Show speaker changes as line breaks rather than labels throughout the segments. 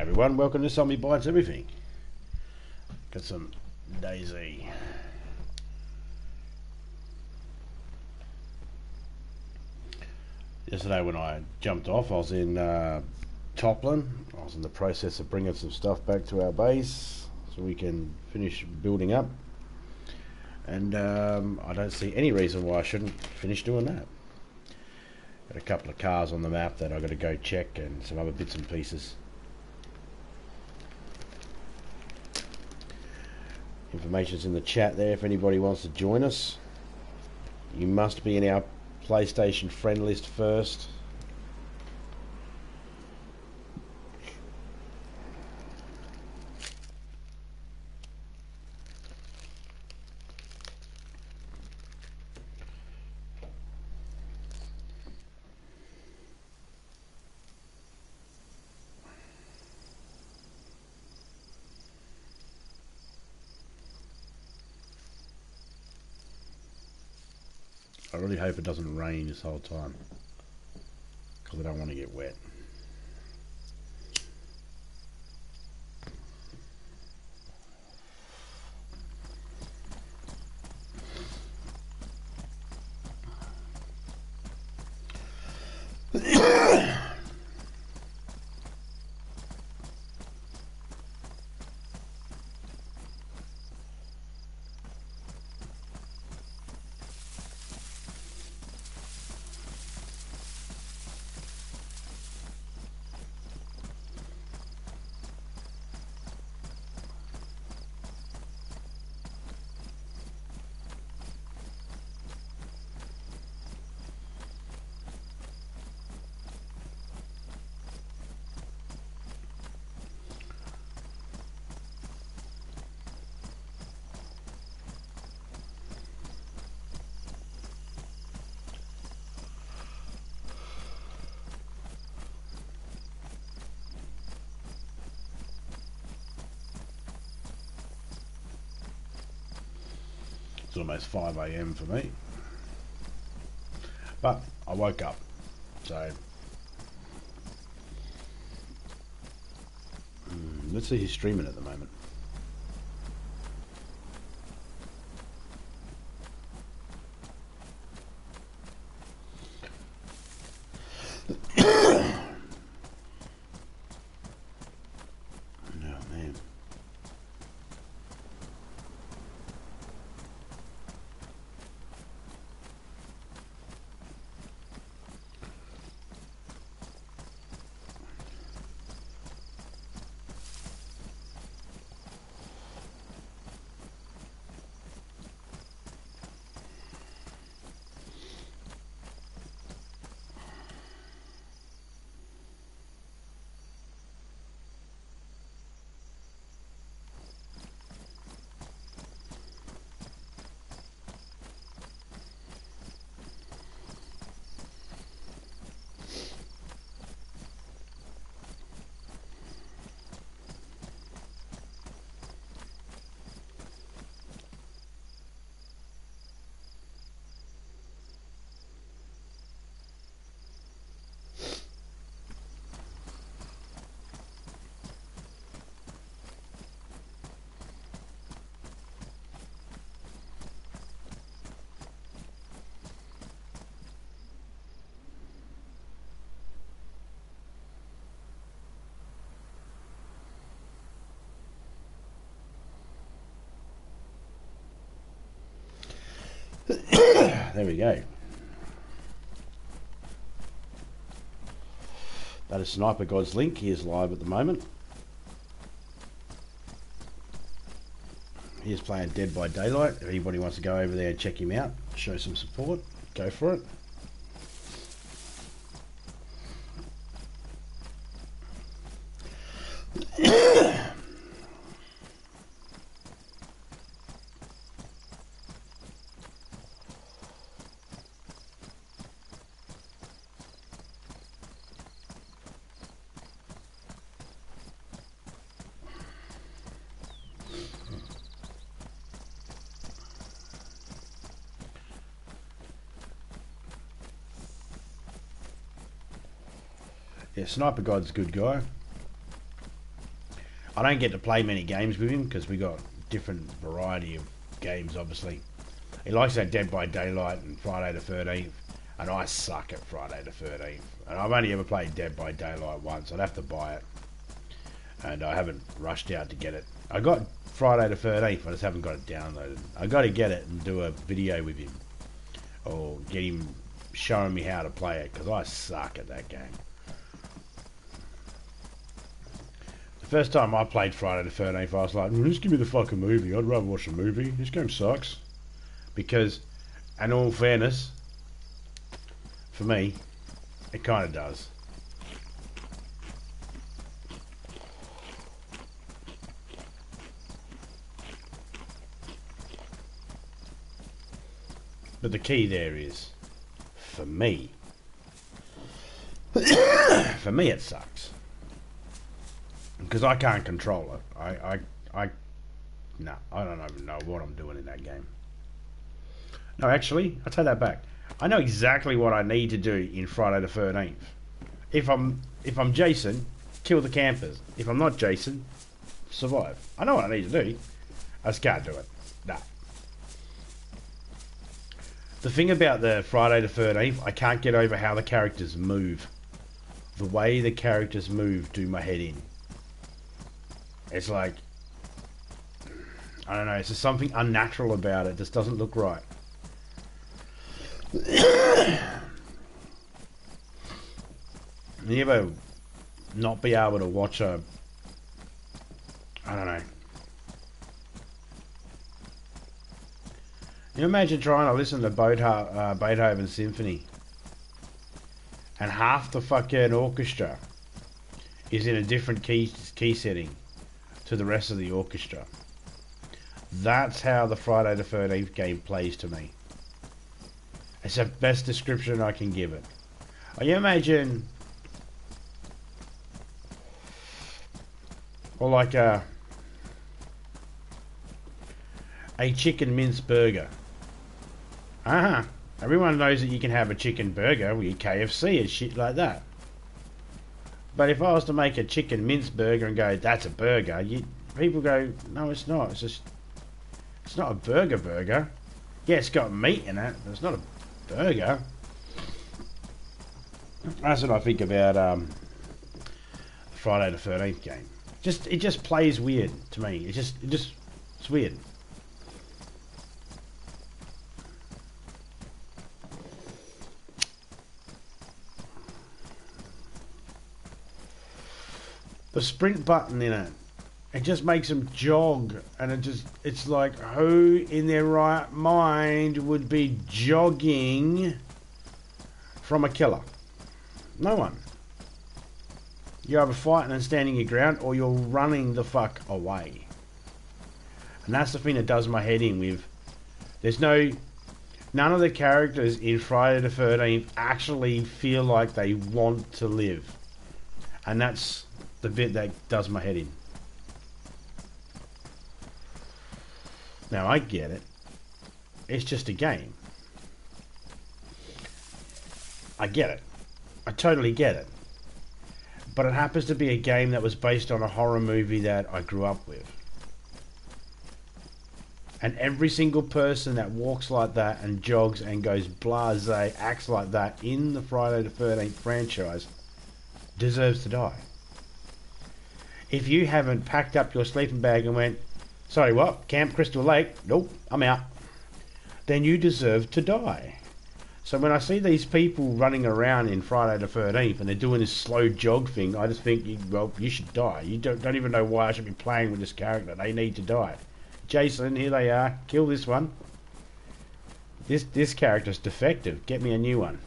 everyone, welcome to Zombie Bites Everything. Got some DayZ. Yesterday when I jumped off, I was in Toplin. I was in the process of bringing some stuff back to our base so we can finish building up. And I don't see any reason why I shouldn't finish doing that. Got a couple of cars on the map that I've got to go check and some other bits and pieces. Information's in the chat there if anybody wants to join us. You must be in our PlayStation friend list first. I really hope it doesn't rain this whole time because I don't want to get wet. It's almost 5 AM for me, but I woke up, so let's see who's streaming at the moment. There we go. That is Sniper God's link. He is live at the moment. He is playing Dead by Daylight. If anybody wants to go over there and check him out, show some support, go for it. Yeah, Sniper God's a good guy. I don't get to play many games with him because we got different variety of games, obviously. He likes that Dead by Daylight and Friday the 13th, and I suck at Friday the 13th. And I've only ever played Dead by Daylight once. I'd have to buy it, and I haven't rushed out to get it. I got Friday the 13th, I just haven't got it downloaded. I got to get it and do a video with him, or get him showing me how to play it, because I suck at that game. The first time I played Friday the 13th, I was like, just give me the fucking movie. I'd rather watch a movie. This game sucks. Because, in all fairness, for me, it kind of does. But the key there is, for me, for me it sucks. Because I can't control it. No, I don't even know what I'm doing in that game. No, actually, I take that back. I know exactly what I need to do in Friday the 13th. If I'm Jason, kill the campers. If I'm not Jason, survive. I know what I need to do. I just can't do it. Nah. The thing about the Friday the 13th, I can't get over how the characters move. The way the characters move do my head in. It's like, I don't know, it's just something unnatural about it. It just doesn't look right. You ever not be able to watch a, I don't know. You imagine trying to listen to Beethoven's Symphony, and half the fucking orchestra is in a different key setting to the rest of the orchestra. That's how the Friday the 13th game plays to me. It's the best description I can give it. You imagine, or like a chicken mince burger. Everyone knows that you can have a chicken burger with your KFC and shit like that. But if I was to make a chicken mince burger and go, that's a burger, people go, no, it's not. It's not a burger. Yeah, it's got meat in it, but it's not a burger. That's what I think about the Friday the 13th game. It just plays weird to me. It's weird. The sprint button in it just makes them jog, and it's like, who in their right mind would be jogging from a killer? No one. You're either fighting and standing your ground, or you're running the fuck away. And that's the thing that does my head in with, none of the characters in Friday the 13th actually feel like they want to live. And that's the bit that does my head in. Now, I get it. It's just a game. I get it. I totally get it. But it happens to be a game that was based on a horror movie that I grew up with. And every single person that walks like that and jogs and goes blasé, acts like that in the Friday the 13th franchise, deserves to die. If you haven't packed up your sleeping bag and went, sorry, what? Camp Crystal Lake? Nope, I'm out. Then you deserve to die. So when I see these people running around in Friday the 13th and they're doing this slow jog thing, I just think, you should die. You don't even know why I should be playing with this character. They need to die. Jason, here they are. Kill this one. This character's defective. Get me a new one.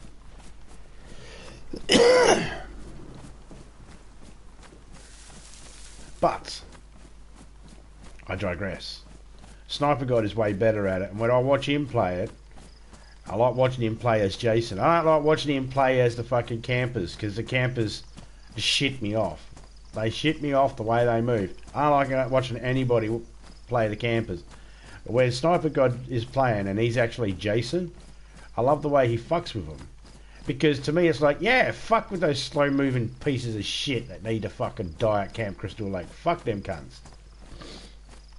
But I digress. Sniper God is way better at it, and when I watch him play it, I like watching him play as Jason. I don't like watching him play as the fucking campers, because the campers shit me off. They shit me off the way they move. I don't like watching anybody play the campers. But when Sniper God is playing and he's actually Jason, I love the way he fucks with them. Because to me it's like, yeah, fuck with those slow moving pieces of shit that need to fucking die at Camp Crystal Lake. Fuck them cunts.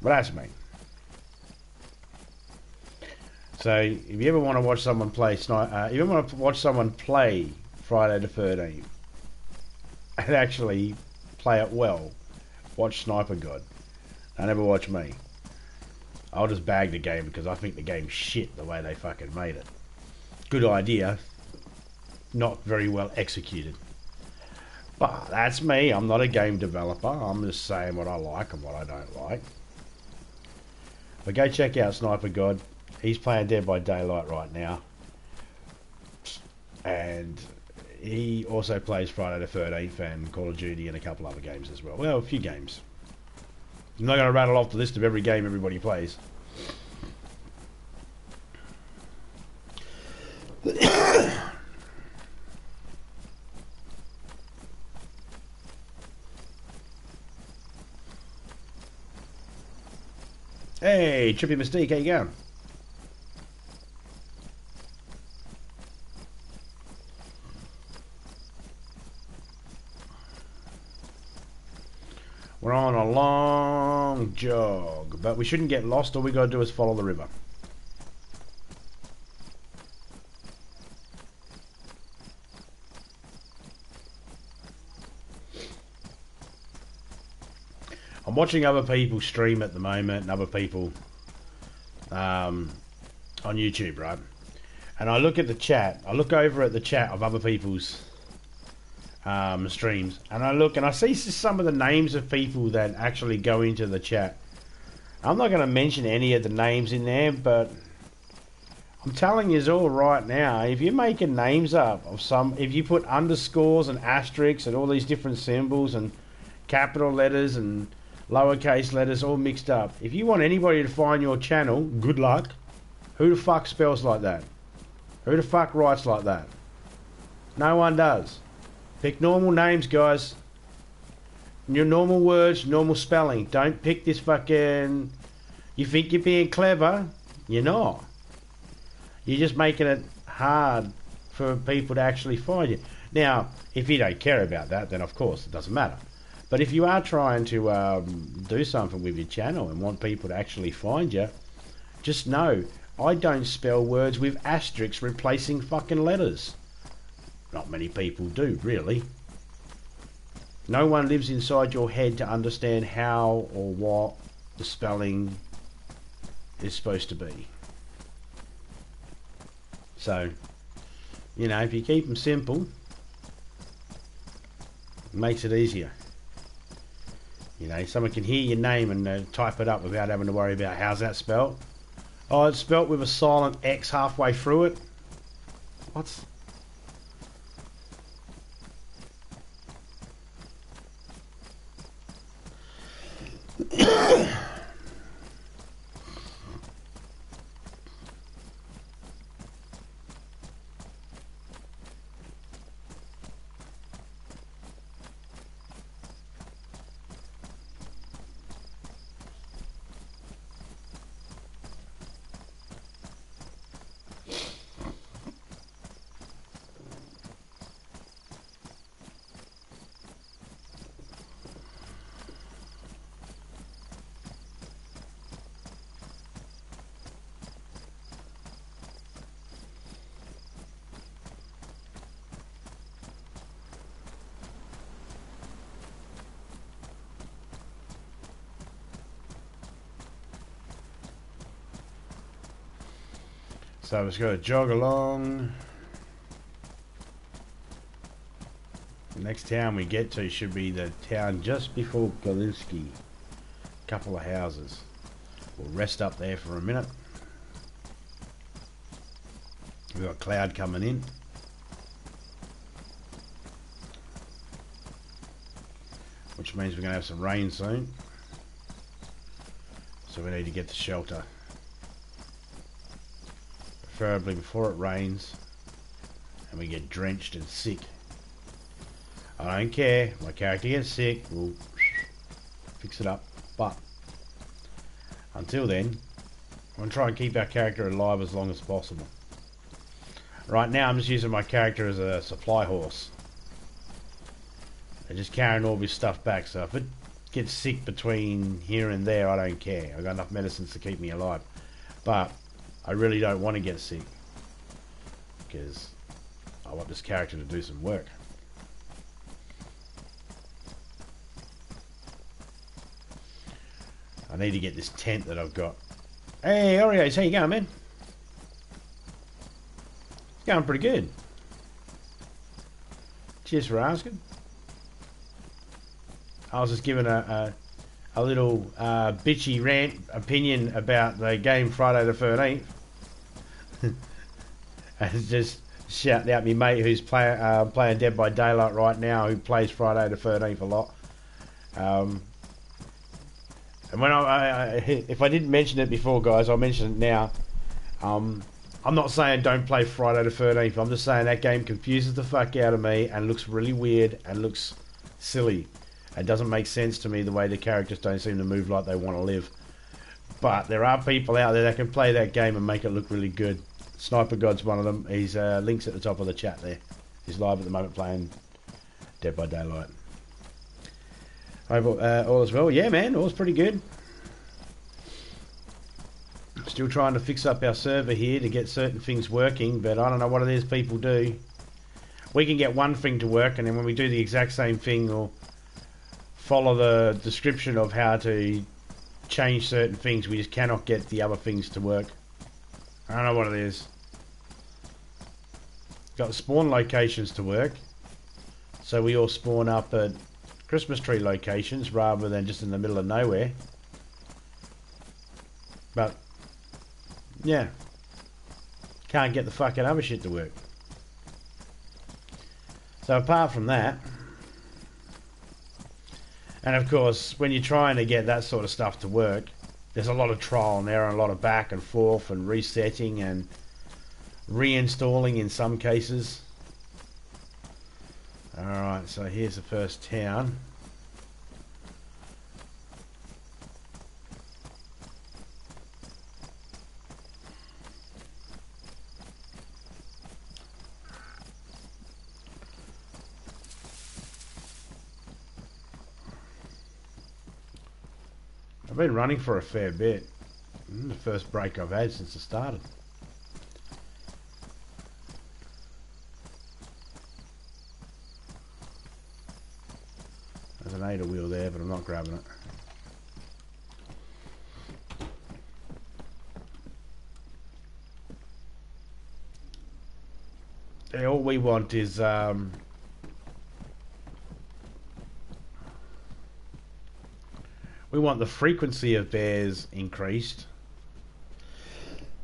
But that's me. So if you ever want to watch someone play if you ever want to watch someone play Friday the 13th and actually play it well, watch Sniper God. Don't ever watch me. I'll just bag the game because I think the game's shit the way they fucking made it. Good idea, not very well executed. But that's me. I'm not a game developer. I'm just saying what I like and what I don't like. But go check out Sniper God. He's playing Dead by Daylight right now. And he also plays Friday the 13th and Call of Duty and a couple other games as well. Well, a few games. I'm not going to rattle off the list of every game everybody plays. Hey, Trippy Mystique, how you going? We're on a long jog, but we shouldn't get lost. All we got to do is follow the river. I'm watching other people stream at the moment and other people on YouTube, right? And I look at the chat. I look over at the chat of other people's streams, and I look and I see some of the names of people that actually go into the chat. I'm not going to mention any of the names in there, but I'm telling you all right now, if you're making names up of if you put underscores and asterisks and all these different symbols and capital letters and lowercase letters all mixed up, if you want anybody to find your channel, good luck. Who the fuck spells like that? Who the fuck writes like that? No one does. Pick normal names, guys. Your normal words, normal spelling. Don't pick this fucking... You think you're being clever? You're not. You're just making it hard for people to actually find you. Now, if you don't care about that, then of course it doesn't matter. But if you are trying to do something with your channel and want people to actually find you, just know, I don't spell words with asterisks replacing fucking letters. Not many people do, really. No one lives inside your head to understand how or what the spelling is supposed to be. So, you know, if you keep them simple, it makes it easier. You know, someone can hear your name and type it up without having to worry about how's that spelled. Oh, it's spelt with a silent X halfway through it. What's... So it's got to jog along. The next town we get to should be the town just before Galinsky. Couple of houses. We'll rest up there for a minute. We've got cloud coming in. Which means we're going to have some rain soon. So we need to get to shelter. Preferably before it rains and we get drenched and sick. I don't care. My character gets sick, we'll fix it up. But until then, I'm going to try and keep our character alive as long as possible. Right now I'm just using my character as a supply horse. And just carrying all this stuff back, so if it gets sick between here and there, I don't care. I've got enough medicines to keep me alive. But I really don't want to get sick, because I want this character to do some work. I need to get this tent that I've got. Hey, Oreos, how you going, man? It's going pretty good. Cheers for asking. I was just giving a little bitchy rant opinion about the game Friday the 13th. And just shouting out me mate who's playing Dead by Daylight right now, who plays Friday the 13th a lot. And when if I didn't mention it before, guys, I'll mention it now. I'm not saying don't play Friday the 13th. I'm just saying that game confuses the fuck out of me and looks really weird and looks silly. It doesn't make sense to me the way the characters don't seem to move like they want to live. But there are people out there that can play that game and make it look really good. Sniper God's one of them. He's links at the top of the chat there. He's live at the moment playing Dead by Daylight. All is well. Yeah, man, all's pretty good. Still trying to fix up our server here to get certain things working, but I don't know what it is people do. We can get one thing to work, and then when we do the exact same thing or follow the description of how to change certain things, we just cannot get the other things to work. I don't know what it is. Got the spawn locations to work, so we all spawn up at Christmas tree locations rather than just in the middle of nowhere. But yeah, can't get the fucking other shit to work. So apart from that, and of course when you're trying to get that sort of stuff to work, there's a lot of trial and error and a lot of back and forth and resetting and reinstalling in some cases. Alright, so here's the first town. I've been running for a fair bit. The first break I've had since I started. There's an ADA wheel there, but I'm not grabbing it. Yeah, all we want is we want the frequency of bears increased.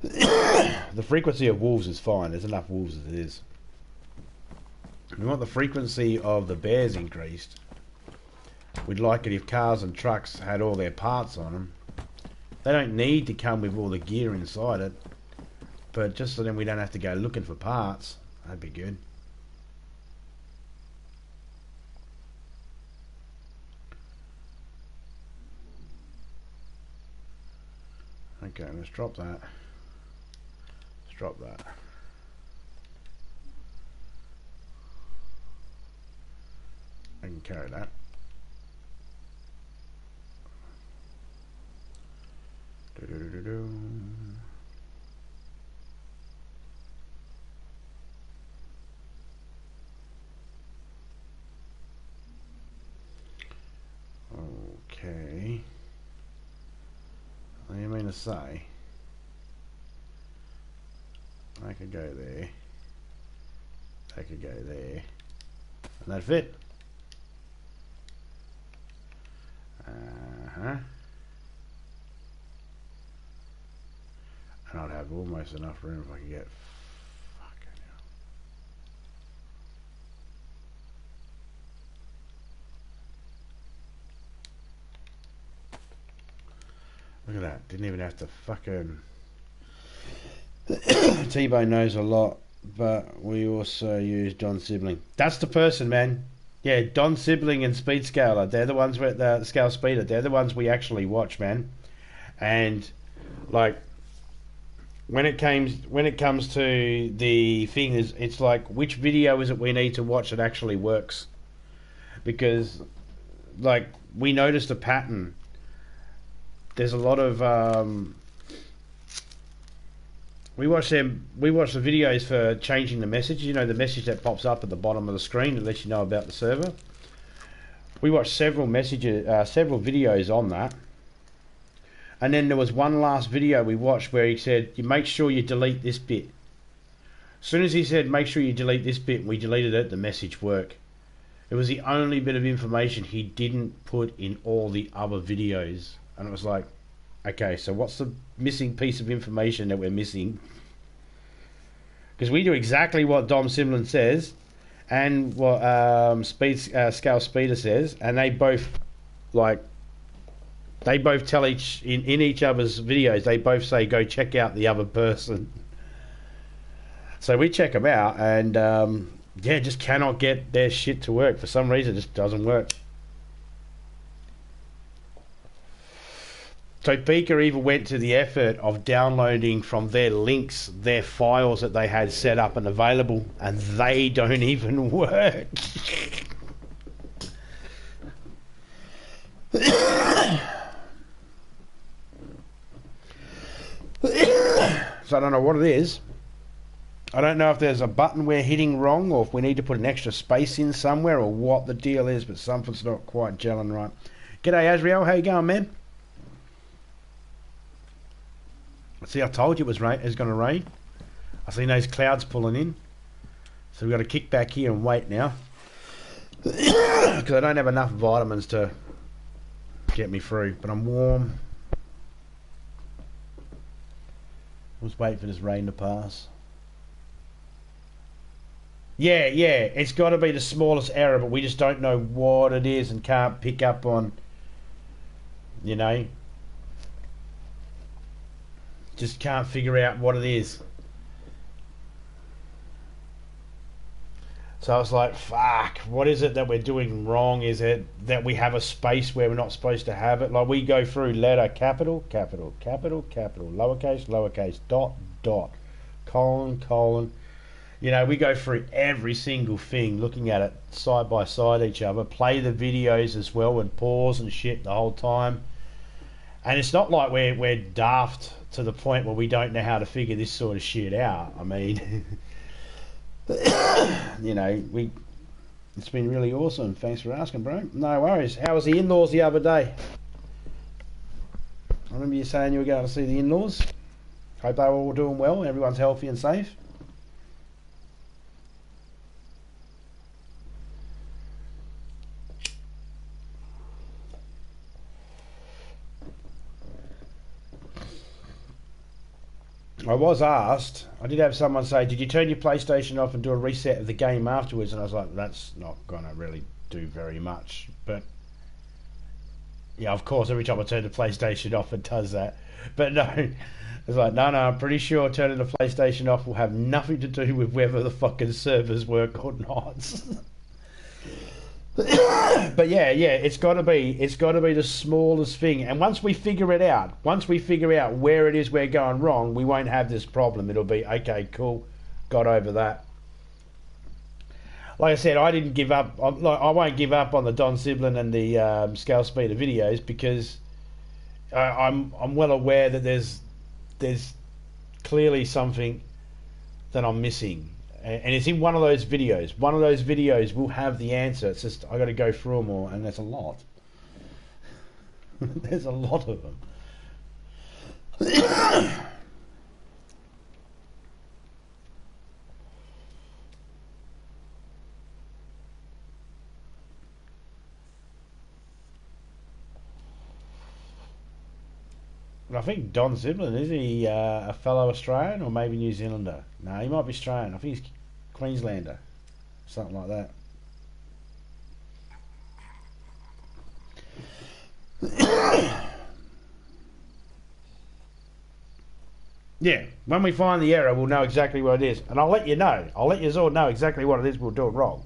The frequency of wolves is fine. There's enough wolves as it is. We want the frequency of the bears increased. We'd like it if cars and trucks had all their parts on them. They don't need to come with all the gear inside it, but just so then we don't have to go looking for parts. That'd be good. Okay, let's drop that. Let's drop that. I can carry that. Do-do-do-do-do. Okay. What do you mean to say? I could go there. I could go there. And that fit. Uh-huh. And I'd have almost enough room if I could get... Fucking hell. Look at that. Didn't even have to fucking... T-Bone knows a lot, but we also use Don Sibling. That's the person, man. Yeah, Don Sibling and Speed Scaler. They're the ones with the Scale Speeder. They're the ones we actually watch, man. And, like, when it comes to the thing, is it's like, which video is it we need to watch that actually works? Because, like, we noticed a pattern. There's a lot of we watch the videos for changing the message. You know, the message that pops up at the bottom of the screen that lets you know about the server. We watched several videos on that. And then there was one last video we watched where he said, you make sure you delete this bit. As soon as he said, make sure you delete this bit, and we deleted it, the message worked. It was the only bit of information he didn't put in all the other videos. And it was like, okay, so what's the missing piece of information that we're missing? Because we do exactly what Dom Simlin says and what Scale Speeder says, and they both, like, they both tell in each other's videos, they both say, go check out the other person. So we check them out, and yeah, just cannot get their shit to work. For some reason, it just doesn't work. So Beaker even went to the effort of downloading from their links their files that they had set up and available, and they don't even work. So I don't know what it is. I don't know if there's a button we're hitting wrong, or if we need to put an extra space in somewhere, or what the deal is, but something's not quite gelling right. G'day Azriel, how you going, man? See, I told you it was going to rain. I seen those clouds pulling in. So we've got to kick back here and wait now. Because I don't have enough vitamins to get me through. But I'm warm. Let's wait for this rain to pass. Yeah, it's got to be the smallest error, but we just don't know what it is and can't pick up on, you know. Just can't figure out what it is. So I was like, fuck, what is it that we're doing wrong? Is it that we have a space where we're not supposed to have it? Like, we go through letter, capital, capital, capital, capital, lowercase, lowercase, dot, dot, colon, colon. You know, we go through every single thing, looking at it side by side each other, play the videos as well and pause and shit the whole time. And it's not like we're daft to the point where we don't know how to figure this sort of shit out. I mean, you know, it's been really awesome. Thanks for asking, bro. No worries. How was the in-laws the other day? I remember you saying you were going to see the in-laws. Hope they were all doing well. Everyone's healthy and safe. I was asked, I did have someone say, did you turn your PlayStation off and do a reset of the game afterwards? And I was like, that's not going to really do very much. But, yeah, of course, every time I turn the PlayStation off, it does that. But no, it's like, no, I'm pretty sure turning the PlayStation off will have nothing to do with whether the fucking servers work or not. But yeah, it's got to be the smallest thing. And once we figure out where it is we're going wrong, we won't have this problem. It'll be okay, cool, got over that. Like I said, I didn't give up. I won't give up on the Don Siblin and the Scale Speeder videos, because I'm well aware that there's clearly something that I'm missing. And it's in one of those videos. One of those videos will have the answer. It's just, I got to go through them all, and there's a lot. There's a lot of them. I think Don Siblin, is he a fellow Australian or maybe New Zealander? No, he might be Australian. I think he's Queenslander, something like that. Yeah, when we find the error, we'll know exactly what it is, and I'll let you know. I'll let you all know exactly what it is. We'll do it wrong.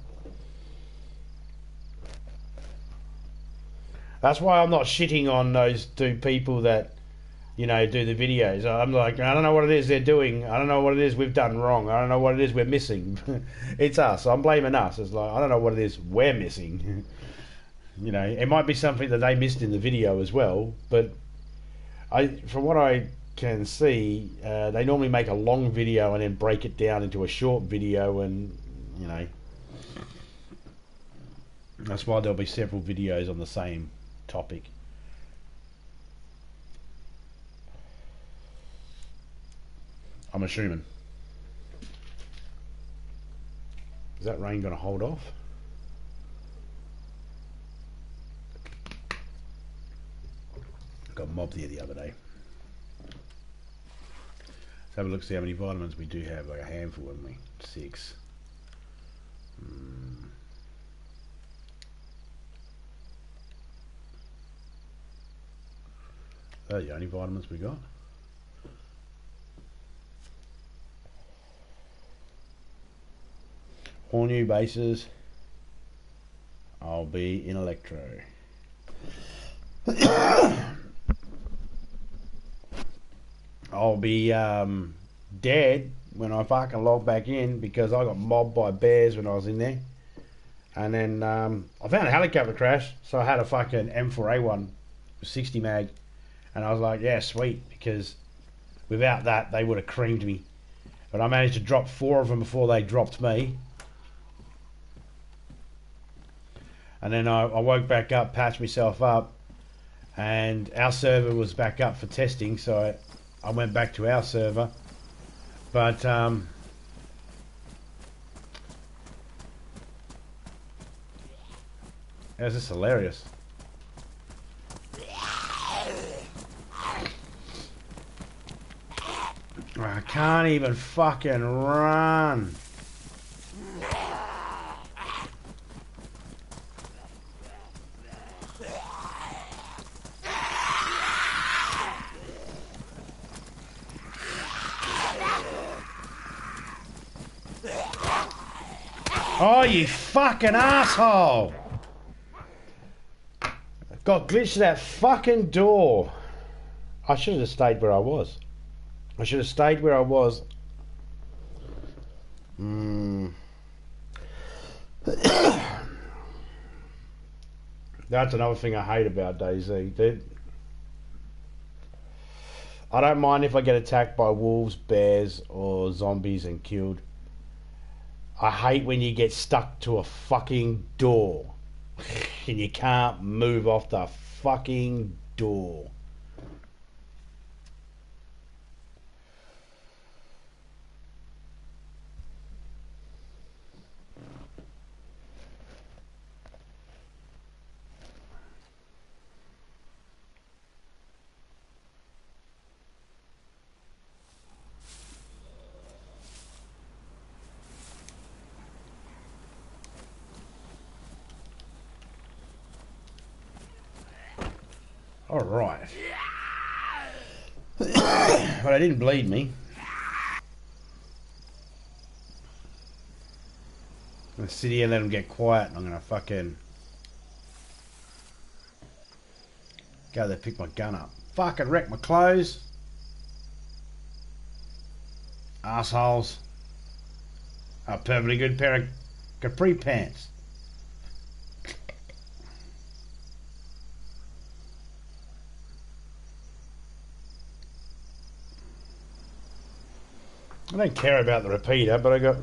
That's why I'm not shitting on those two people that, you know, do the videos. I'm like, I don't know what it is they're doing. I don't know what it is we've done wrong. I don't know what it is we're missing. It's us. I'm blaming us. It's like, I don't know what it is we're missing. You know, it might be something that they missed in the video as well. But from what I can see, they normally make a long video and then break it down into a short video, and you know, that's why there'll be several videos on the same topic. I'm assuming. Is that rain going to hold off? Got mobbed here the other day. Let's have a look, see how many vitamins we do have. Like a handful, haven't we? 6. They're the only vitamins we got. All new bases. I'll be in Electro. I'll be dead when I fucking log back in because I got mobbed by bears when I was in there. And then I found a helicopter crash, so I had a fucking M4A1 60 mag. And I was like, yeah, sweet, because without that, they would have creamed me. But I managed to drop 4 of them before they dropped me. And then I woke back up, patched myself up, and our server was back up for testing, so I went back to our server. But this is hilarious. I can't even fucking run. Oh, you fucking asshole! Got glitched to that fucking door. I should have stayed where I was. I should have stayed where I was. That's another thing I hate about DayZ. I don't mind if I get attacked by wolves, bears, or zombies and killed. I hate when you get stuck to a fucking door and you can't move off the fucking door. All right. But it didn't bleed me. I'm going to sit here and let them get quiet, and I'm going to fucking go there, pick my gun up. Fucking wreck my clothes. Assholes. A perfectly good pair of capri pants. I don't care about the repeater, but I don't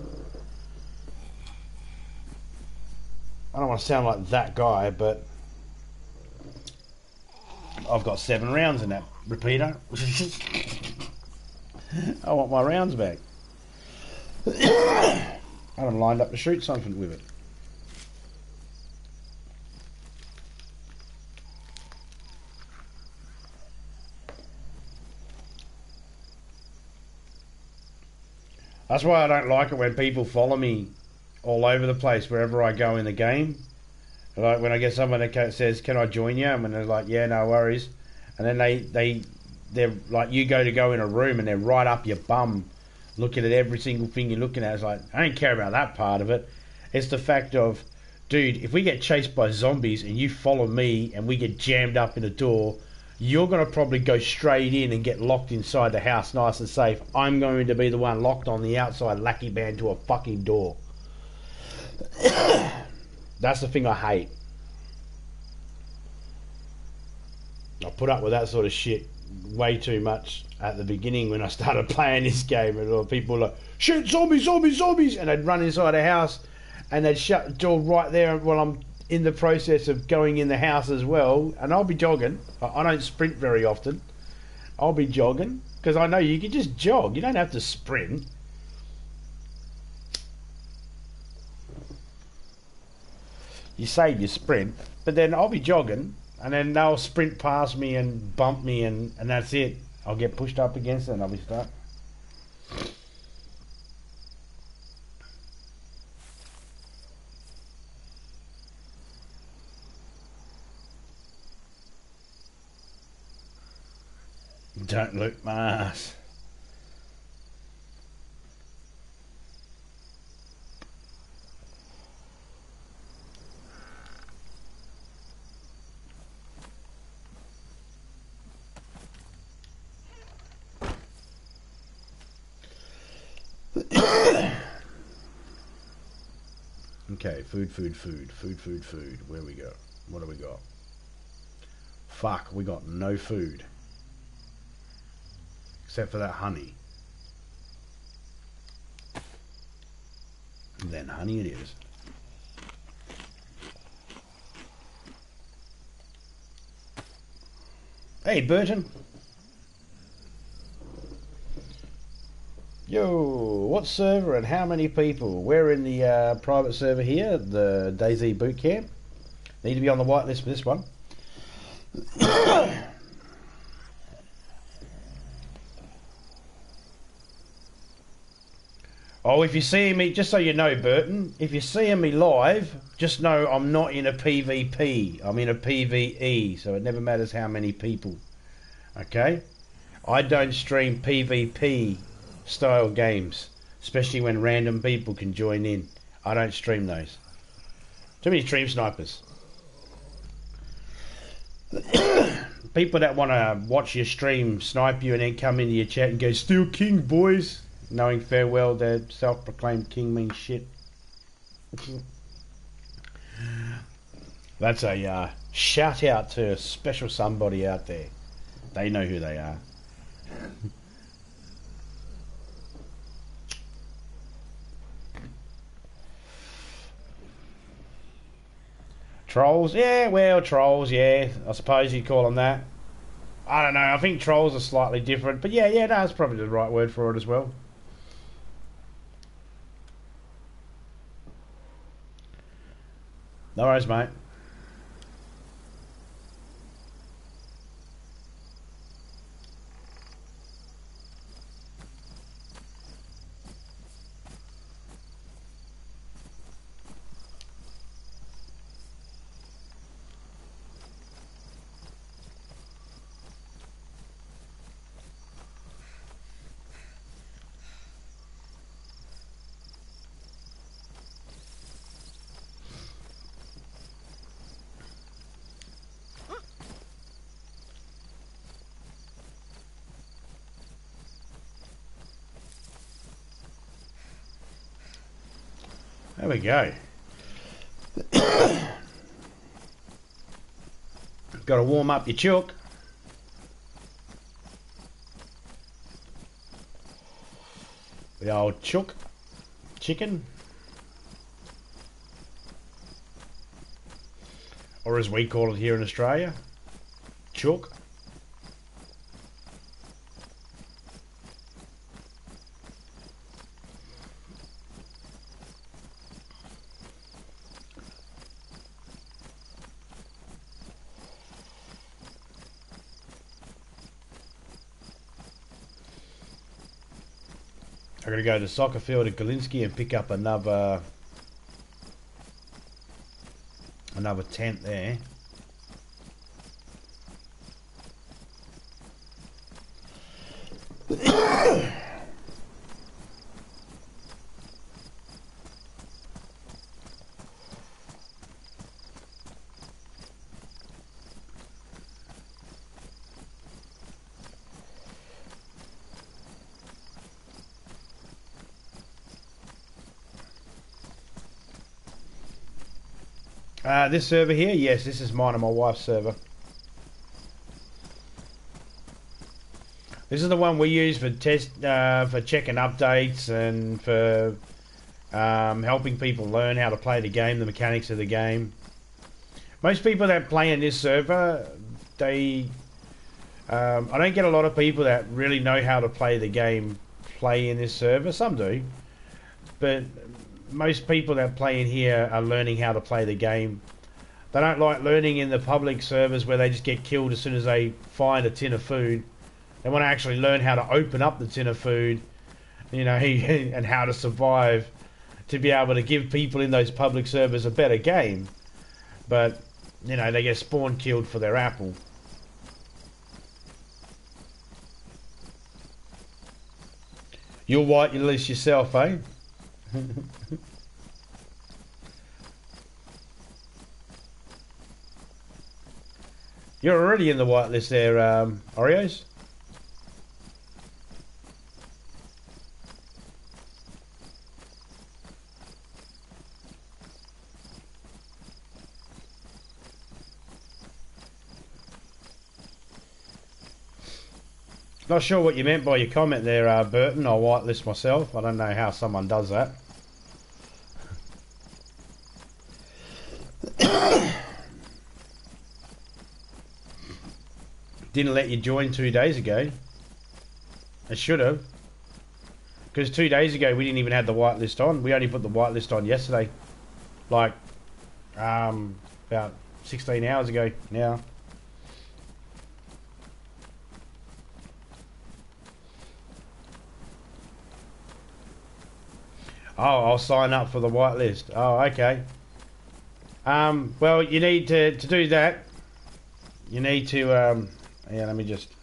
want to sound like that guy, but I've got 7 rounds in that repeater. I want my rounds back. I'm lined up to shoot something with it. That's why I don't like it when people follow me all over the place wherever I go in the game. Like when I get someone that says, "Can I join you?" and when they're like, "Yeah, no worries," and then they're like, you go in a room and they're right up your bum, looking at every single thing you're looking at. It's like, I don't care about that part of it. It's the fact of, dude, if we get chased by zombies and you follow me and we get jammed up in a door, you're going to probably go straight in and get locked inside the house nice and safe. I'm going to be the one locked on the outside, lackey band to a fucking door. That's the thing I hate. I put up with that sort of shit way too much at the beginning when I started playing this game, and people were like, "Shoot, zombies, zombies, zombies," and they'd run inside a house and they'd shut the door right there while I'm in the process of going in the house as well, and I'll be jogging. I don't sprint very often. I'll be jogging because I know you can just jog. You don't have to sprint. You save your sprint, but then I'll be jogging and then they'll sprint past me and bump me, and that's it. I'll get pushed up against it and I'll be stuck. Don't look my ass. Okay, food. Where we go? What do we got? Fuck, we got no food. Except for that honey. Then honey it is. Hey, Burton. Yo, what server and how many people? We're in the private server here, the DayZ boot camp. Need to be on the whitelist for this one. Oh, if you're seeing me, just so you know, Burton, if you're seeing me live, just know I'm not in a PvP. I'm in a PvE, so it never matters how many people. Okay? I don't stream PvP style games, especially when random people can join in. I don't stream those. Too many stream snipers. People that want to watch your stream snipe you and then come into your chat and go, "Still king, boys," knowing farewell their self-proclaimed king means shit. That's a shout out to a special somebody out there. They know who they are. Trolls? Yeah, well, trolls, yeah. I suppose you'd call them that. I don't know. I think trolls are slightly different. But yeah, that's probably the right word for it as well. No worries, mate. There we go. Got to warm up your chook. The old chook. Chicken. Or as we call it here in Australia, chook. I'm going to go to the soccer field at Galinsky and pick up another tent there. This server here, yes, this is mine and my wife's server. This is the one we use for for checking updates and for helping people learn how to play the game, the mechanics of the game. Most people that play in this server, I don't get a lot of people that really know how to play the game play in this server. Some do, but most people that play in here are learning how to play the game. They don't like learning in the public servers where they just get killed as soon as they find a tin of food. They want to actually learn how to open up the tin of food, you know, and how to survive to be able to give people in those public servers a better game. But, you know, they get spawn killed for their apple. You'll whitelist yourself, eh? You're already in the whitelist there, Oreos. Not sure what you meant by your comment there, Burton. I'll whitelist myself. I don't know how someone does that. Didn't let you join 2 days ago. I should have. Because 2 days ago we didn't even have the whitelist on. We only put the whitelist on yesterday. Like, about 16 hours ago now. Oh, I'll sign up for the whitelist. Oh, okay. Well, you need to do that. You need to, yeah, let me just...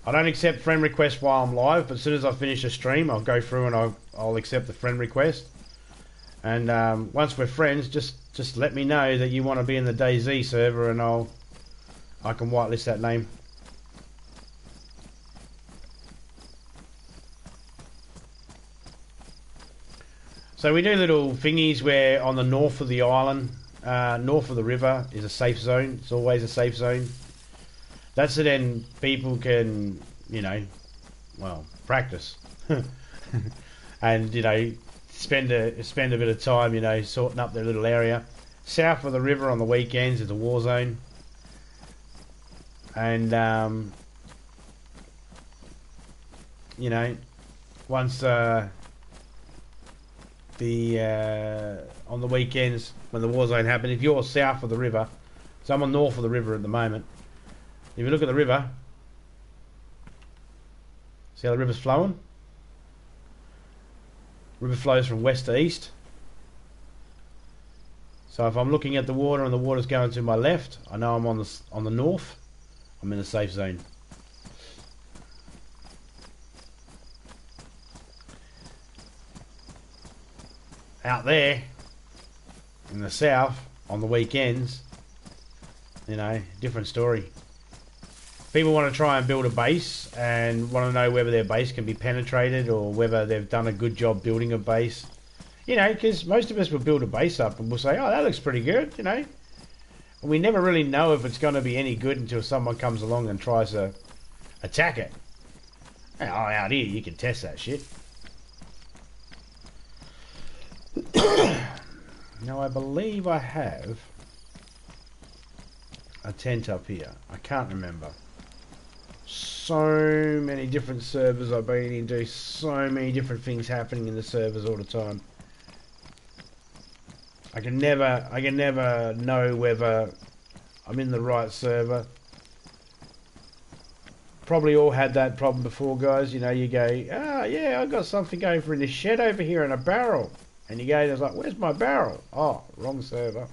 I don't accept friend requests while I'm live, but as soon as I finish a stream, I'll go through and I'll accept the friend request. And once we're friends, just let me know that you want to be in the DayZ server, and I can whitelist that name. So we do little thingies where on the north of the island, north of the river, is a safe zone. It's always a safe zone. That's so then people can, you know, well, practice. And, you know, spend a bit of time, you know, sorting up their little area. South of the river on the weekends is a war zone. And, you know, once... on the weekends when the war zone happened, if you're south of the river, so I'm on north of the river at the moment, if you look at the river, see how the river's flowing? River flows from west to east. So if I'm looking at the water and the water's going to my left, I know I'm on the north. I'm in a safe zone. Out there in the south on the weekends, you know, different story. People want to try and build a base and want to know whether their base can be penetrated or whether they've done a good job building a base. You know, because most of us will build a base up and we'll say, oh, that looks pretty good, you know. And we never really know if it's going to be any good until someone comes along and tries to attack it. Oh, out here you can test that shit. Now I believe I have a tent up here. I can't remember. So many different servers I've been into, so many different things happening in the servers all the time. I can never know whether I'm in the right server. Probably all had that problem before, guys. You know, you go, ah, yeah, I've got something going for in this shed over here in a barrel. And you go, there's like, where's my barrel? Oh, wrong server.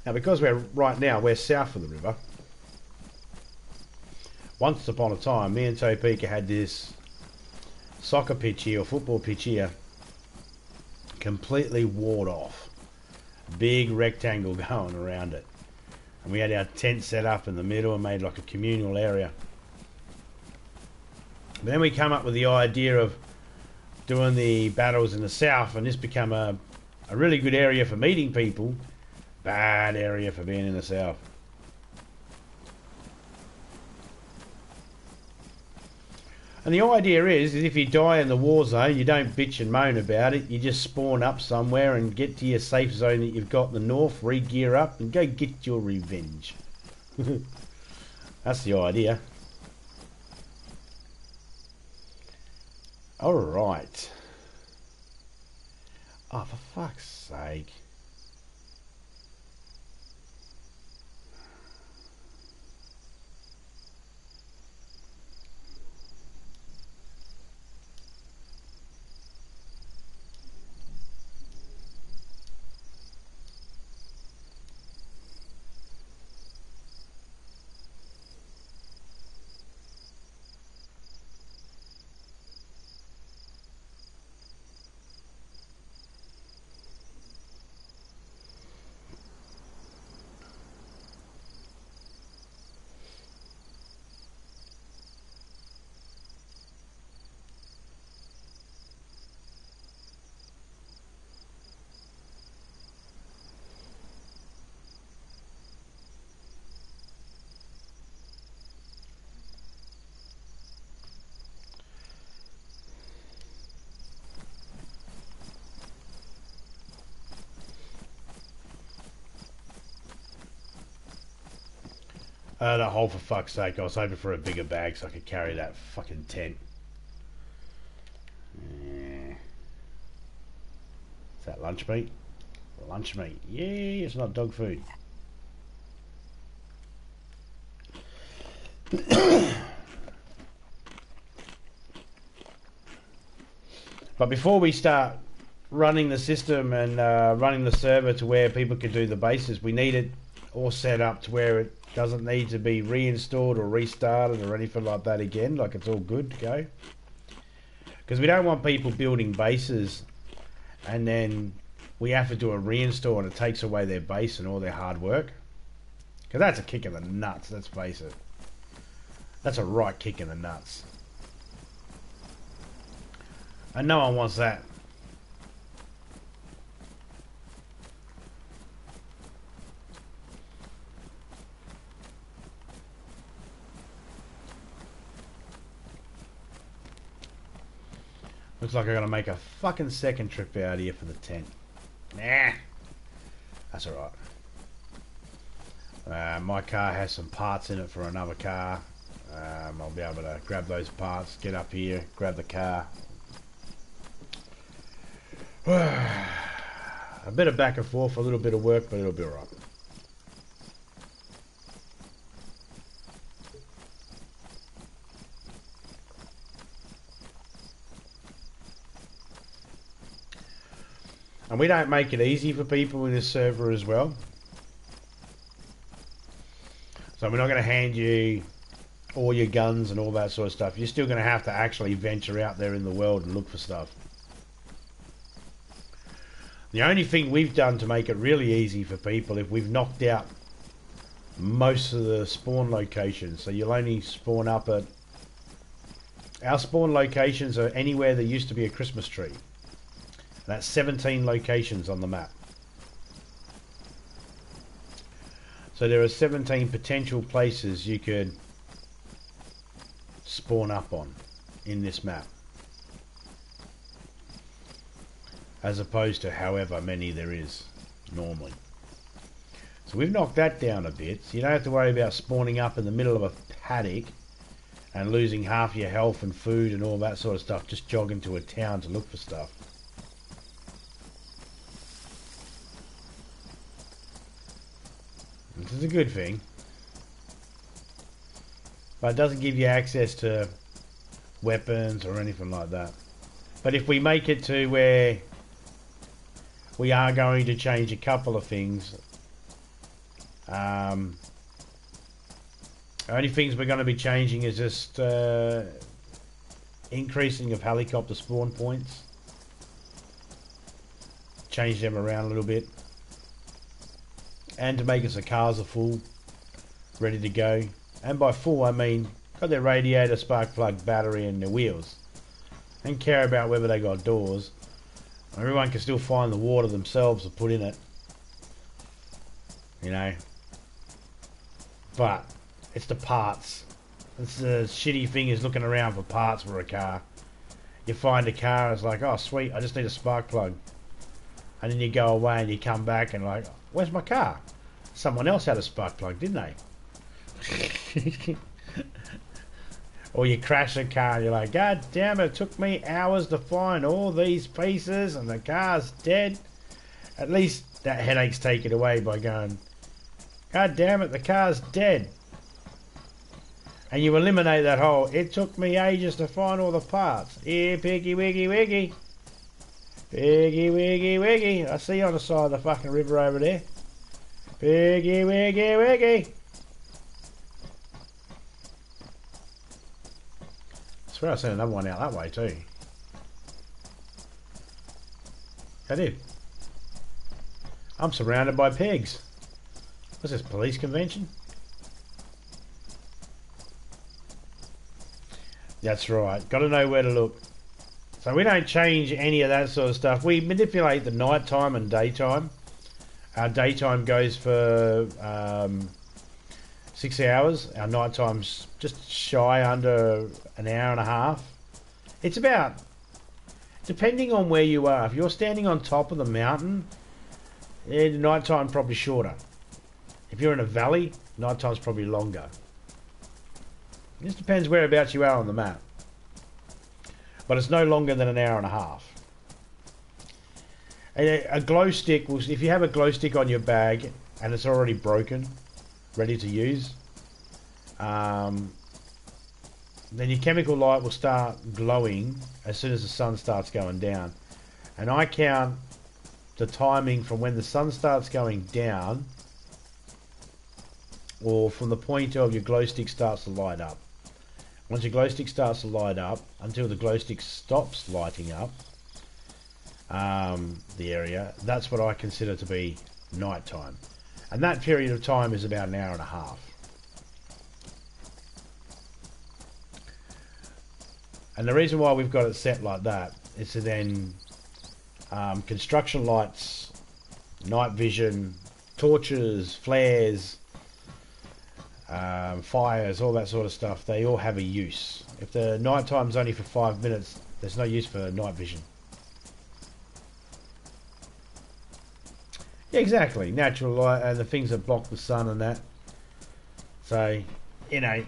Now, because we're south of the river, once upon a time, me and Topeka had this soccer pitch here, or football pitch here, completely walled off. big rectangle going around it. And we had our tent set up in the middle and made like a communal area. But then we come up with the idea of doing the battles in the south, and this become a really good area for meeting people. Bad area for being in the south. And the idea is if you die in the war zone, you don't bitch and moan about it. You just spawn up somewhere and get to your safe zone that you've got in the north, re-gear up, and go get your revenge. That's the idea. Alright. Oh, for fuck's sake. That hole, for fuck's sake. I was hoping for a bigger bag so I could carry that fucking tent. Yeah. Is that lunch meat? Lunch meat. Yeah, it's not dog food. But before we start running the system and running the server to where people can do the bases, we need it all set up to where it doesn't need to be reinstalled or restarted or anything like that again. Like, it's all good to go. Because we don't want people building bases and then we have to do a reinstall and it takes away their base and all their hard work. Because that's a kick in the nuts, let's face it. That's a right kick in the nuts. And no one wants that. Looks like I gotta make a fucking second trip out here for the tent. Nah, that's alright. My car has some parts in it for another car. I'll be able to grab those parts, get up here, grab the car. A bit of back and forth, a little bit of work, but it'll be alright. And we don't make it easy for people in this server as well. So we're not going to hand you all your guns and all that sort of stuff. You're still going to have to actually venture out there in the world and look for stuff. The only thing we've done to make it really easy for people, if we've knocked out most of the spawn locations, so you'll only spawn up at... Our spawn locations are anywhere there used to be a Christmas tree. That's 17 locations on the map. So there are 17 potential places you could spawn up on in this map. As opposed to however many there is normally. So we've knocked that down a bit. So you don't have to worry about spawning up in the middle of a paddock and losing half your health and food and all that sort of stuff just jogging to a town to look for stuff. This is a good thing. But it doesn't give you access to weapons or anything like that. But if we make it to where we are going to change a couple of things. Only things we're going to be changing is just increasing of helicopter spawn points. Change them around a little bit. and to make it so cars are full, ready to go. And by full I mean got their radiator, spark plug, battery and their wheels. Don't care about whether they got doors. Everyone can still find the water themselves to put in it, you know. But it's the parts. It's the shitty thing is looking around for parts for a car. You find a car, it's like, oh sweet, I just need a spark plug. And then you go away and you come back and like, where's my car? Someone else had a spark plug, didn't they? Or you crash a car and you're like, God damn it took me hours to find all these pieces and the car's dead. At least that headache's taken away by going, God damn it, the car's dead. And you eliminate that whole, it took me ages to find all the parts. Here, piggy, wiggy, wiggy. Piggy, wiggy, wiggy. I see you on the side of the fucking river over there. Piggy, wiggy, wiggy. I swear I sent another one out that way too. I did. I'm surrounded by pigs. What's this, police convention? That's right. Got to know where to look. So we don't change any of that sort of stuff. We manipulate the nighttime and daytime. Our daytime goes for 6 hours. Our nighttime's just shy under an hour and a half. It's about, depending on where you are. If you're standing on top of the mountain, the nighttime probably shorter. If you're in a valley, nighttime's probably longer. It just depends whereabouts you are on the map. But it's no longer than an hour and a half. A glow stick, if you have a glow stick on your bag and it's already broken, ready to use, then your chemical light will start glowing as soon as the sun starts going down. And I count the timing from when the sun starts going down or from the point of your glow stick starts to light up. Once your glow stick starts to light up, until the glow stick stops lighting up the area, that's what I consider to be nighttime. And that period of time is about an hour and a half. And the reason why we've got it set like that is to then construction lights, night vision, torches, flares, fires, all that sort of stuff, they all have a use. If the night time's only for 5 minutes, there's no use for night vision. Yeah, exactly, natural light and the things that block the sun and that. So, you know.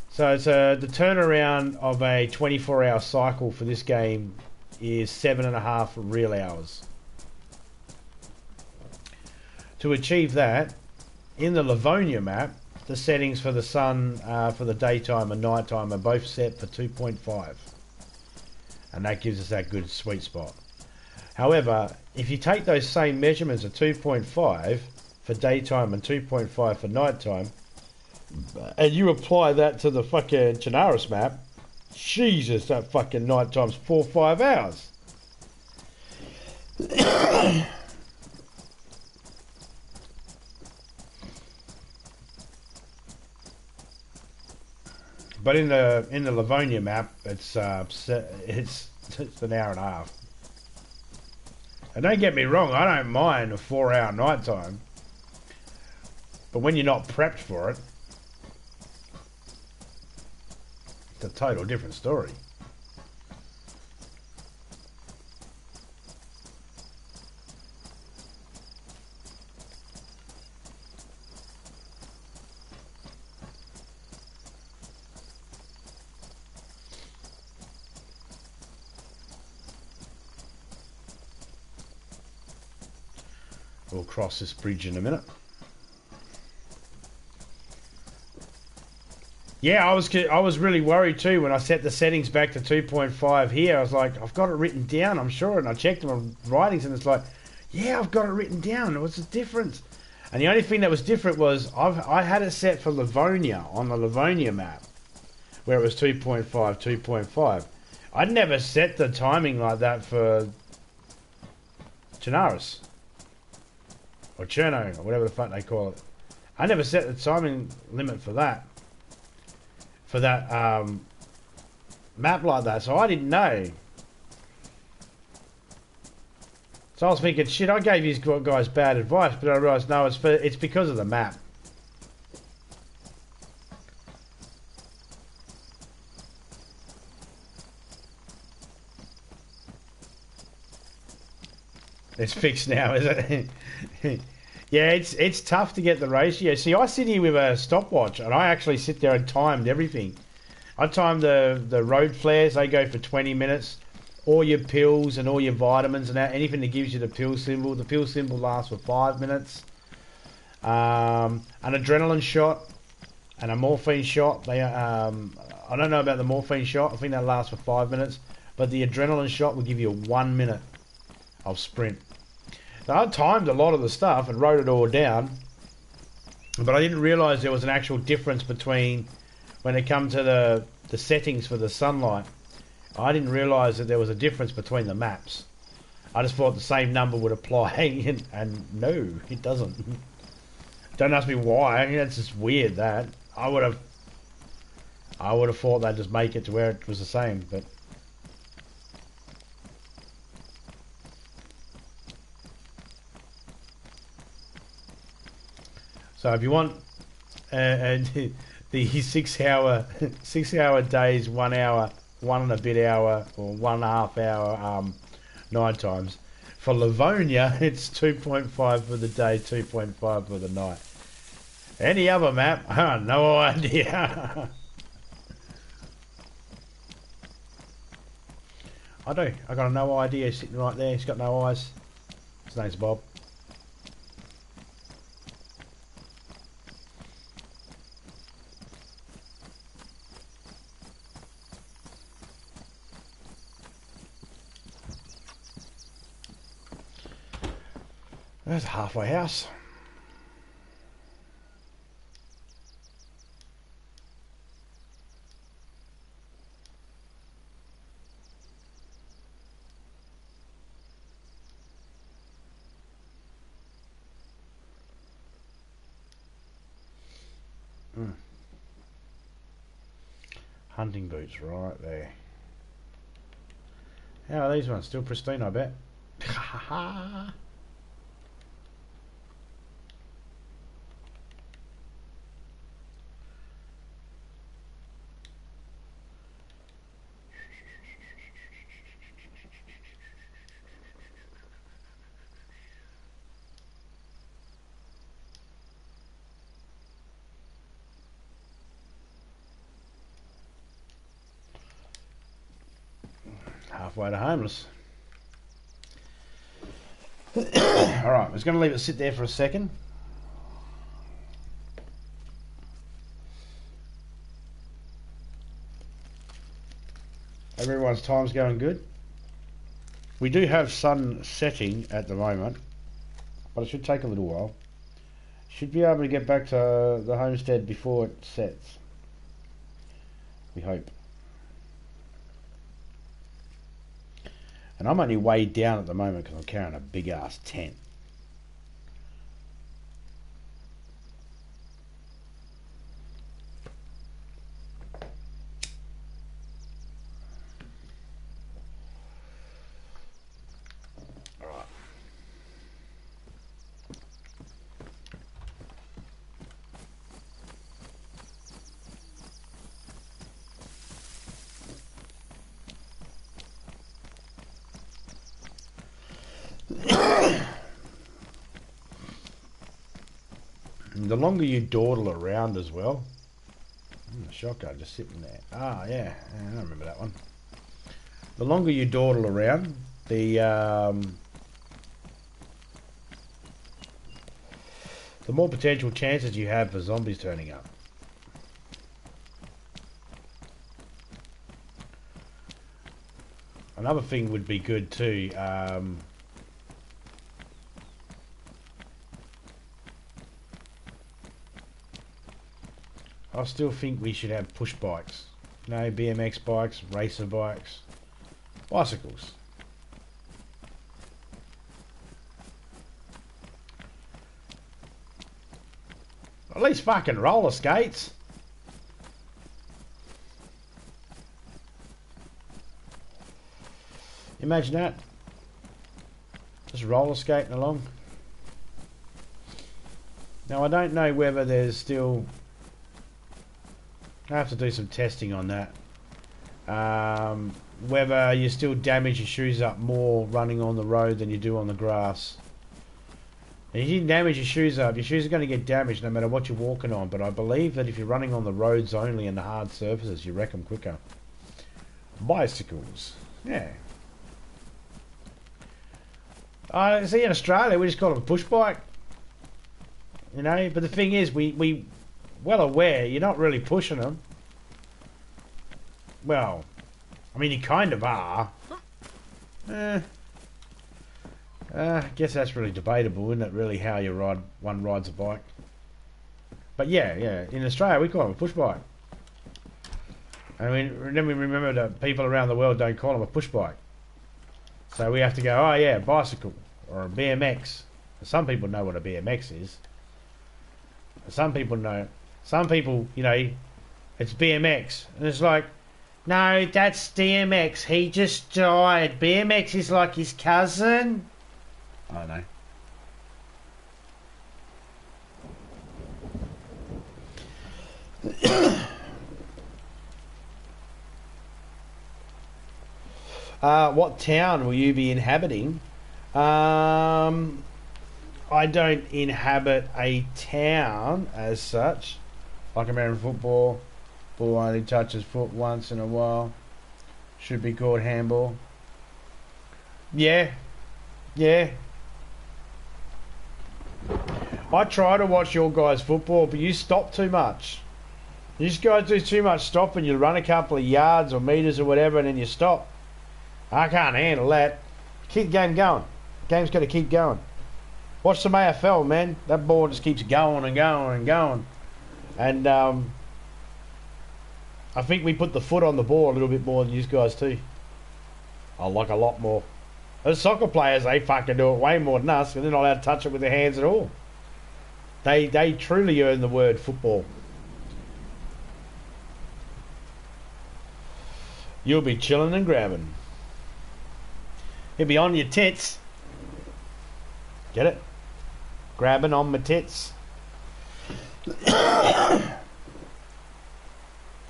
So it's the turnaround of a 24-hour cycle for this game is 7.5 real hours. To achieve that, in the Livonia map, the settings for the sun, for the daytime and nighttime are both set for 2.5. And that gives us that good sweet spot. However, if you take those same measurements of 2.5 for daytime and 2.5 for nighttime, and you apply that to the fucking Chernarus map, Jesus, that fucking nighttime's 4 or 5 hours. But in the Livonia map, it's an hour and a half. And don't get me wrong, I don't mind a 4-hour nighttime. But when you're not prepped for it, it's a total different story. We'll cross this bridge in a minute. Yeah, I was really worried too when I set the settings back to 2.5 here. I was like, I've got it written down, I'm sure, and I checked my writings, and it's like, yeah, I've got it written down. What's the difference? And the only thing that was different was I had it set for Livonia on the Livonia map, where it was 2.5, 2.5. I'd never set the timing like that for Chernarus. or Cherno, or whatever the fuck they call it. I never set the timing limit for that. For that map like that, so I didn't know. So I was thinking, shit, I gave these guys bad advice, but I realised, no, it's because of the map. It's fixed now, is it? Yeah, it's tough to get the ratio. See, I sit here with a stopwatch, and I actually sit there and timed everything. I timed the road flares. They go for 20 minutes. All your pills and all your vitamins and that, anything that gives you the pill symbol. The pill symbol lasts for 5 minutes. An adrenaline shot and a morphine shot. They I don't know about the morphine shot. I think that lasts for 5 minutes. But the adrenaline shot will give you 1 minute of sprint. So I timed a lot of the stuff and wrote it all down, but I didn't realise there was an actual difference between when it comes to the settings for the sunlight. I didn't realise that there was a difference between the maps. I just thought the same number would apply, and no, it doesn't. Don't ask me why. I mean, that's just weird. That I would have thought they'd just make it to where it was the same, but. So if you want the 6 hour days, 1 hour, 1.5 hour, or 1.5 hour night times, for Livonia it's 2.5 for the day, 2.5 for the night. Any other map? No idea. I do. I got no idea. Sitting right there. He's got no eyes. His name's Bob. There's a halfway house. Hunting boots right there. How are these ones? Still pristine, I bet. Ha ha. Halfway to homeless. Alright, I was going to leave it sit there for a second. Everyone's time's going good. We do have sun setting at the moment, but it should take a little while. Should be able to get back to the homestead before it sets. We hope. And I'm only weighed down at the moment because I'm carrying a big ass tent. The longer you dawdle around as well. The shotgun just sitting there. Ah, yeah, I don't remember that one. The longer you dawdle around, the more potential chances you have for zombies turning up. Another thing would be good too. I still think we should have push bikes. No, BMX bikes, racer bikes, bicycles. At least fucking roller skates. Imagine that. Just roller skating along. Now I don't know whether there's still... I have to do some testing on that. Whether you still damage your shoes up more running on the road than you do on the grass. And if you damage your shoes up, your shoes are going to get damaged no matter what you're walking on. But I believe that if you're running on the roads only and the hard surfaces, you wreck them quicker. Bicycles. Yeah. See, in Australia, we just call them a push bike. You know, but the thing is, we well aware you're not really pushing them. Well, I mean, you kind of are. I guess that's really debatable, isn't it? Really, how one rides a bike. But yeah. In Australia, we call them a push bike. I mean, then we remember that people around the world don't call them a push bike. So we have to go, oh yeah, bicycle or a BMX. Some people know what a BMX is. Some people know. Some people, you know, it's BMX. And it's like, no, that's DMX. He just died. BMX is like his cousin. I don't know. What town will you be inhabiting? I don't inhabit a town as such. Like American football. Ball only touches foot once in a while. Should be called handball. Yeah. I try to watch your guys' football, but you stop too much. You guys do too much stopping. You run a couple of yards or meters or whatever, and then you stop. I can't handle that. Keep the game going. Game's got to keep going. Watch some AFL, man. That ball just keeps going and going and going. And I think we put the foot on the ball a little bit more than you guys too. I like a lot more. Those soccer players, they fucking do it way more than us, and they're not allowed to touch it with their hands at all. They truly earn the word football. You'll be chilling and grabbing. You'll be on your tits. Get it? Grabbing on my tits.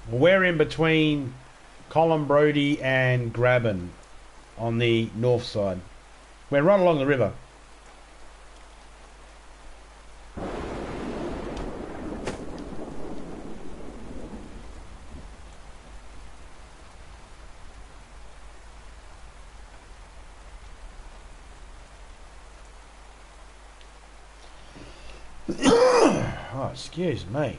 We're in between Colin Brody and Graben on the north side. We're right along the river. Oh, excuse me.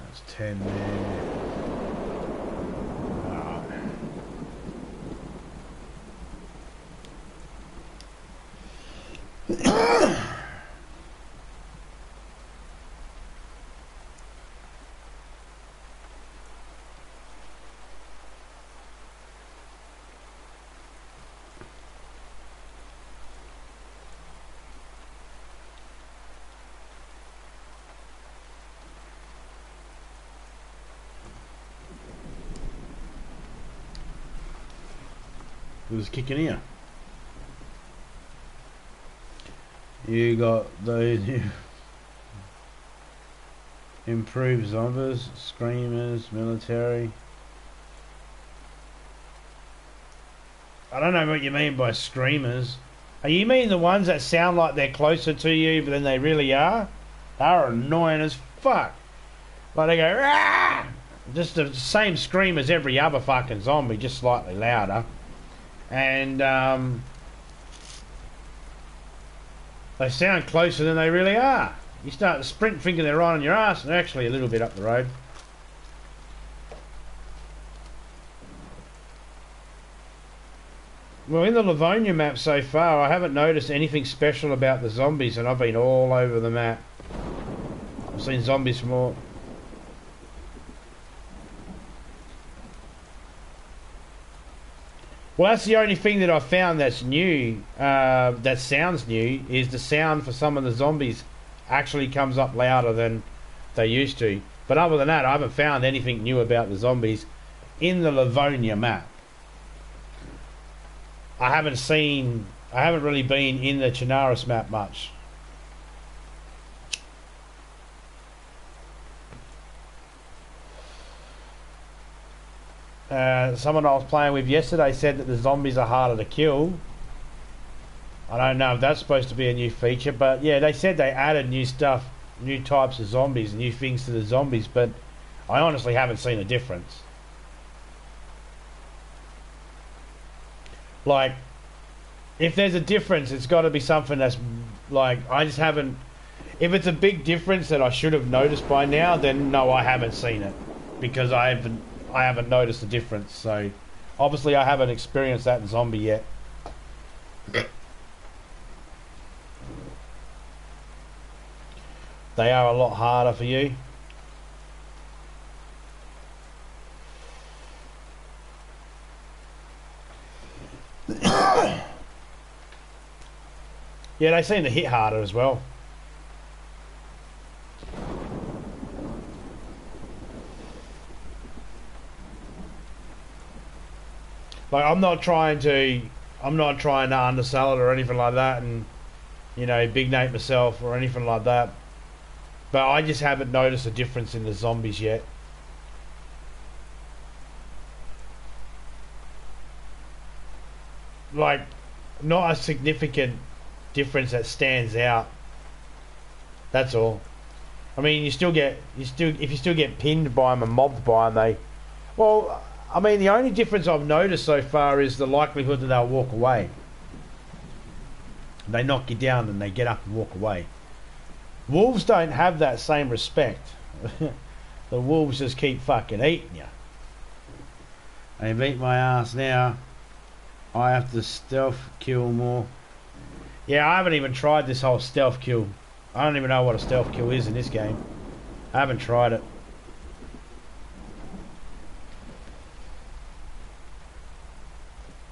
That's 10 there. Who's kicking here? You got those improved zombies, screamers, military. I don't know what you mean by screamers. Are you mean the ones that sound like they're closer to you than they really are? They're annoying as fuck. Like they go, "Rah!" Just the same scream as every other fucking zombie, just slightly louder. And They sound closer than they really are. You start to sprint thinking they're right on your ass, and they're actually a little bit up the road. Well, in the Livonia map so far, I haven't noticed anything special about the zombies, and I've been all over the map. I've seen zombies from all... Well, that's the only thing that I've found that's new, that sounds new, is the sound for some of the zombies actually comes up louder than they used to. But other than that, I haven't found anything new about the zombies in the Livonia map. I haven't really been in the Chinaris map much. Someone I was playing with yesterday said that the zombies are harder to kill. I don't know if that's supposed to be a new feature, but yeah, they said they added new stuff, new types of zombies, new things to the zombies, but I honestly haven't seen a difference. Like, if there's a difference, it's got to be something that's like, I just haven't... If it's a big difference that I should have noticed by now, then no, I haven't seen it, because I haven't noticed the difference. So obviously I haven't experienced that in zombie yet. They are a lot harder for you. Yeah, they seem to hit harder as well. Like, I'm not trying to undersell it or anything like that, and, you know, big name myself or anything like that. But I just haven't noticed a difference in the zombies yet. Like, not a significant difference that stands out. That's all. I mean, if you still get pinned by them and mobbed by them, well, I mean, the only difference I've noticed so far is the likelihood that they'll walk away. They knock you down and they get up and walk away. Wolves don't have that same respect. The wolves just keep fucking eating you. They beat my ass now. I have to stealth kill more. Yeah, I haven't even tried this whole stealth kill. I don't even know what a stealth kill is in this game. I haven't tried it.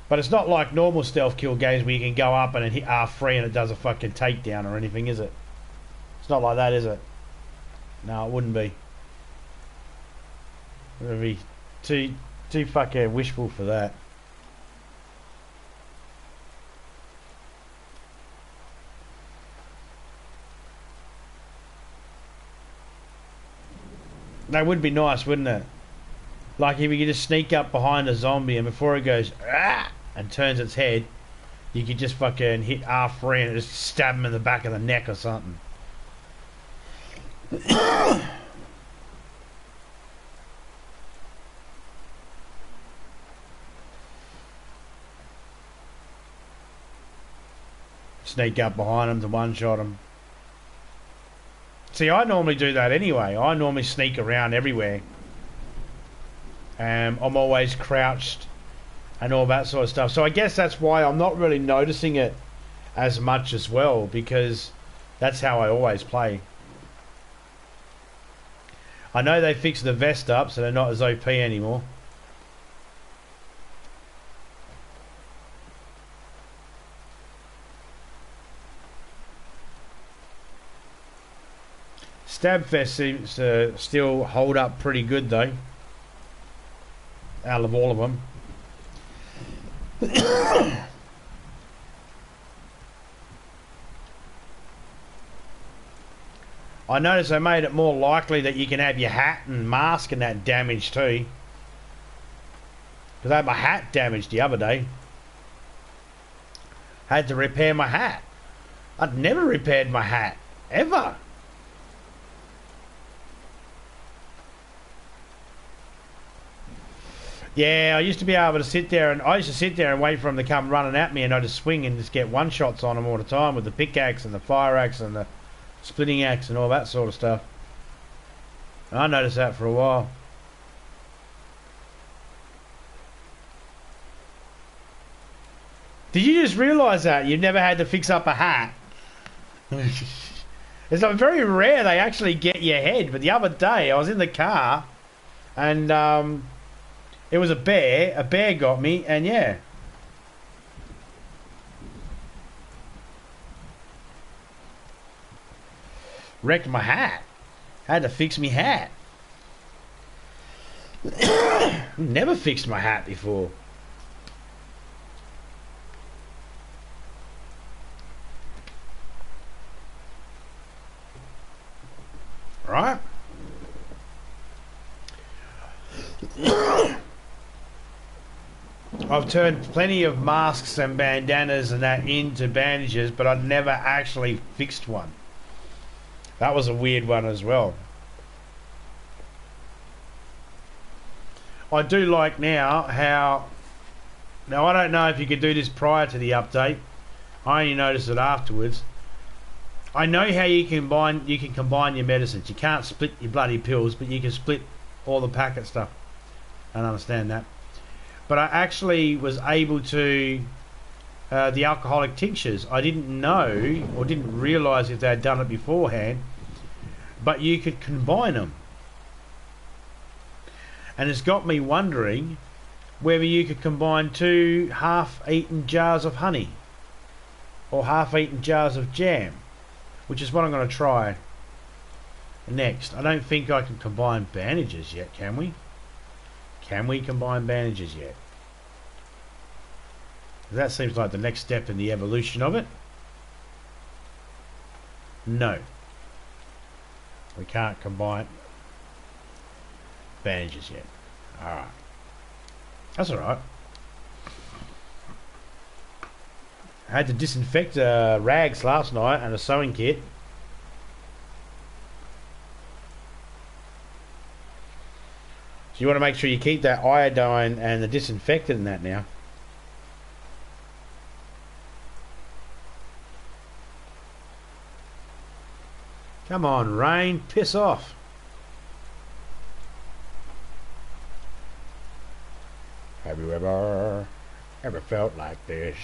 But it's not like normal stealth kill games where you can go up and hit R3 and it does a fucking takedown or anything, is it? It's not like that, is it? No, it wouldn't be. It would be too fucking wishful for that. That would be nice, wouldn't it? Like if you could just sneak up behind a zombie and before it goes ah, and turns its head, you could just fucking hit R3 and just stab him in the back of the neck or something. Sneak up behind him to one-shot him. See, I normally do that anyway. I normally sneak around everywhere. I'm always crouched and all that sort of stuff. So I guess that's why I'm not really noticing it as much as well, because that's how I always play. I know they fixed the vest up, so they're not as OP anymore. Stab vest seems to still hold up pretty good though, out of all of them. I noticed they made it more likely that you can have your hat and mask and that damaged too. Because I had my hat damaged the other day. Had to repair my hat. I'd never repaired my hat, ever. Yeah, I used to be able to sit there, and I used to sit there and wait for them to come running at me, and I'd just swing and just get one shots on them all the time with the pickaxe and the fire axe and the splitting axe and all that sort of stuff. And I noticed that for a while. Did you just realise that you've never had to fix up a hat? It's like very rare they actually get your head. But the other day I was in the car, and it was a bear. A bear got me, and yeah. Wrecked my hat. Had to fix my hat. Never fixed my hat before. Right? I've turned plenty of masks and bandanas and that into bandages, but I've never actually fixed one. That was a weird one as well. I do like now how... Now, I don't know if you could do this prior to the update. I only noticed it afterwards. I know how you can combine your medicines. You can't split your bloody pills, but you can split all the packet stuff. I don't understand that. But I actually was able to... the alcoholic tinctures. I didn't know or didn't realise if they had done it beforehand, but you could combine them. And it's got me wondering whether you could combine 2 half-eaten jars of honey or half-eaten jars of jam, which is what I'm going to try next. I don't think I can combine bandages yet, can we? Can we combine bandages yet? That seems like the next step in the evolution of it. No. We can't combine bandages yet. Alright. That's alright. I had to disinfect rags last night and a sewing kit. So you want to make sure you keep that iodine and the disinfectant in that now. Come on, rain, piss off. Have you ever felt like this?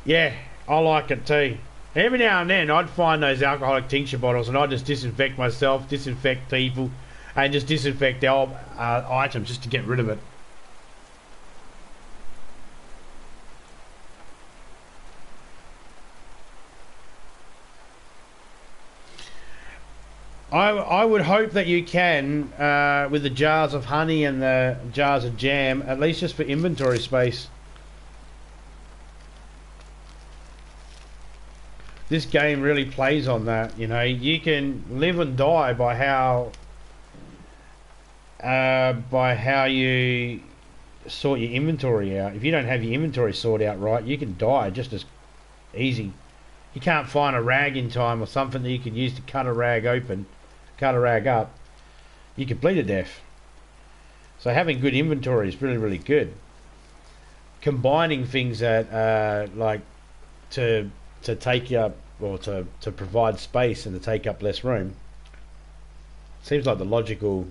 Yeah, I like it too. Every now and then I'd find those alcoholic tincture bottles and I'd just disinfect myself, disinfect people, and just disinfect the old items just to get rid of it. I would hope that you can, with the jars of honey and the jars of jam, at least just for inventory space. This game really plays on that, you know. You can live and die by how you sort your inventory out. If you don't have your inventory sorted out right, you can die just as easy. You can't find a rag in time or something that you can use to cut a rag open, cut a rag up. You can bleed to death. So having good inventory is really, really good. Combining things that like to take up or to provide space and to take up less room seems like the logical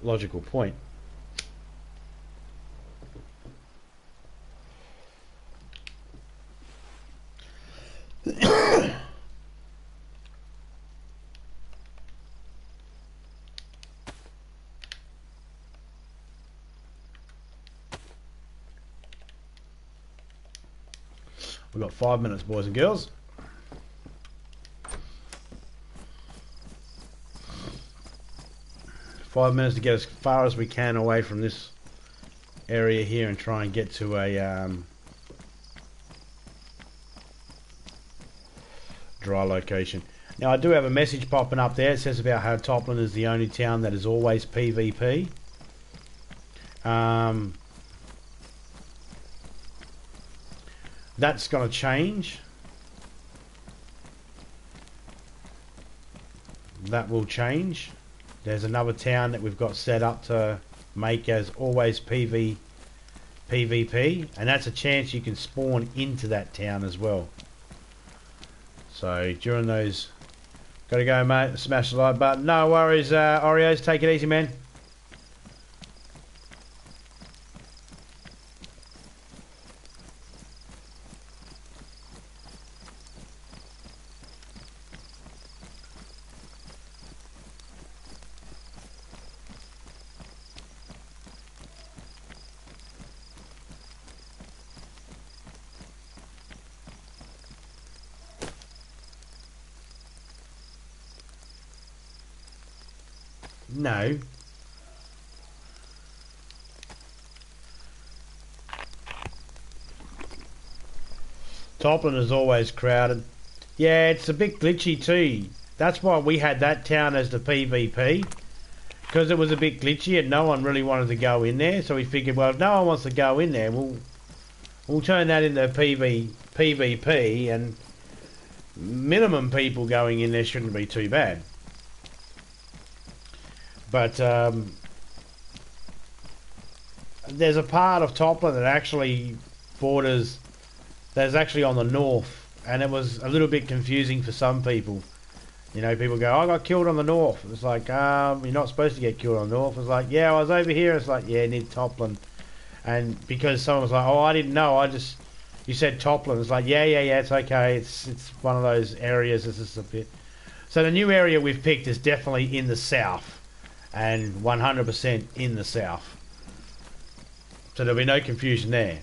point. We've got 5 minutes, boys and girls. Five minutes to get as far as we can away from this area here and try and get to a dry location. Now I do have a message popping up there. It says about how Toplin is the only town that is always PvP. That's going to change. That will change. There's another town that we've got set up to make as always PvP, and that's a chance you can spawn into that town as well. So during those, gotta go, mate. Smash the like button. No worries, Oreos. Take it easy, man. No. Toplin is always crowded. Yeah, it's a bit glitchy too. That's why we had that town as the PvP. Because it was a bit glitchy and no one really wanted to go in there. So we figured, well, if no one wants to go in there, we'll turn that into PvP, and minimum people going in there shouldn't be too bad. But there's a part of Toplin that actually borders, that's actually on the north, and it was a little bit confusing for some people. You know, people go, I got killed on the north. It's like, you're not supposed to get killed on the north. It's like, yeah, I was over here. It's like, yeah, near Toplin. And because someone was like, oh, I didn't know, you said Toplin. It's like, yeah, it's okay. It's one of those areas. It's just a bit. So the new area we've picked is definitely in the south. And 100% in the south. So there'll be no confusion there.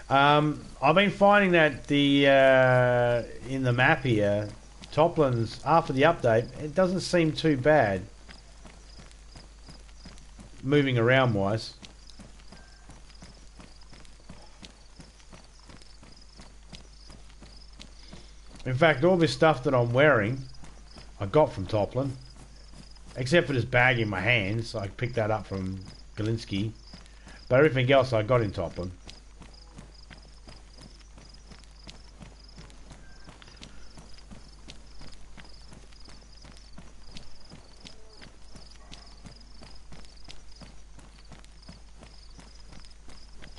I've been finding that in the map here, Toplin's, after the update, it doesn't seem too bad. Moving around wise. In fact, all this stuff that I'm wearing, I got from Toplin. Except for this bag in my hands. I picked that up from Galinsky. But everything else I got in Toplin.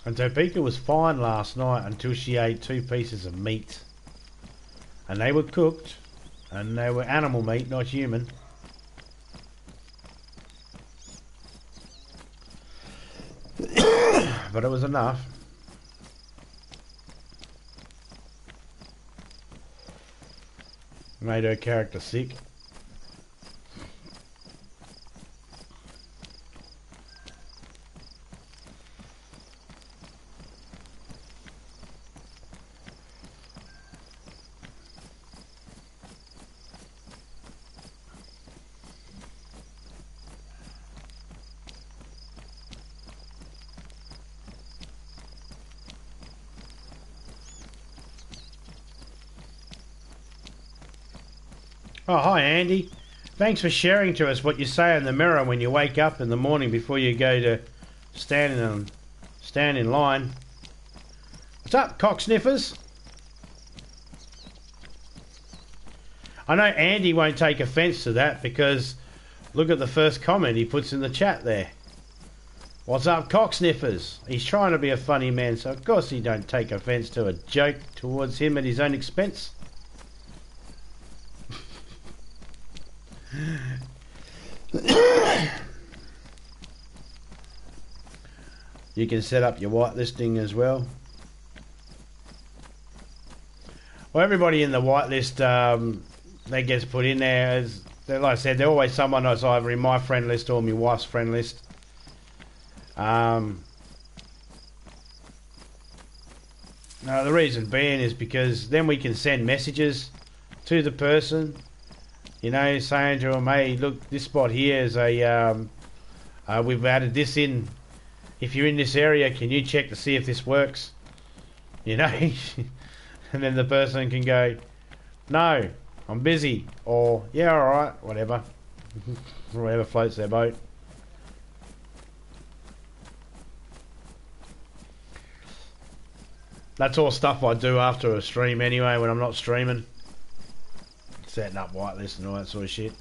And Topeka was fine last night until she ate 2 pieces of meat. And they were cooked. And they were animal meat, not human. But it was enough. Made her character sick. Oh, hi Andy. Thanks for sharing to us what you say in the mirror when you wake up in the morning before you go to stand in line. What's up, cock sniffers? I know Andy won't take offence to that because look at the first comment he puts in the chat there. What's up, cock sniffers? He's trying to be a funny man, so of course he don't take offence to a joke towards him at his own expense. You can set up your whitelisting as well. Well, everybody in the whitelist that gets put in there, like I said, they're always someone that's either in my friend list or my wife's friend list. Now the reason being is because then we can send messages to the person, you know, saying to them, hey, look, this spot here is we've added this in. If you're in this area, can you check to see if this works? You know? And then the person can go, no, I'm busy. Or, yeah, alright, whatever. Whatever floats their boat. That's all stuff I do after a stream anyway, when I'm not streaming. Setting up whitelist and all that sort of shit.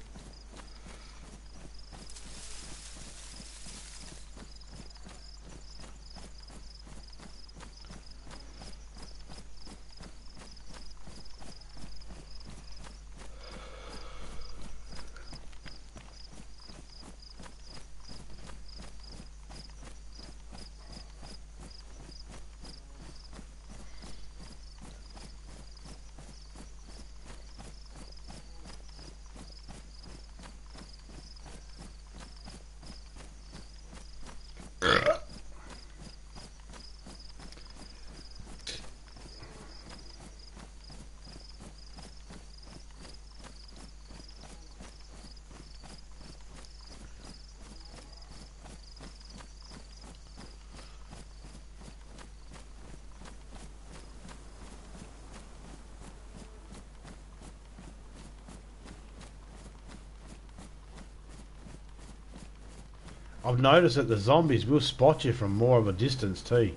I've noticed that the zombies will spot you from more of a distance too.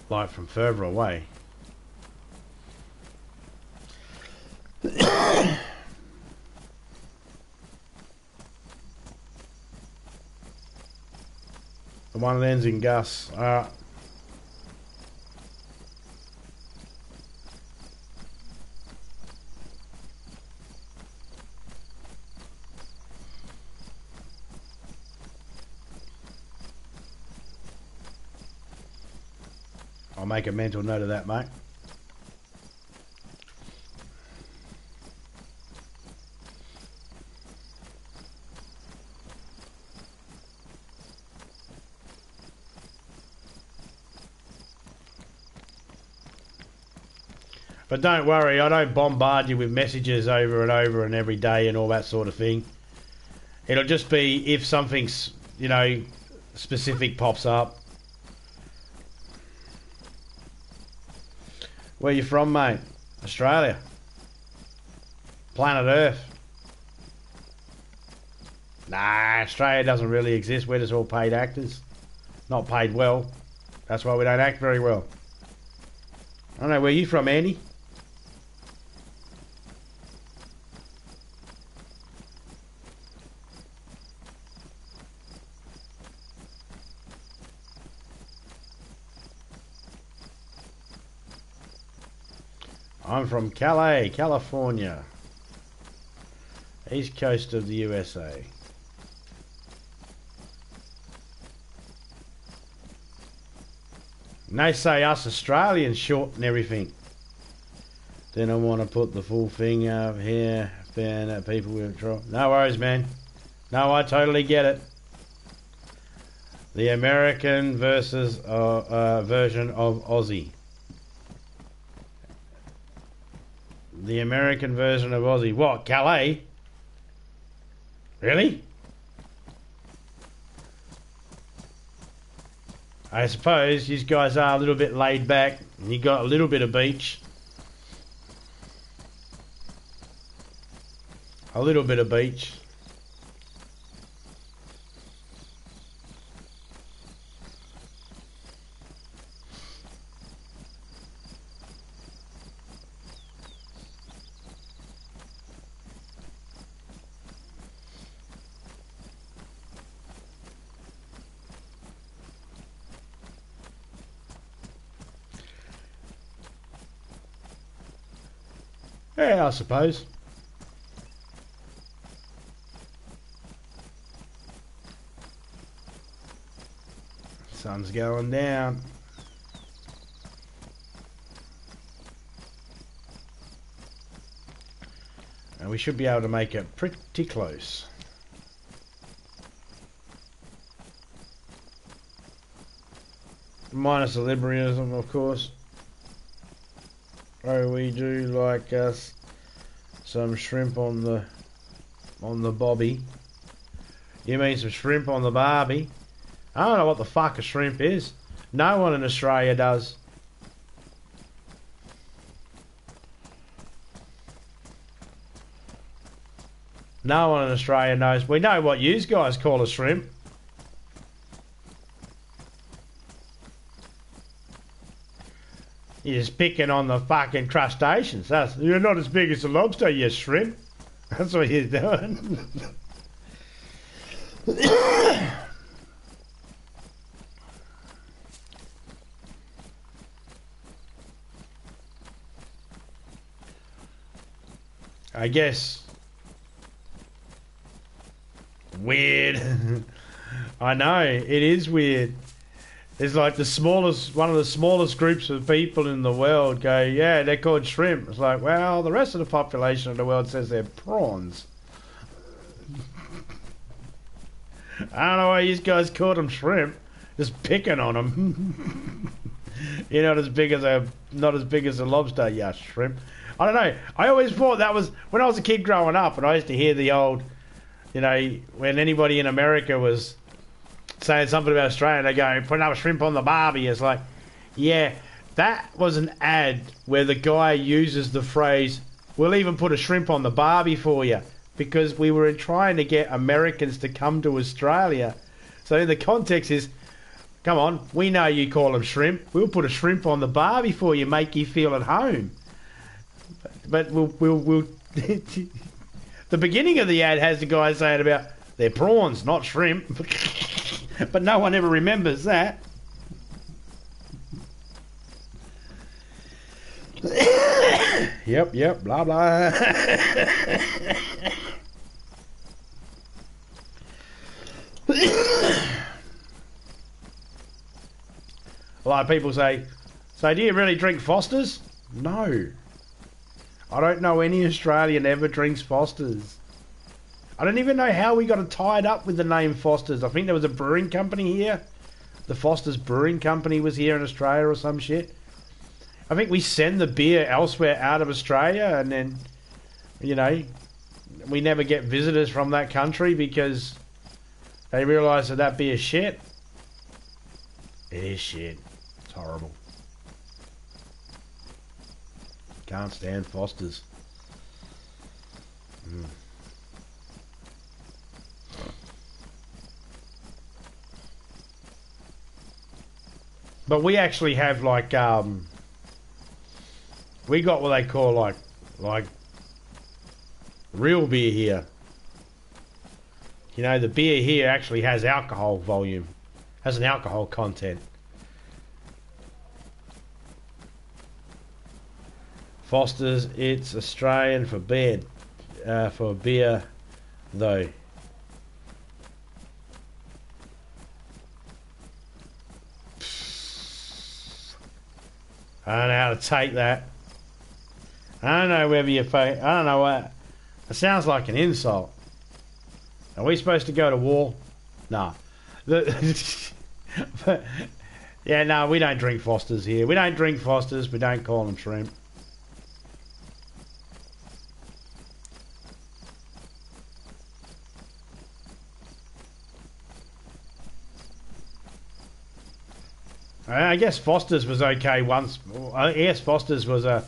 Like from further away. The one that ends in Gus. I'll make a mental note of that, mate. But don't worry, I don't bombard you with messages over and over and every day and all that sort of thing. It'll just be if something's, you know, specific pops up. Where you from, mate? Australia. Planet Earth. Nah, Australia doesn't really exist. We're just all paid actors. Not paid well. That's why we don't act very well. I don't know, where you from, Andy? I'm from Calais, California. East coast of the USA. And they say us Australians short and everything. Then I want to put the full thing up here. Fan at people with trouble. No worries, man. No, I totally get it. The American versus version of Aussie. The American version of Aussie. What, Calais? Really? I suppose you guys are a little bit laid back and you got a little bit of beach. A little bit of beach. Yeah, I suppose. Sun's going down. And we should be able to make it pretty close. Minus the liberalism, of course. Oh, we do like us some shrimp on the bobby. You mean some shrimp on the barbie? I don't know what the fuck a shrimp is. No one in Australia does. No one in Australia knows. We know what you guys call a shrimp. You're just picking on the fucking crustaceans. You're not as big as a lobster, you shrimp. That's what you're doing. I guess. Weird. I know, it is weird. It's like one of the smallest groups of people in the world go, yeah, they're called shrimp. It's like, well, the rest of the population of the world says they're prawns. I don't know why you guys called them shrimp. Just picking on them. You're not as big as a lobster, you shrimp. I don't know. I always thought that was when I was a kid growing up, and I used to hear the old, you know, when anybody in America was saying something about Australia, they go, put another shrimp on the barbie. It's like, yeah, that was an ad where the guy uses the phrase, we'll even put a shrimp on the barbie for you, because we were trying to get Americans to come to Australia
So the context is, come on, we know you call them shrimp. We'll put a shrimp on the bar before you make you feel at home. But we'll the beginning of the ad has the guy saying about they're prawns, not shrimp. But no one ever remembers that. Yep, blah, blah. A lot of people say, so do you really drink Foster's? No. I don't know any Australian ever drinks Foster's. I don't even know how we got it tied up with the name Foster's. I think there was a brewing company here. The Foster's Brewing Company was here in Australia or some shit. I think we send the beer elsewhere out of Australia, and then, you know, we never get visitors from that country because they realise that beer's shit. It is shit. It's horrible. Can't stand Foster's. But we actually have like we got what they call like real beer here. You know, the beer here actually has alcohol volume, has an alcohol content. Foster's, it's Australian for beer though. I don't know how to take that. I don't know whether I don't know what. It sounds like an insult. Are we supposed to go to war? Nah. But, yeah, no, we don't drink Foster's here. We don't drink Foster's. We don't call them shrimp. I guess Foster's was okay once. I guess Foster's was a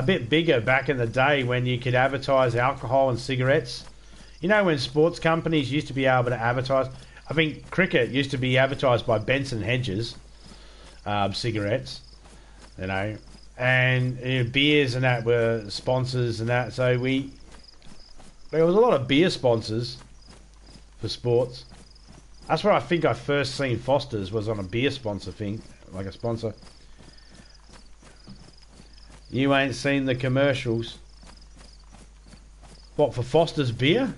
bit bigger back in the day when you could advertise alcohol and cigarettes. You know, when sports companies used to be able to advertise. I think cricket used to be advertised by Benson Hedges cigarettes, you know, and beers and that were sponsors and that. So there was a lot of beer sponsors for sports. That's where I think I first seen Foster's was on a beer sponsor thing, like a sponsor. You ain't seen the commercials. What, for Foster's beer?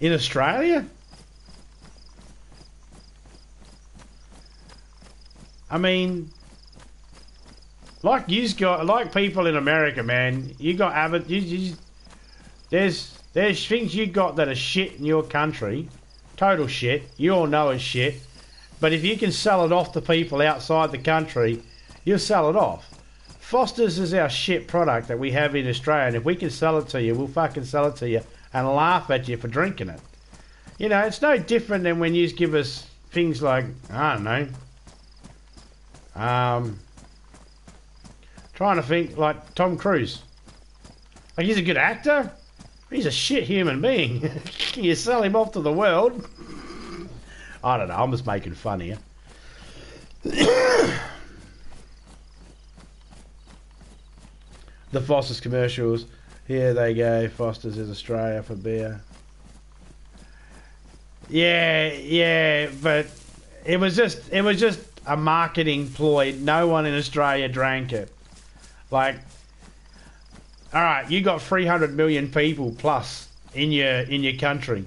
In Australia? I mean, like people in America, man. You got there's things you got that are shit in your country, total shit. You all know it's shit. But if you can sell it off to people outside the country, you'll sell it off. Foster's is our shit product that we have in Australia, and if we can sell it to you, we'll fucking sell it to you and laugh at you for drinking it. You know, it's no different than when you give us things like, I don't know, trying to think, like Tom Cruise. Like, he's a good actor. He's a shit human being. You sell him off to the world. I don't know, I'm just making fun here. The Foster's commercials. Here they go. Foster's is Australia for beer. Yeah, but it was just a marketing ploy. No one in Australia drank it. Like, all right, you got 300 million people plus in your country.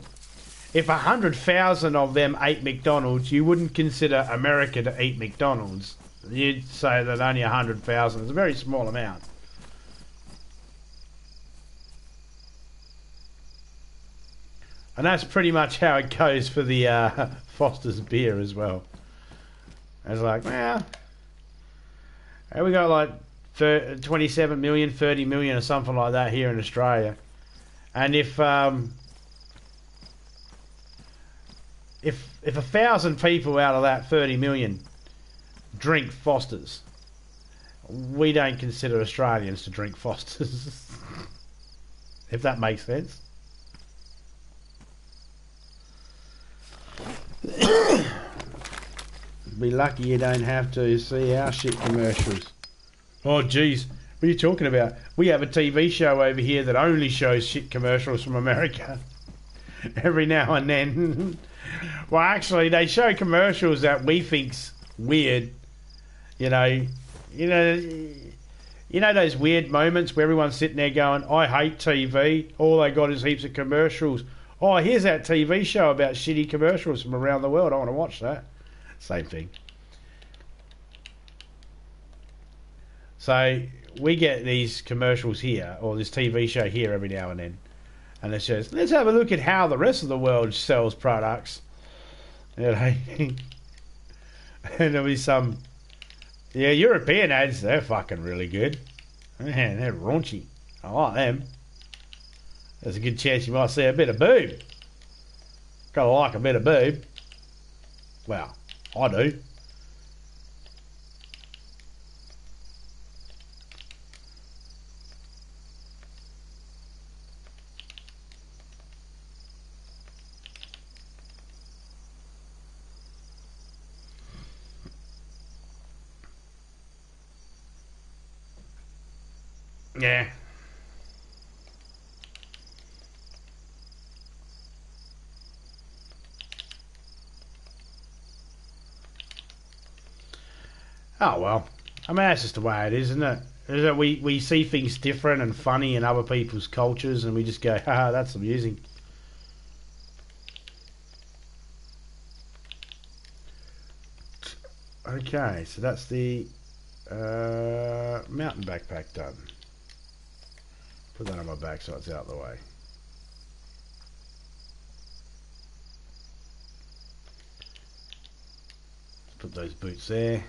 If 100,000 of them ate McDonald's, you wouldn't consider America to eat McDonald's. You'd say that only 100,000 is a very small amount. And that's pretty much how it goes for the Foster's beer as well. It's like, well, we got like 27 million, 30 million or something like that here in Australia. And if 1,000 people out of that 30 million drink Foster's, we don't consider Australians to drink Foster's. If that makes sense. Be lucky you don't have to see our shit commercials. Oh, geez. What are you talking about? We have a TV show over here that only shows shit commercials from America. Every now and then. Well, actually, they show commercials that we think's weird. You know those weird moments where everyone's sitting there going, I hate TV. All they got is heaps of commercials. Oh, here's that TV show about shitty commercials from around the world. I want to watch that. Same thing. So we get these commercials here, or this TV show here every now and then. And it says, let's have a look at how the rest of the world sells products. You know? And there'll be some... Yeah, European ads, they're fucking really good. Man, they're raunchy. I like them. There's a good chance you might see a bit of boob. Gotta like a bit of boob. Well, I do. Yeah. Oh, well. I mean, that's just the way it is, isn't it? Is that we see things different and funny in other people's cultures and we just go, haha, that's amusing. Okay, so that's the mountain backpack done. Put that on my back so it's out of the way. Put those boots there.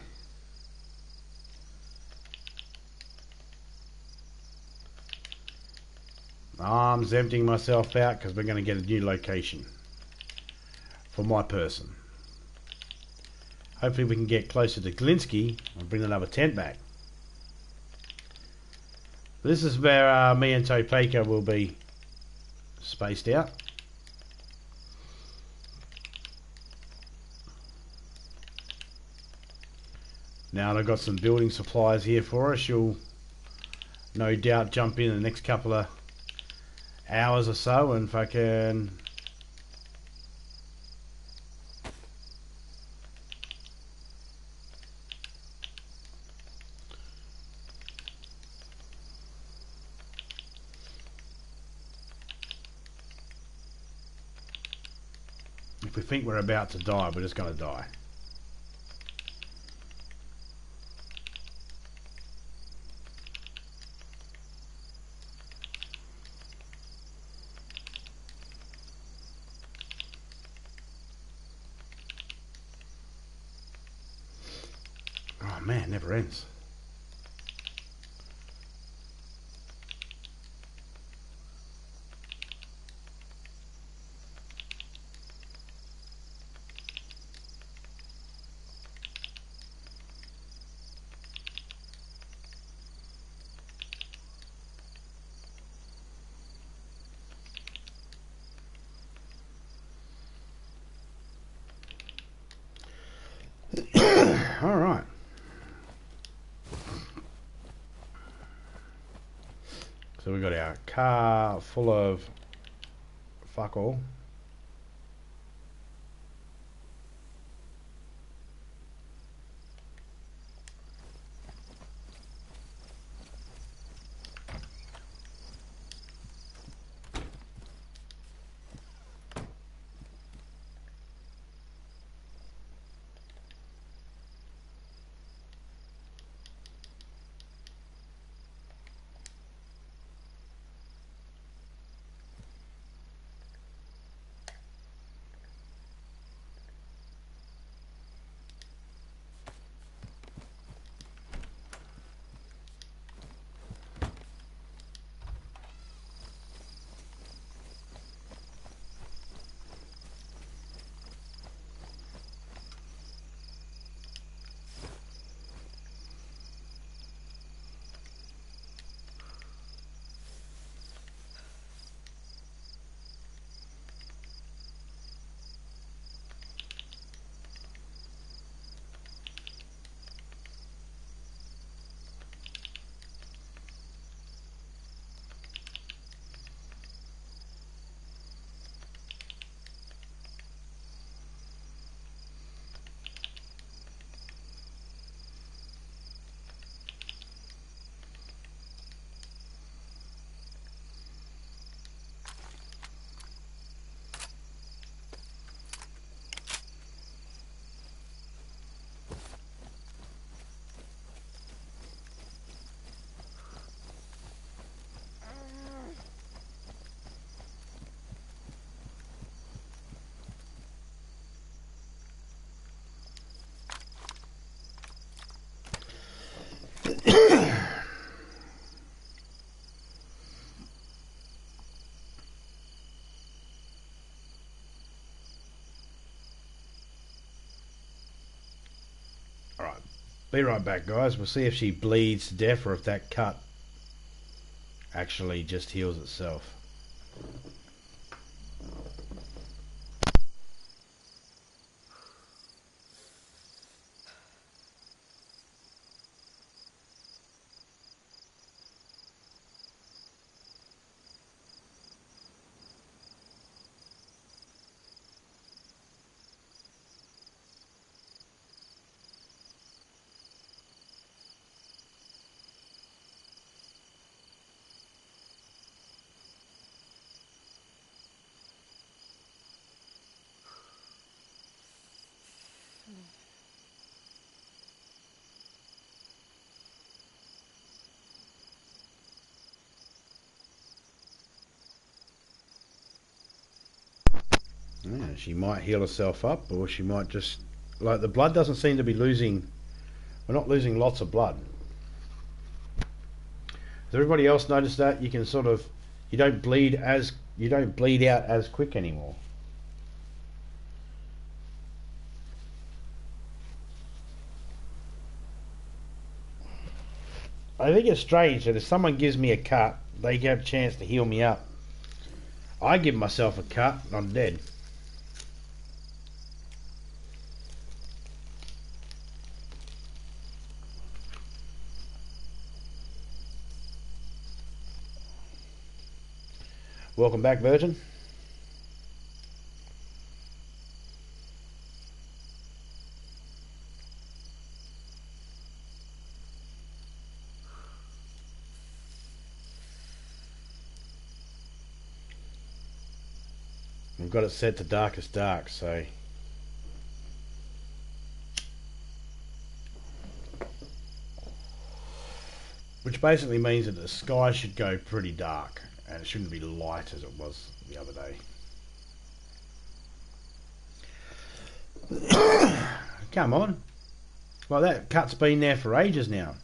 I'm emptying myself out because we're going to get a new location for my person. Hopefully we can get closer to Glinsky and bring another tent back. This is where me and Topeka will be spaced out. Now I've got some building supplies here for us. You'll no doubt jump in the next couple of hours or so and fucking... If we think we're about to die, we're just going to die. Oh man, it never ends. All right. So we got our car full of fuck all. Be right back, guys. We'll see if she bleeds to death or if that cut actually just heals itself. Yeah, she might heal herself up, or she might just... Like, the blood doesn't seem to be losing... We're not losing lots of blood. Has everybody else noticed that? You can sort of... You don't bleed out as quick anymore. I think it's strange that if someone gives me a cut, they get a chance to heal me up. I give myself a cut, and I'm dead. Welcome back, Virgin. We've got it set to darkest dark, so... Which basically means that the sky should go pretty dark. And it shouldn't be light as it was the other day. Come on. Well, that cut's been there for ages now.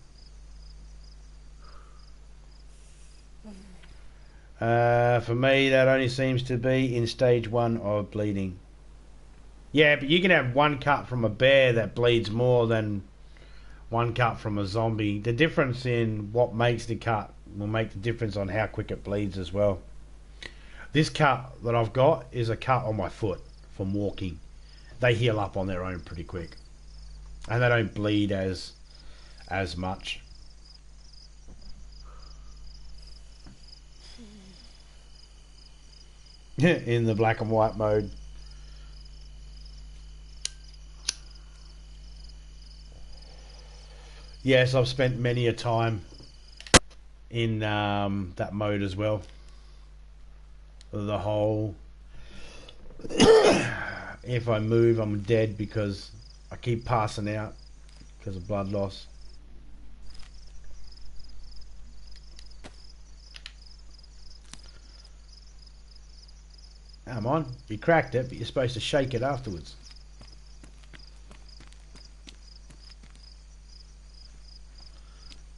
For me, that only seems to be in stage 1 of bleeding. Yeah, but you can have one cut from a bear that bleeds more than one cut from a zombie. The difference in what makes the cut will make the difference on how quick it bleeds as well. This cut that I've got is a cut on my foot from walking. They heal up on their own pretty quick, and they don't bleed as much. In the black and white mode. Yes, I've spent many a time in that mode as well. The whole if I move I'm dead because I keep passing out because of blood loss. Come on, you cracked it, but you're supposed to shake it afterwards.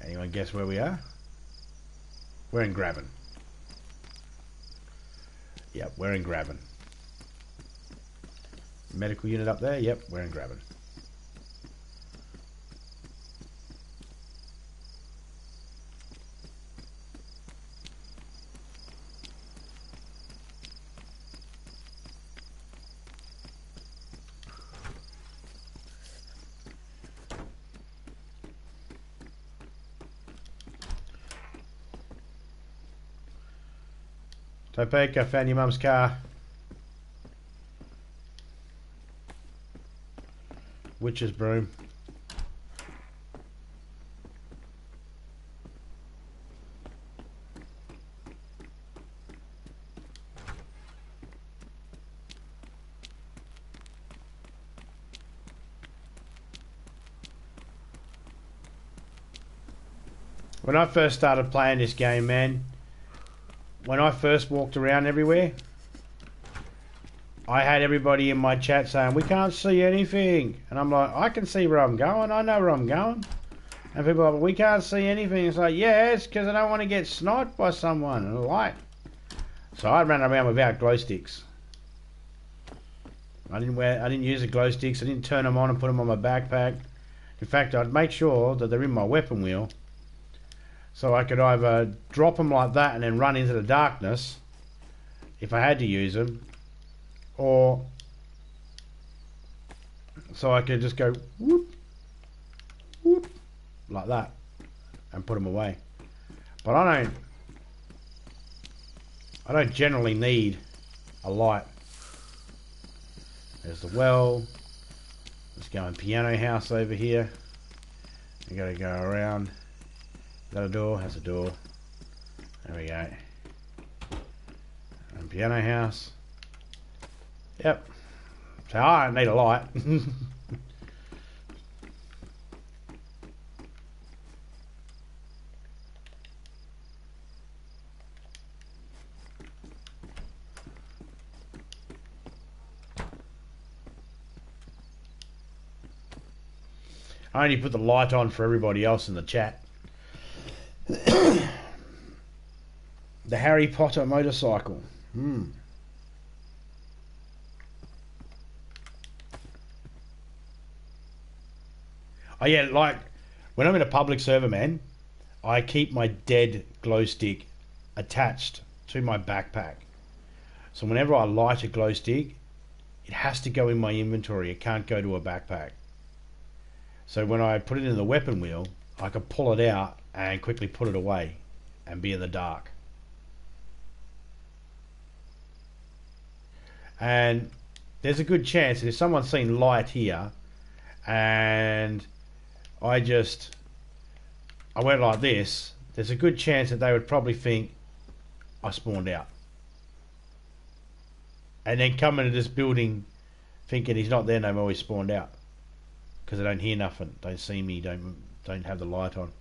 Anyone guess where we are? We're in Graven. Yep, we're in Graven. Medical unit up there? Yep, we're in Graven. Topeka, found your mum's car. Witch's broom. When I first started playing this game, man, when I first walked around everywhere, I had everybody in my chat saying, we can't see anything. And I'm like, I can see where I'm going. I know where I'm going. And people are like, we can't see anything. It's like, yeah, it's because I don't want to get sniped by someone in the light. So I ran around without glow sticks. I didn't use the glow sticks. I didn't turn them on and put them on my backpack. In fact, I'd make sure that they're in my weapon wheel, so I could either drop them like that and then run into the darkness if I had to use them, or so I could just go whoop, whoop, like that and put them away. But I don't generally need a light. There's the well. Let's go in piano house over here. You gotta go around. Is that a door? That's a door. There we go. And piano house. Yep. So I don't need a light. I only put the light on for everybody else in the chat. The Harry Potter motorcycle. Oh yeah, like when I'm in a public server, man, I keep my dead glow stick attached to my backpack. So whenever I light a glow stick, it has to go in my inventory. It can't go to a backpack. So when I put it in the weapon wheel, I can pull it out and quickly put it away and be in the dark. And there's a good chance that if someone's seen light here and I went like this, there's a good chance that they would probably think I spawned out. And then come into this building thinking he's not there no more, he's spawned out. Because I don't hear nothing, don't see me, don't have the light on.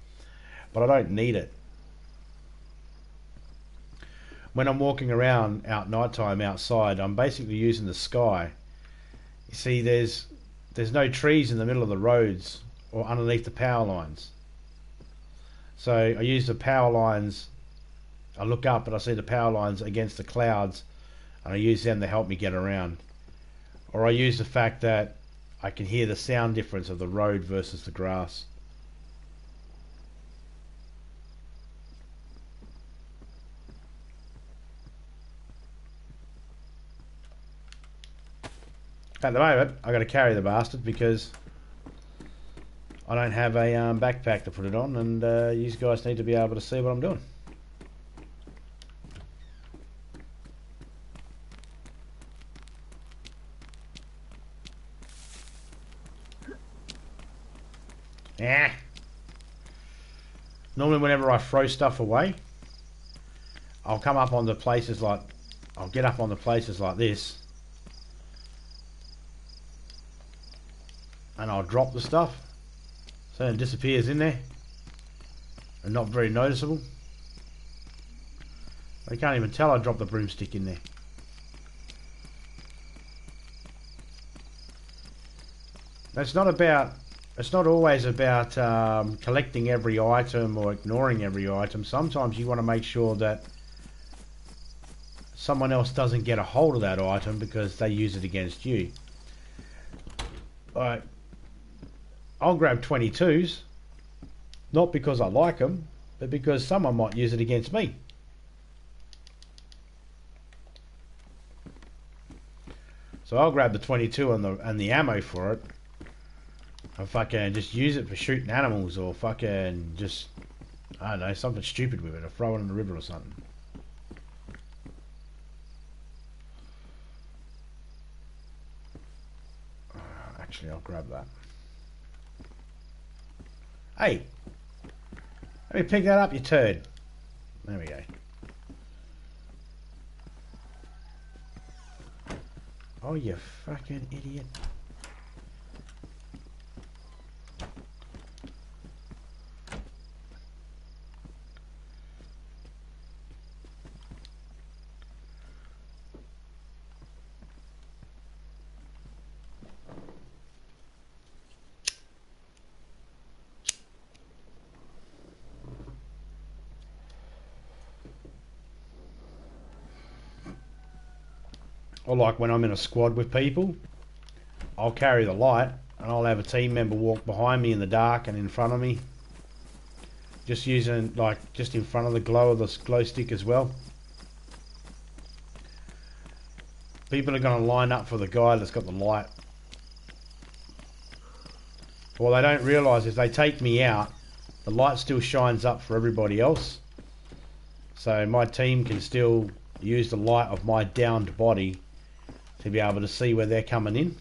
But I don't need it. When I'm walking around out nighttime outside, I'm basically using the sky. You see, there's no trees in the middle of the roads or underneath the power lines. So I use the power lines. I look up and I see the power lines against the clouds, and I use them to help me get around. Or I use the fact that I can hear the sound difference of the road versus the grass. At the moment, I've got to carry the bastard because I don't have a backpack to put it on, and you guys need to be able to see what I'm doing. Yeah. Normally whenever I throw stuff away, I'll come up on the places like, I'll get up on the places like this, and I'll drop the stuff so it disappears in there and not very noticeable. They can't even tell I dropped the broomstick in there. It's not always about collecting every item or ignoring every item. Sometimes you want to make sure that someone else doesn't get a hold of that item because they use it against you. Like, I'll grab 22s, not because I like them, but because someone might use it against me. So I'll grab the 22 and the ammo for it. I fucking just use it for shooting animals, or fucking just, I don't know, something stupid with it, or throw it in the river or something. Actually, I'll grab that. Hey! Let me pick that up, you turd. There we go. Oh, you fucking idiot. Or like when I'm in a squad with people, I'll carry the light and I'll have a team member walk behind me in the dark and in front of me, just using just in front of the glow of the glow stick as well. People are going to line up for the guy that's got the light. What they don't realise is they take me out, the light still shines up for everybody else. So my team can still use the light of my downed body to be able to see where they're coming in.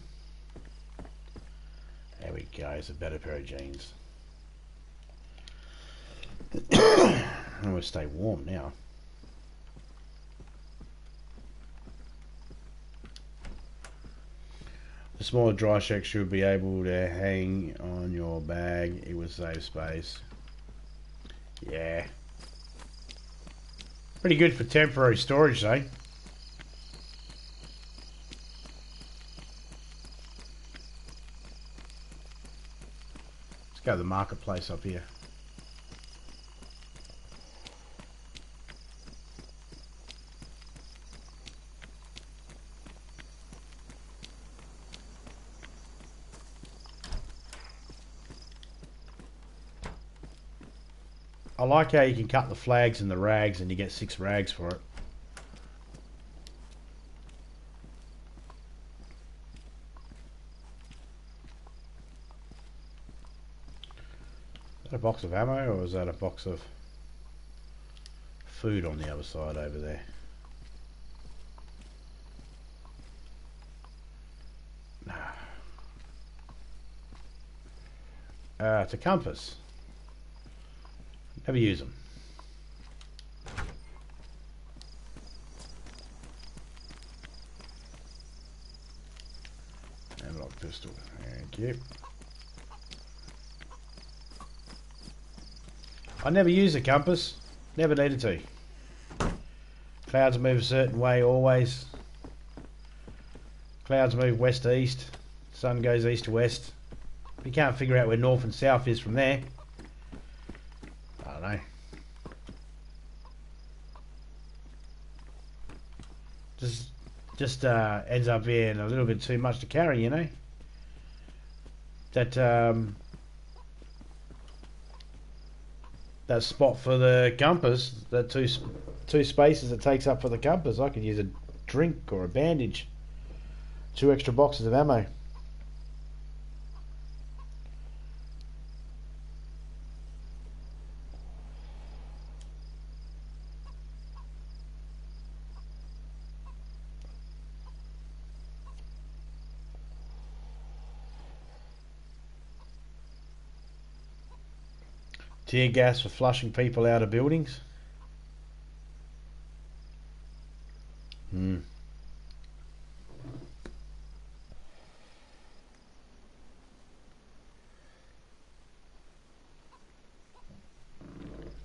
There we go, it's a better pair of jeans. I'm going to stay warm now. The smaller dry shack should be able to hang on your bag. It would save space. Yeah. Pretty good for temporary storage though. Let's go to the marketplace up here. I like how you can cut the flags and the rags and you get 6 rags for it. Is that a box of ammo or is that a box of food on the other side over there? Nah. It's a compass. Never use them. Analog pistol. Thank you. I never use a compass. Never needed to. Clouds move a certain way always. Clouds move west to east. Sun goes east to west. You can't figure out where north and south is from there. I don't know. Just ends up being a little bit too much to carry, you know. That that spot for the compass, that two spaces it takes up for the compass, I could use a drink or a bandage. 2 extra boxes of ammo. Tear gas for flushing people out of buildings.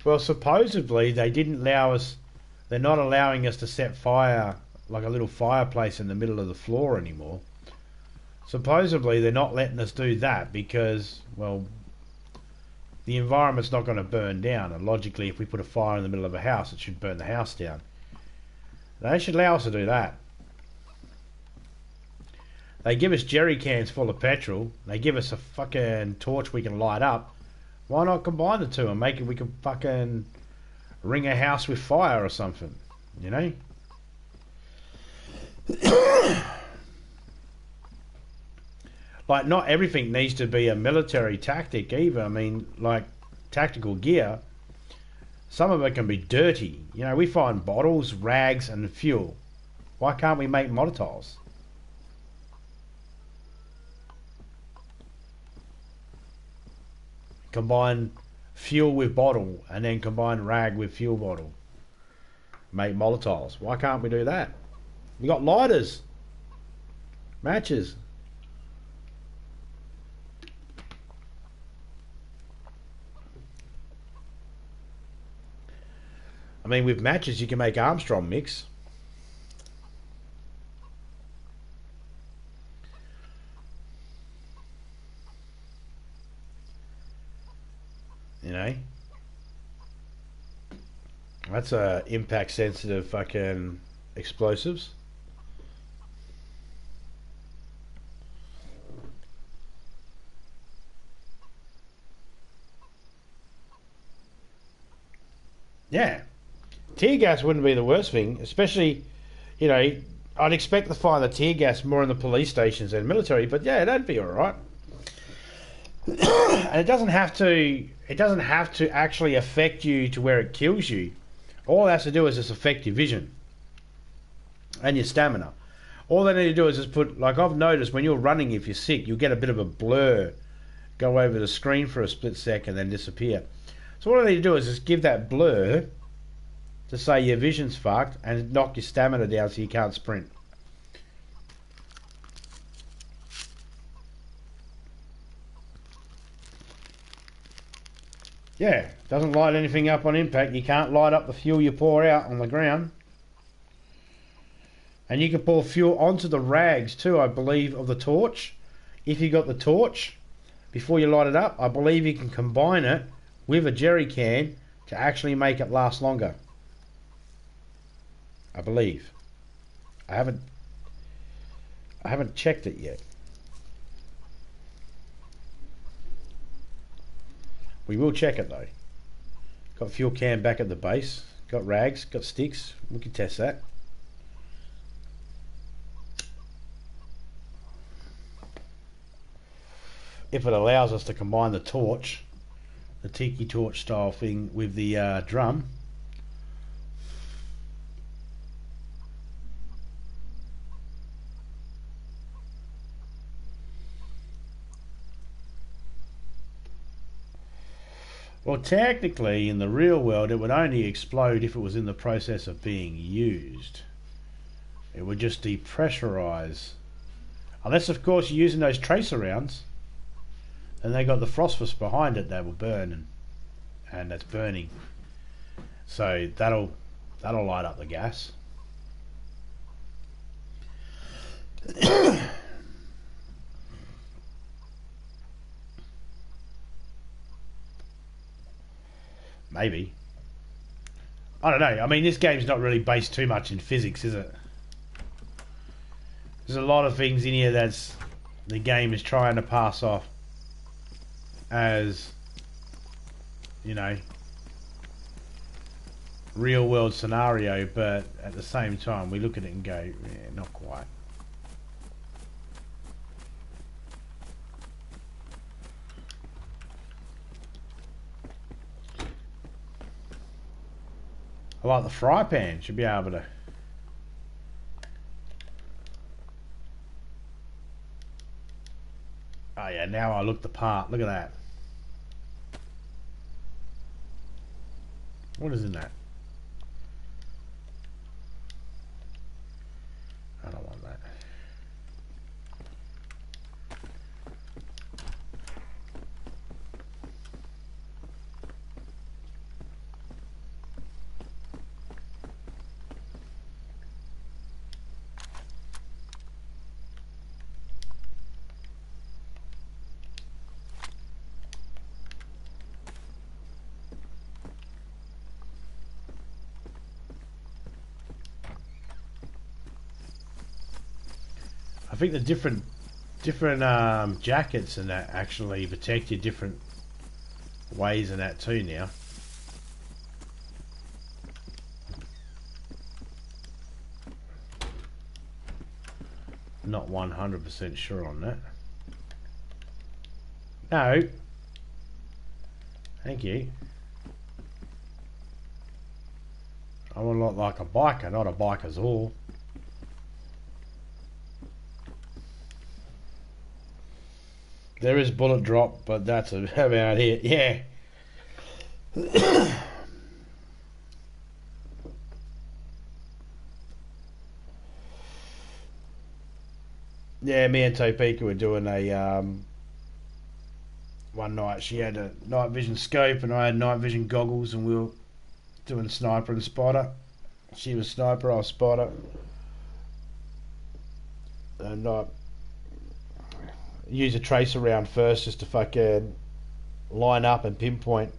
Well, supposedly they didn't allow us. They're not allowing us to set fire, like a little fireplace in the middle of the floor anymore. Supposedly they're not letting us do that because, well, the environment's not going to burn down, and logically if we put a fire in the middle of a house it should burn the house down. They should allow us to do that. They give us jerry cans full of petrol, they give us a fucking torch we can light up. Why not combine the two and make it we can fucking ring a house with fire or something, you know? Like, not everything needs to be a military tactic either. I mean, like, tactical gear, some of it can be dirty. You know, we find bottles, rags, and fuel. Why can't we make Molotovs? Combine fuel with bottle, and then combine rag with fuel bottle. Make Molotovs. Why can't we do that? We got lighters. Matches. I mean, with matches you can make Armstrong mix. You know? That's impact sensitive fucking explosives. Yeah. Tear gas wouldn't be the worst thing, especially, you know, I'd expect to find the tear gas more in the police stations than military, but yeah, that'd be alright. And it doesn't have to actually affect you to where it kills you. All it has to do is just affect your vision and your stamina. All they need to do is just put, like I've noticed when you're running, if you're sick, you'll get a bit of a blur go over the screen for a split second, then disappear. So what I need to do is just give that blur to say your vision's fucked and knock your stamina down so you can't sprint. Yeah, doesn't light anything up on impact. You can't light up the fuel you pour out on the ground. And you can pour fuel onto the rags too, I believe, of the torch. If you got the torch, before you light it up, I believe you can combine it with a jerry can to actually make it last longer. I believe. I haven't checked it yet. We will check it though. Got fuel can back at the base. Got rags, got sticks. We can test that. If it allows us to combine the torch, the tiki torch style thing, with the drum. Well, technically, in the real world, it would only explode if it was in the process of being used. It would just depressurize. Unless, of course, you're using those tracer rounds, and they got the phosphorus behind it, they will burn, and that's burning. So that'll light up the gas. Maybe. I don't know. I mean, this game's not really based too much in physics, is it? There's a lot of things in here that's the game is trying to pass off as, you know, real world scenario, but at the same time we look at it and go, yeah, not quite. I like the fry pan. Should be able to. Oh yeah, now I look the part. Look at that. What is in that? I don't want that. I think the different jackets and that actually protect you different ways and that too now. Not 100% sure on that. No. Thank you. I want to look like a biker, not a biker's all. There is bullet drop, but that's about it. Yeah. Yeah, me and Topeka were doing a one night. She had a night vision scope and I had night vision goggles, and we were doing sniper and spotter. She was sniper, I was spotter. And use a tracer round first just to fucking line up and pinpoint.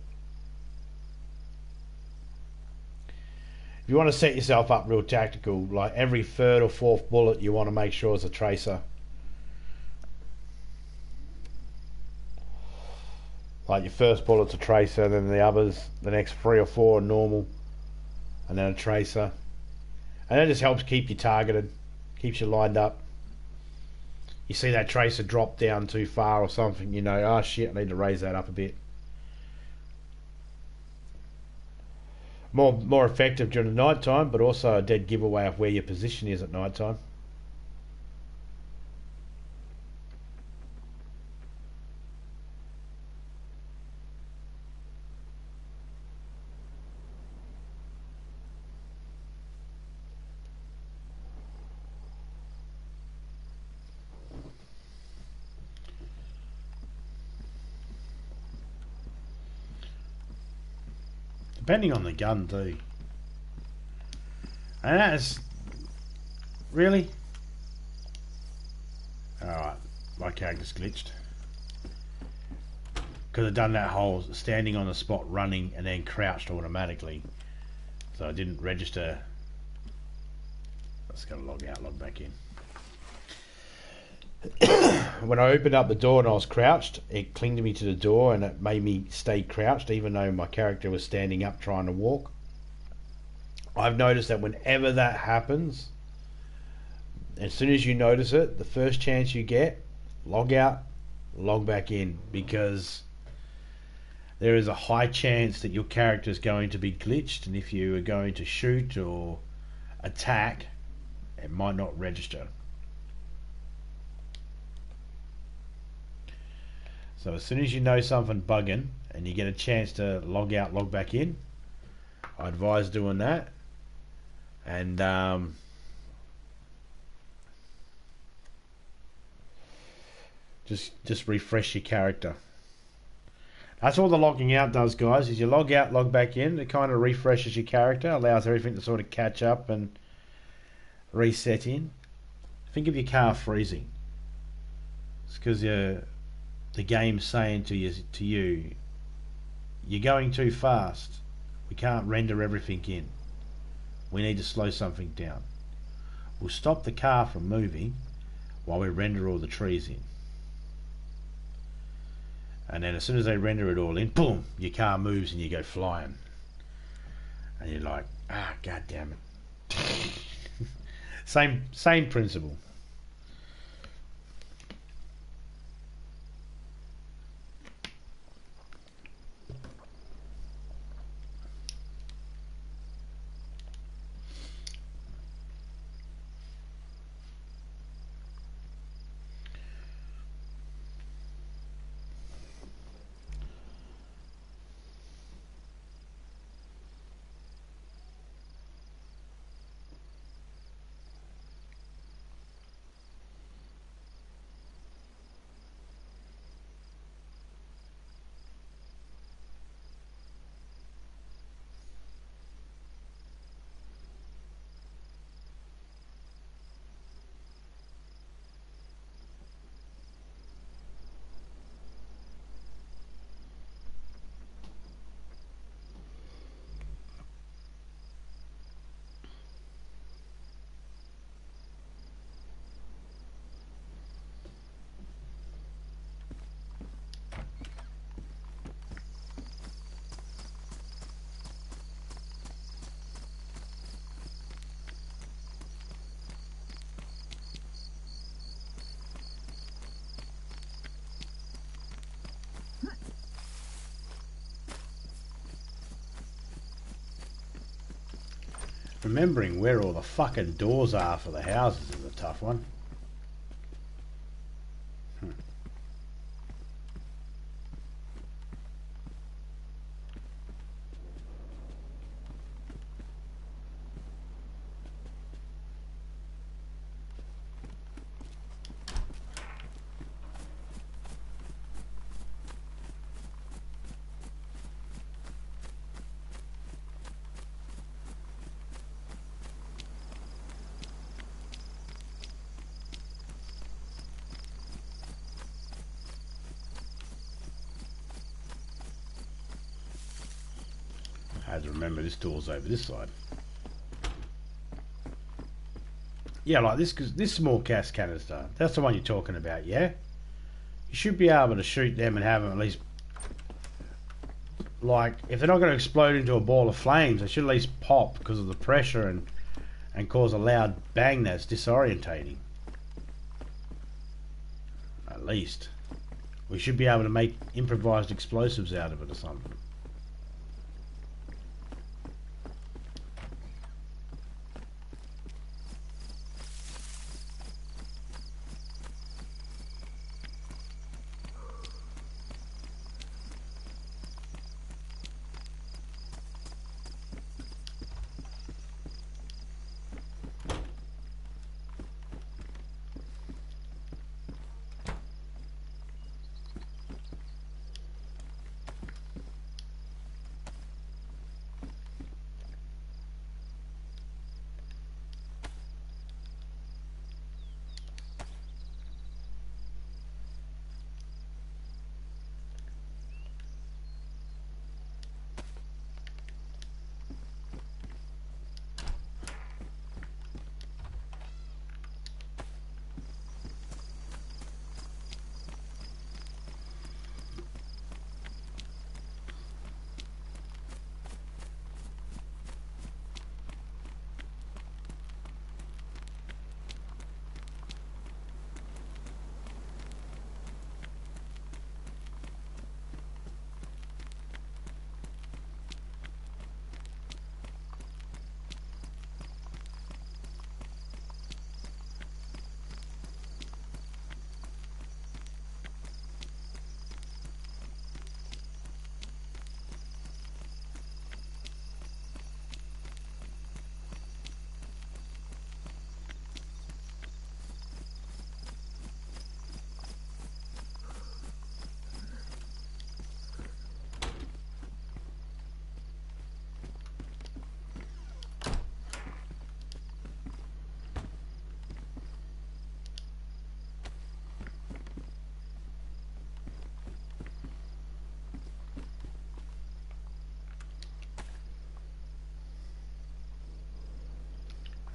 If you want to set yourself up real tactical, like every third or fourth bullet you want to make sure is a tracer. Like your first bullet's a tracer, then the others, the next 3 or 4 are normal. and then a tracer, and that just helps keep you targeted, keeps you lined up. You see that tracer drop down too far or something, you know, oh shit, I need to raise that up a bit. More effective during the night time, but also a dead giveaway of where your position is at night time. Depending on the gun too. And that's really alright, my character's glitched. Because I've done that whole standing on the spot running and then crouched automatically. So I didn't register. Let's go log out, log back in. When I opened up the door and I was crouched, it clinged me to the door and it made me stay crouched even though my character was standing up trying to walk. I've noticed that whenever that happens, as soon as you notice it, the first chance you get, log out, log back in, because there is a high chance that your character is going to be glitched, and if you are going to shoot or attack, it might not register. So as soon as you know something bugging and you get a chance to log out, log back in, I advise doing that. And just refresh your character. That's all the logging out does, guys, is you log out, log back in. It kind of refreshes your character, allows everything to sort of catch up and reset in. Think of your car freezing. It's because the game's saying to you, you're going too fast. We can't render everything in. We need to slow something down. We'll stop the car from moving while we render all the trees in. And then as soon as they render it all in, boom, your car moves and you go flying. And you're like, ah, god damn it. Same principle. Remembering where all the fucking doors are for the houses is a tough one. I had to remember this door's over this side. Yeah, like this small gas canister. That's the one you're talking about, yeah? You should be able to shoot them and have them at least like, if they're not going to explode into a ball of flames, they should at least pop because of the pressure and cause a loud bang that's disorientating. At least. We should be able to make improvised explosives out of it or something.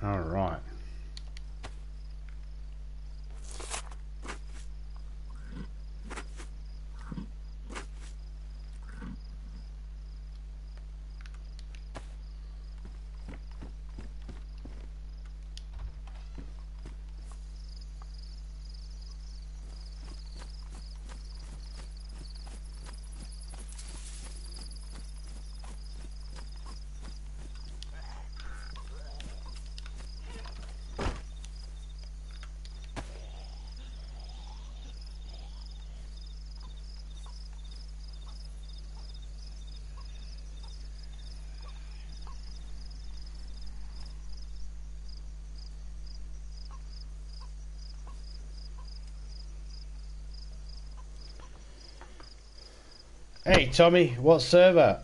All right. Hey Tommy, what server?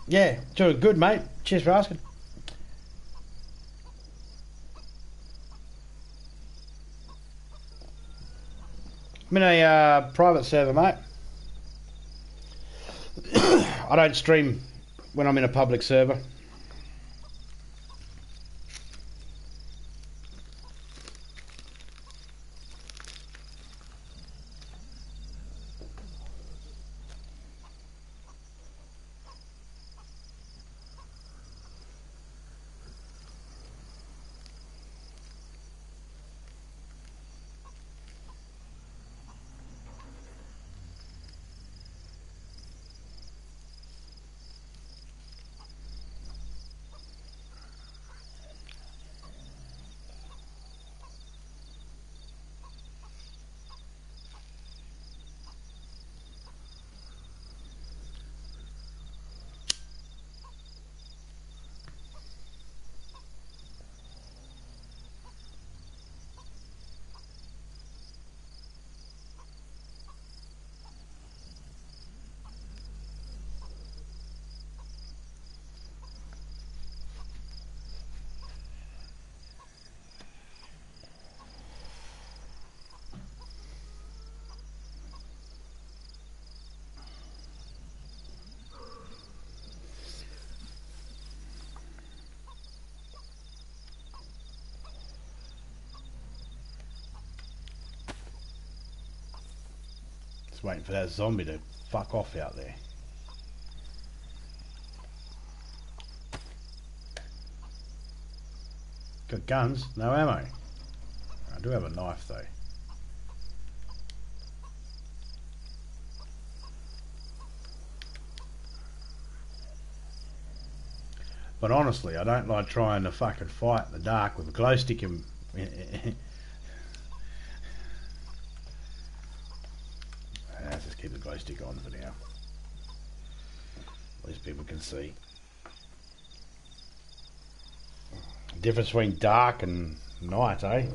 Yeah, doing good, mate. Cheers for asking. I'm in a private server, mate. I don't stream when I'm in a public server. Just waiting for that zombie to fuck off out there. Got guns, no ammo. I do have a knife though. But honestly, I don't like trying to fucking fight in the dark with a glow stick and let's just keep the glow stick on for now. At least people can see. Difference between dark and night, eh?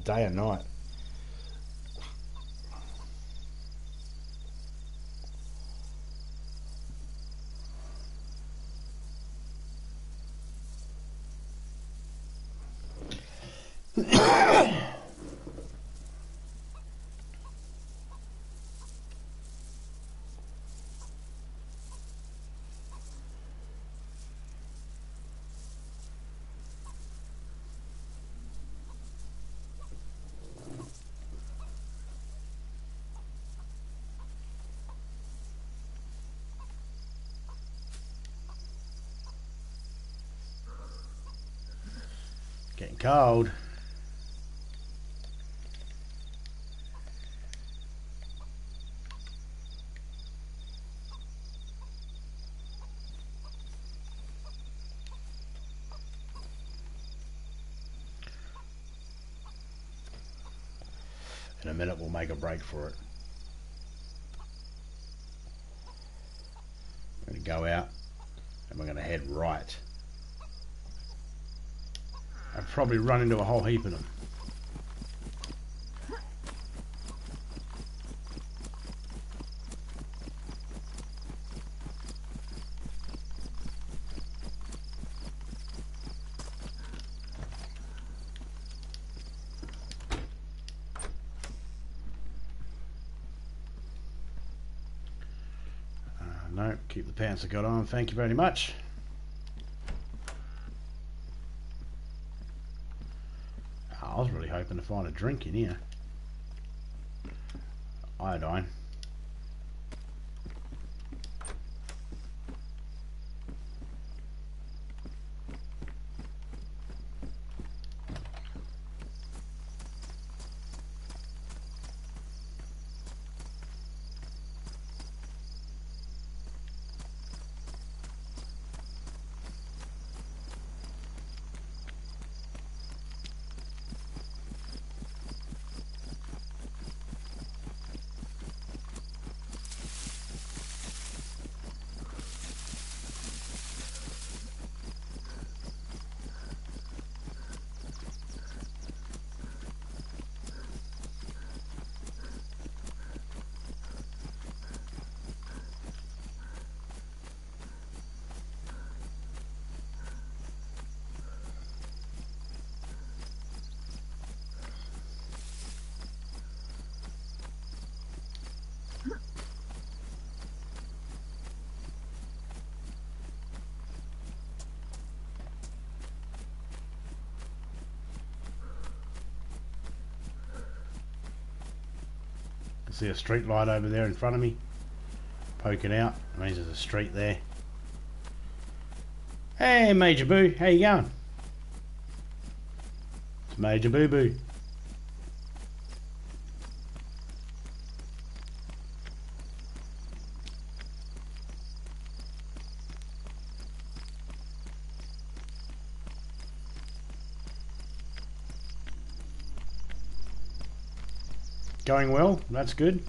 Day and night. Getting cold. In a minute we'll make a break for it. We're going to go out and we're going to head right. I've probably run into a whole heap of them. No, keep the pants I got on. Thank you very much. I was really hoping to find a drink in here. Iodine. See a street light over there in front of me poking out. It means there's a street there. Hey Major Boo, how you going? It's Major Boo Boo. Going well, that's good.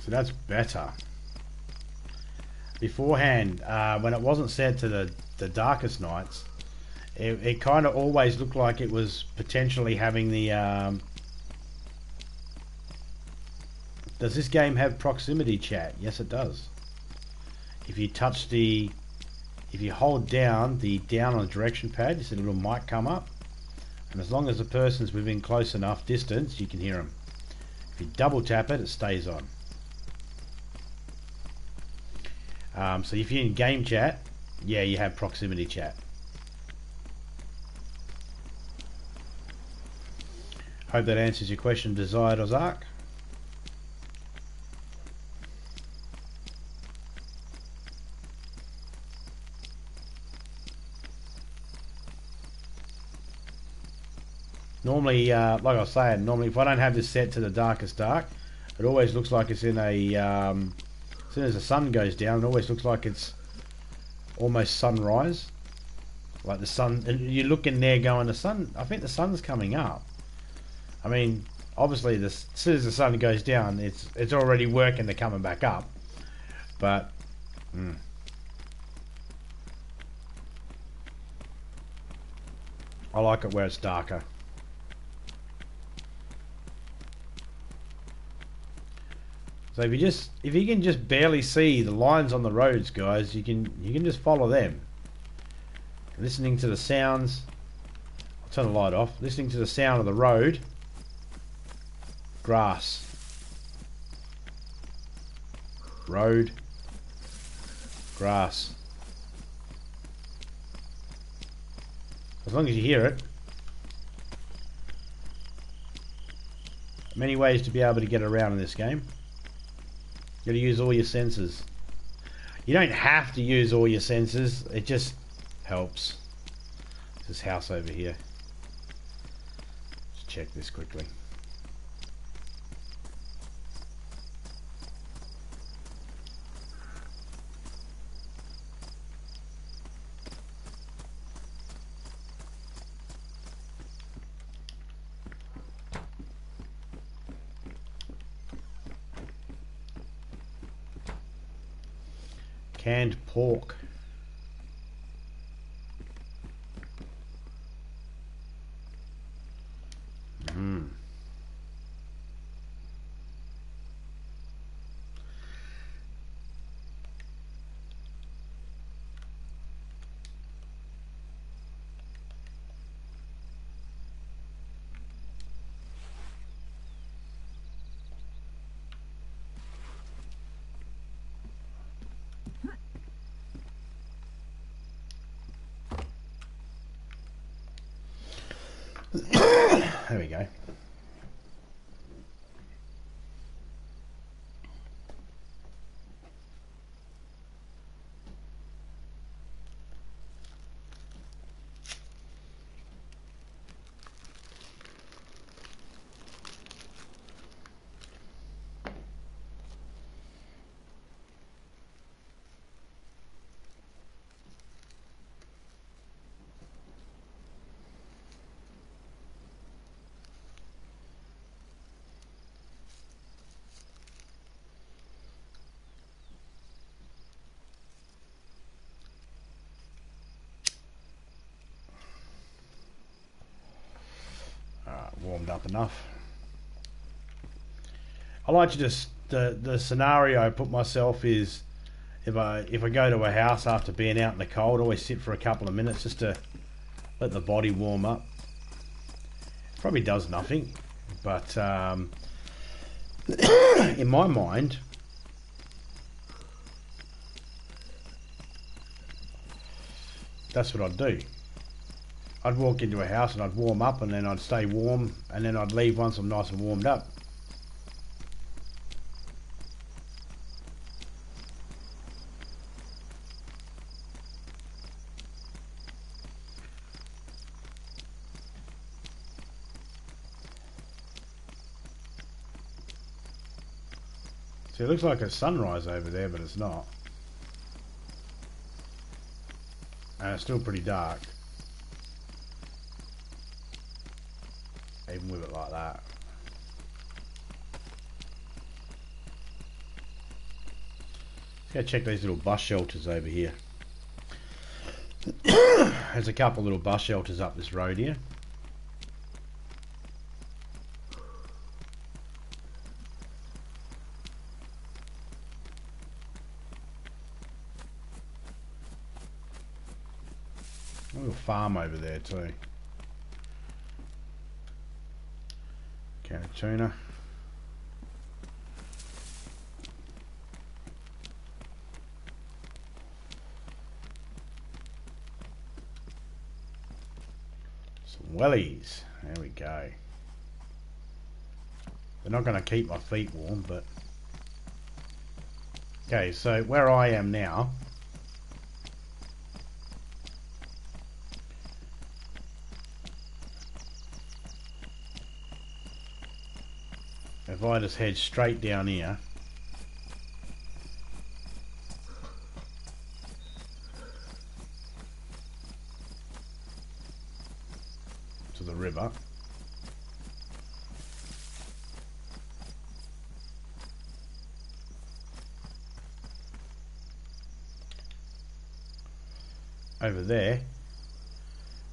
So that's better. Beforehand, when it wasn't set to the darkest nights, it kind of always looked like it was potentially having the Does this game have proximity chat? Yes, it does. If you hold down on the direction pad, you see a little mic come up, and as long as the person's within close enough distance, you can hear them. If you double tap it, it stays on. So if you're in game chat, yeah, you have proximity chat. Hope that answers your question, Desired Ozark. Normally, like I was saying, normally if I don't have this set to the darkest dark, it always looks like it's in a, as soon as the sun goes down, it always looks like it's almost sunrise. Like the sun, and you look in there going, the sun, I think the sun's coming up. I mean, obviously, as soon as the sun goes down, it's already working to coming back up. But, I like it where it's darker. So if you can just barely see the lines on the roads, guys, you can just follow them. Listening to the sounds. I'll turn the light off. Listening to the sound of the road. Grass. Road. Grass. As long as you hear it. Many ways to be able to get around in this game. You got to use all your senses. You don't have to use all your senses. It just helps. This house over here. Let's check this quickly. Canned pork. There we go. Warmed up enough. I like to just the scenario I put myself is if I go to a house after being out in the cold, I always sit for a couple of minutes just to let the body warm up. Probably does nothing, but in my mind, that's what I'd do. I'd walk into a house and I'd warm up, and then I'd stay warm, and then I'd leave once I'm nice and warmed up. See, it looks like a sunrise over there, but it's not. And it's still pretty dark. Even with it like that. Let's go check these little bus shelters over here. There's a couple little bus shelters up this road here. little farm over there too. Can of tuna. Some wellies. There we go. They're not going to keep my feet warm, but... Okay, so where I am now... If I just head straight down here... to the river... over there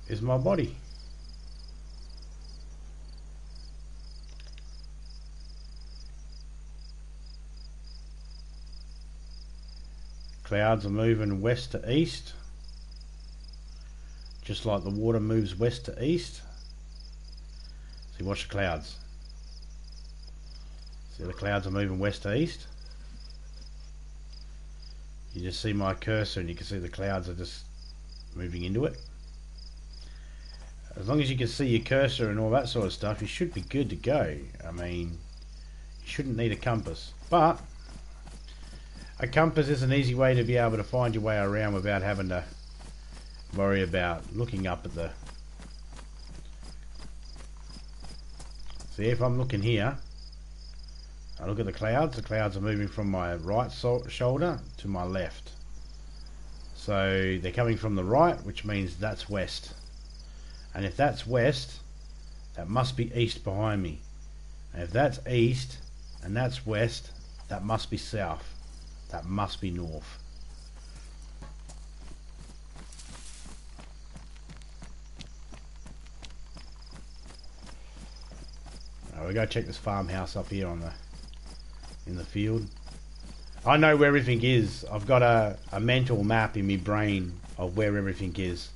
is my body. Clouds are moving west to east, just like the water moves west to east. See, watch the clouds. See, the clouds are moving west to east. You just see my cursor and you can see the clouds are just moving into it. As long as you can see your cursor and all that sort of stuff, you should be good to go. I mean, you shouldn't need a compass, but a compass is an easy way to be able to find your way around without having to worry about looking up at the... See, if I'm looking here, I look at the clouds are moving from my right shoulder to my left. So they're coming from the right, which means that's west. And if that's west, that must be east behind me. And if that's east and that's west, that must be south. That must be north. Right, we go check this farmhouse up here on in the field. I know where everything is. I've got a mental map in my brain of where everything is.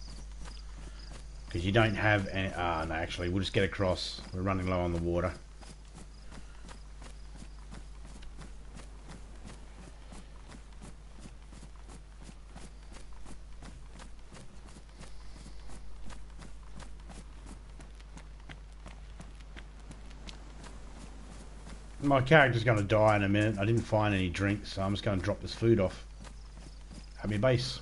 Because you don't have any... no, actually, we'll just get across. We're running low on the water. My character's going to die in a minute. I didn't find any drinks, so I'm just going to drop this food off at my base.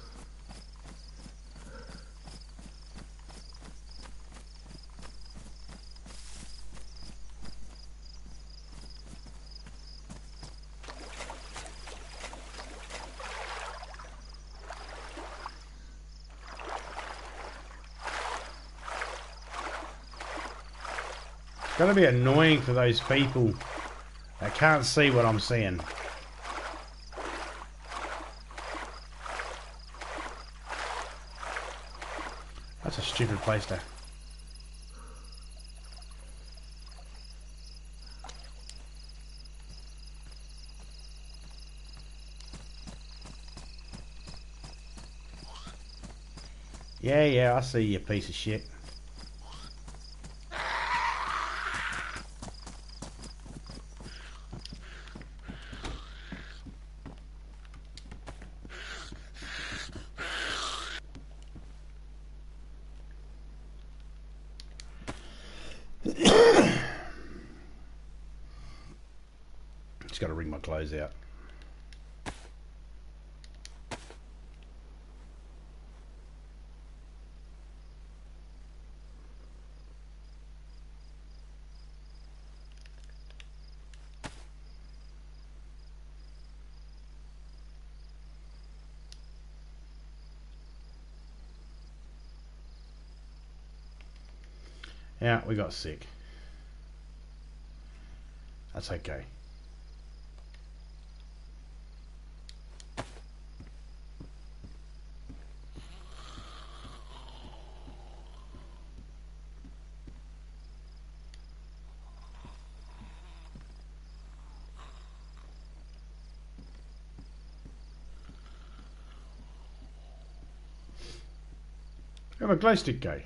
It's going to be annoying for those people that can't see what I'm seeing. That's a stupid place to... Yeah, I see you, piece of shit. Just got to wring my clothes out. Yeah, we got sick. That's okay. Where'd my glow stick go?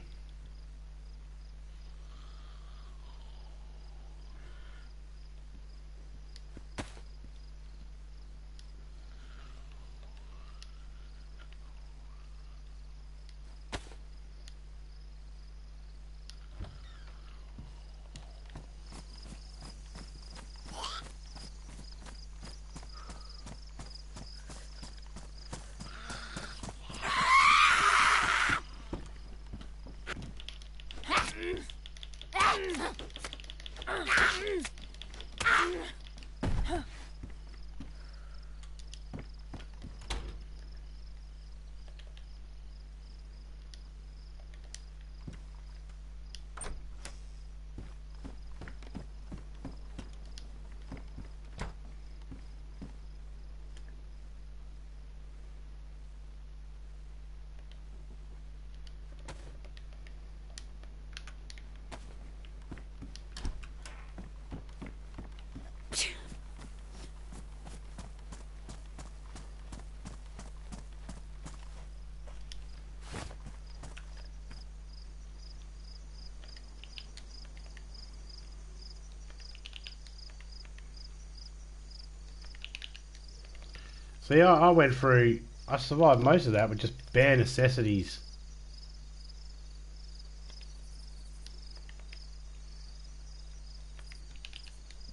See, I went through... I survived most of that with just bare necessities.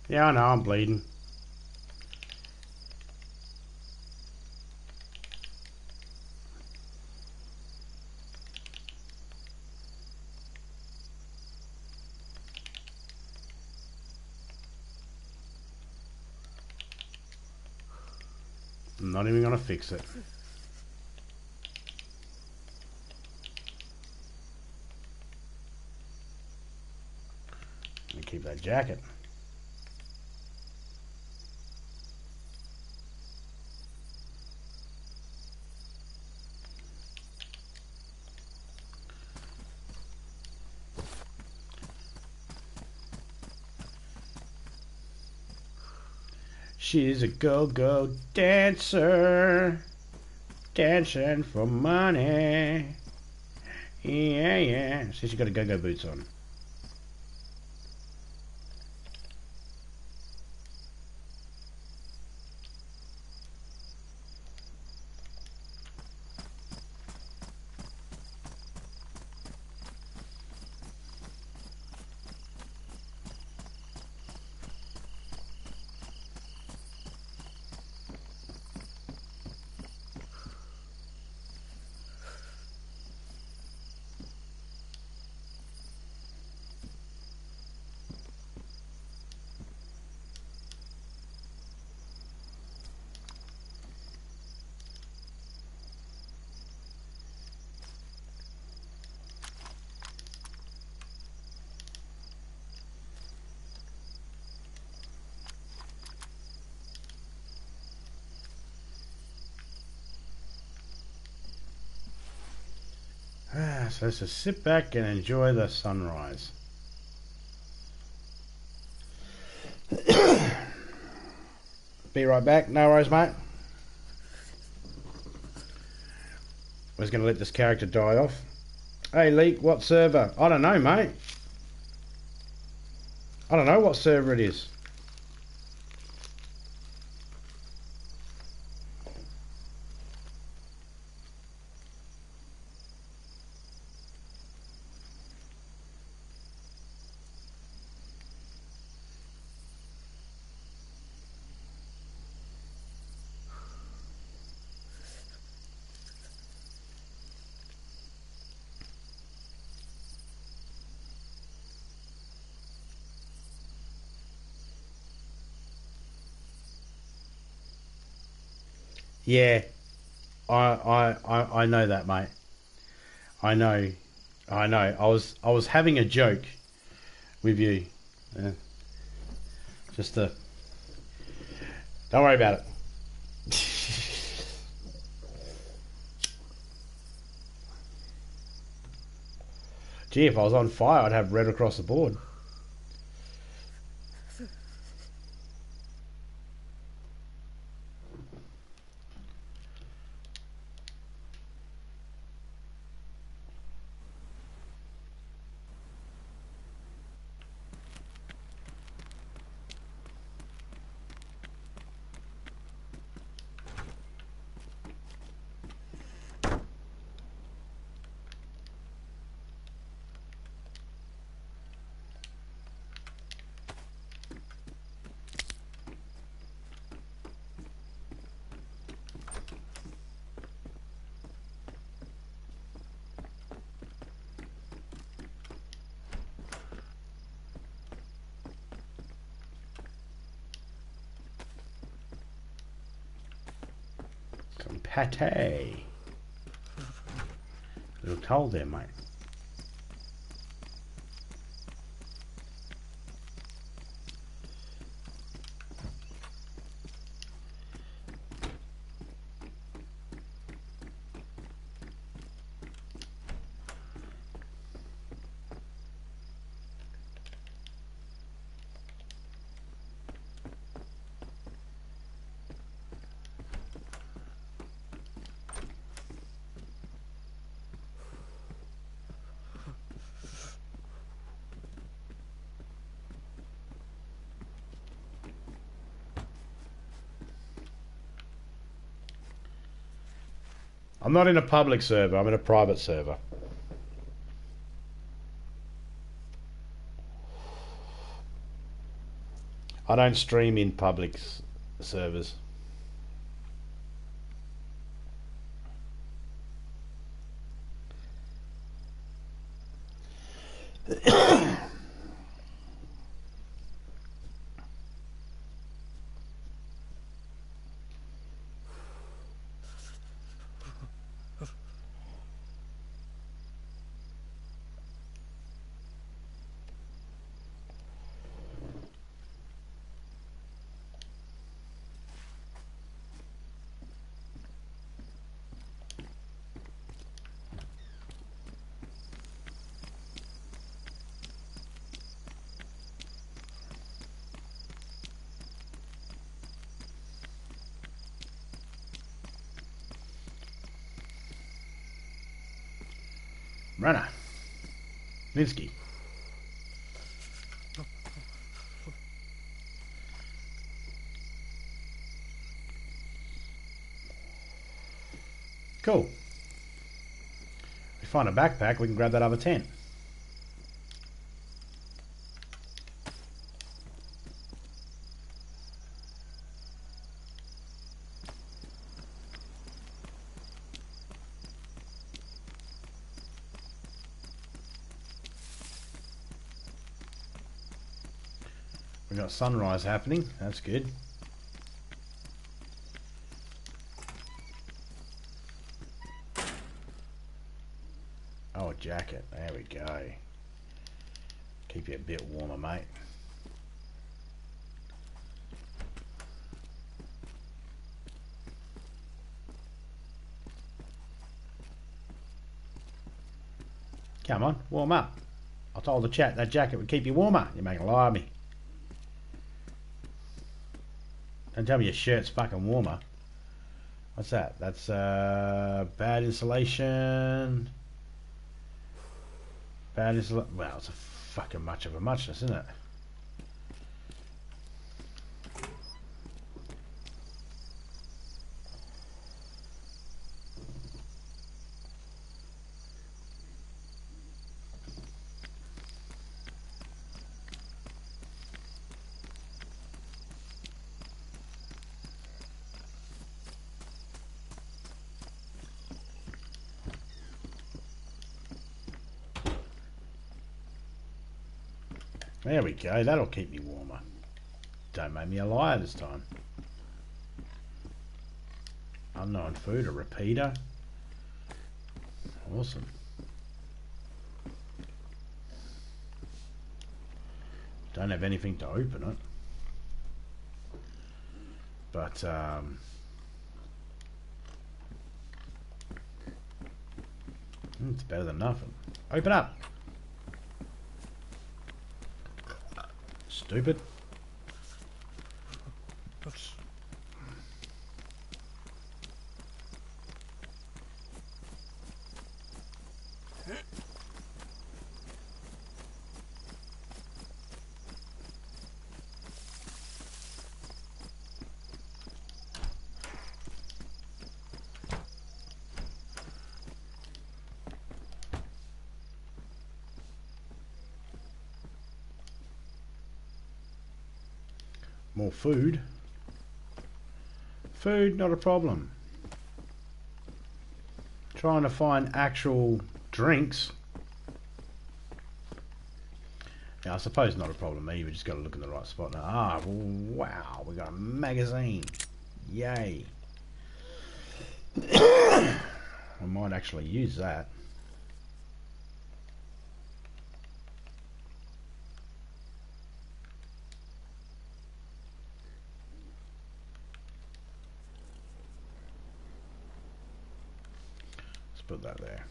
Yeah, I know, I'm bleeding. I'm not even gonna fix it. Let me keep that jacket. She's a go-go dancer, dancing for money. Yeah, yeah. See, she got a go-go boots on. So let's just sit back and enjoy the sunrise. Be right back. No worries, mate. We're just going to let this character die off. Hey, Leak, what server? I don't know, mate. I don't know what server it is. Yeah, I know that, mate. I know. I was having a joke with you. Just to... Don't worry about it. Gee, if I was on fire, I'd have red across the board. Pate. Little toll there, mate. I'm not in a public server, I'm in a private server. I don't stream in public servers. Runner. Minsky. Cool. If we find a backpack, we can grab that other tent. We got sunrise happening. That's good. Oh, a jacket. There we go. Keep you a bit warmer, mate. Come on, warm up. I told the chat that jacket would keep you warmer. You're making a lie of me. Don't tell me your shirt's fucking warmer. What's that? That's bad insulation. Bad insulation. Well, it's a fucking much of a muchness, isn't it? There we go, that'll keep me warmer. Don't make me a liar this time. Unknown food, a repeater. Awesome. Don't have anything to open it. But, it's better than nothing. Open up! Stupid. More food. Food, not a problem. Trying to find actual drinks. Yeah, I suppose not a problem either. We just got to look in the right spot now. Ah, wow, we got a magazine. Yay. I might actually use that. Let's put that there.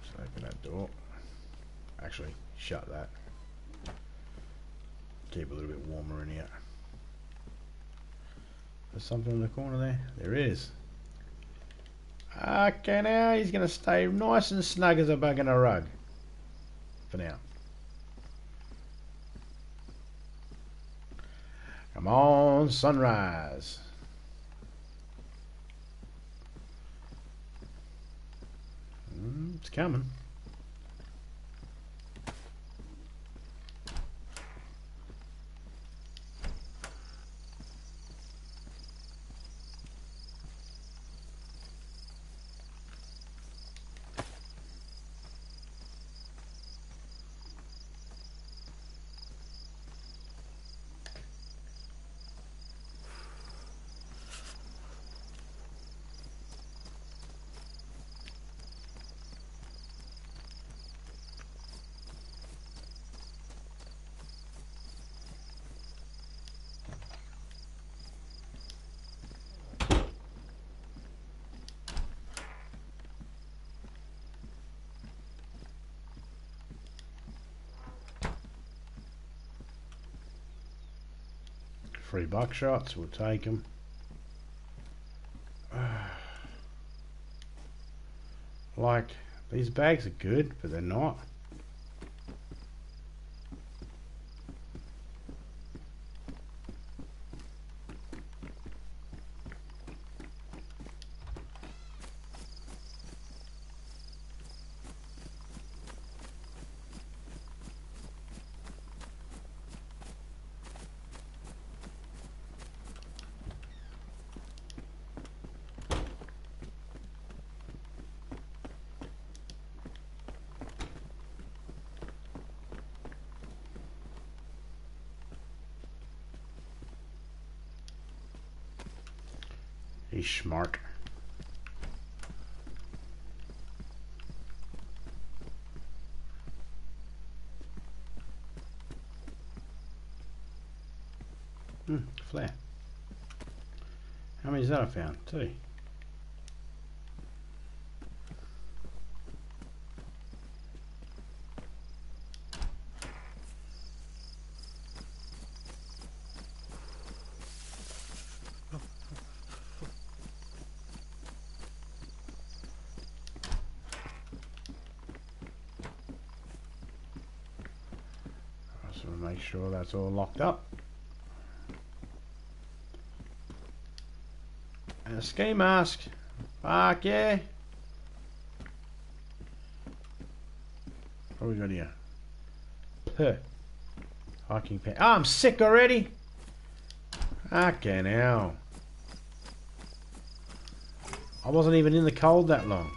Just open that door. Actually, shut that. Keep a little bit warmer in here. There's something in the corner there. There is. Okay, now he's going to stay nice and snug as a bug in a rug. For now. Come on, sunrise. It's coming. Free buckshots, we'll take them. Like, these bags are good, but they're not. He's smart. Flare. How many is that I found? 2. So make sure that's all locked up. And a ski mask. Fuck yeah. What have we got here? Puh. Hiking pants. Oh, I'm sick already. Okay, now. I wasn't even in the cold that long.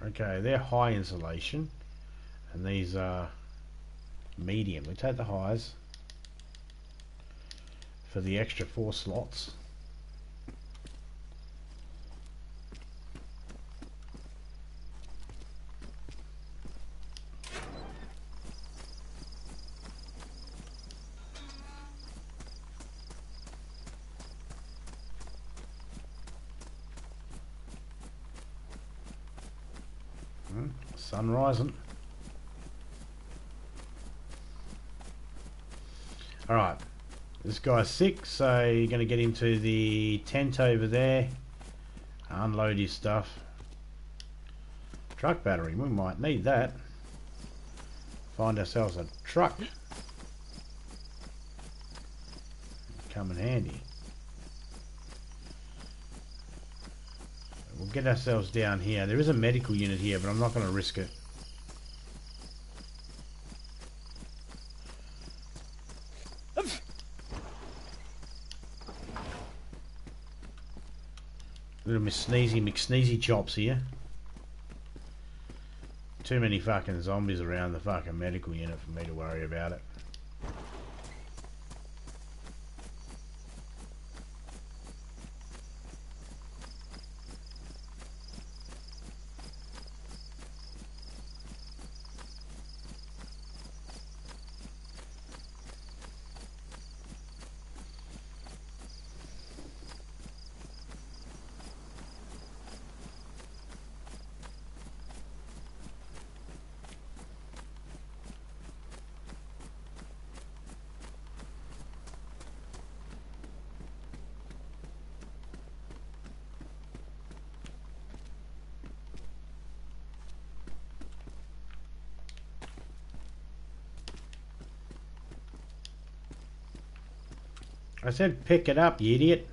Okay, they're high insulation, and these are medium. We take the highs for the extra 4 slots. Sun rising. Alright, this guy's sick, so you're going to get into the tent over there, unload his stuff. Truck battery, we might need that. Find ourselves a truck. Come in handy. We'll get ourselves down here. There is a medical unit here, but I'm not going to risk it. Little Miss Sneezy McSneezy chops here. Too many fucking zombies around the fucking medical unit for me to worry about it. I said pick it up, you idiot.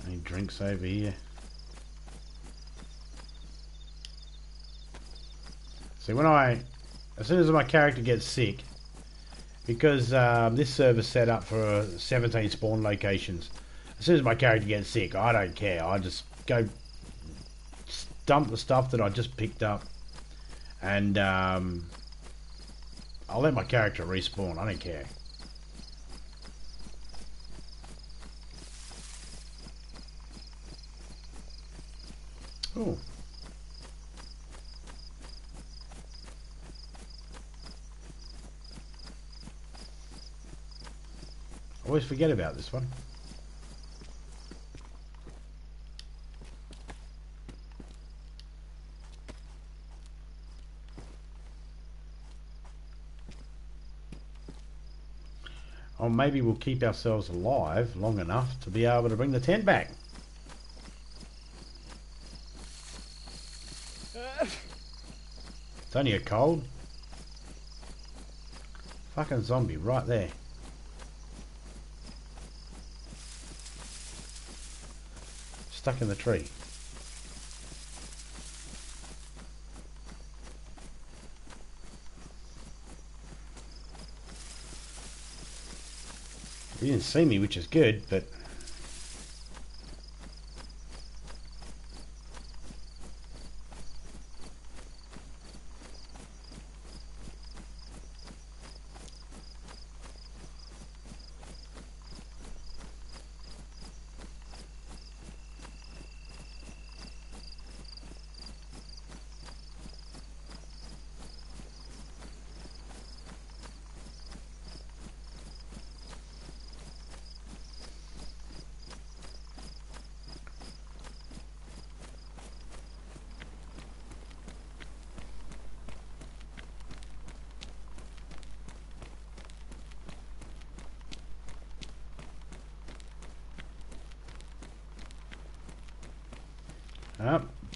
Any drinks over here? See, as soon as my character gets sick, because this server's set up for 17 spawn locations, as soon as my character gets sick, I don't care. I just go dump the stuff that I just picked up, and I'll let my character respawn. I don't care. Oh. I always forget about this one. Or maybe we'll keep ourselves alive long enough to be able to bring the tent back. It's only a cold. Fucking zombie right there. Stuck in the tree. He didn't see me, which is good, but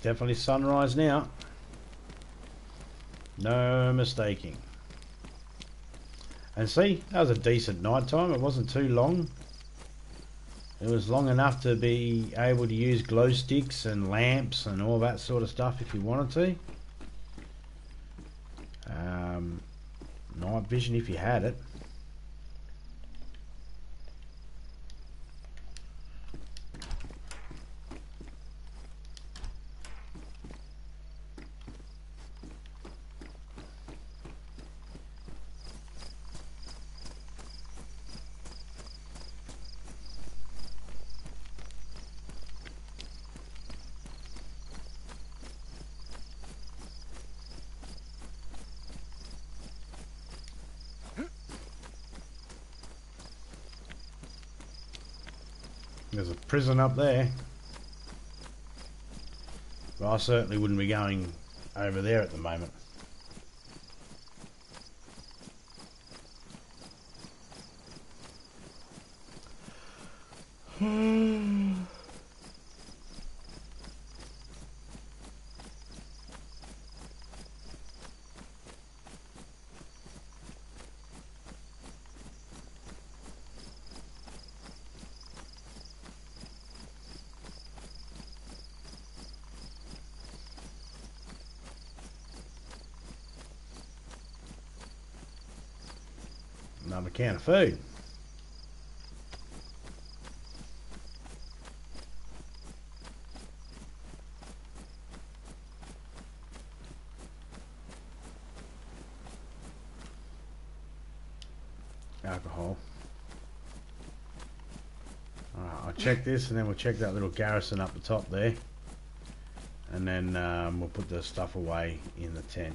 definitely sunrise now. No mistaking. And see, that was a decent night time. It wasn't too long. It was long enough to be able to use glow sticks and lamps and all that sort of stuff if you wanted to. Night vision if you had it. There's a prison up there. But I certainly wouldn't be going over there at the moment. Another can of food. Alcohol. Alright, I'll check this and then we'll check that little garrison up the top there. And then we'll put the stuff away in the tent.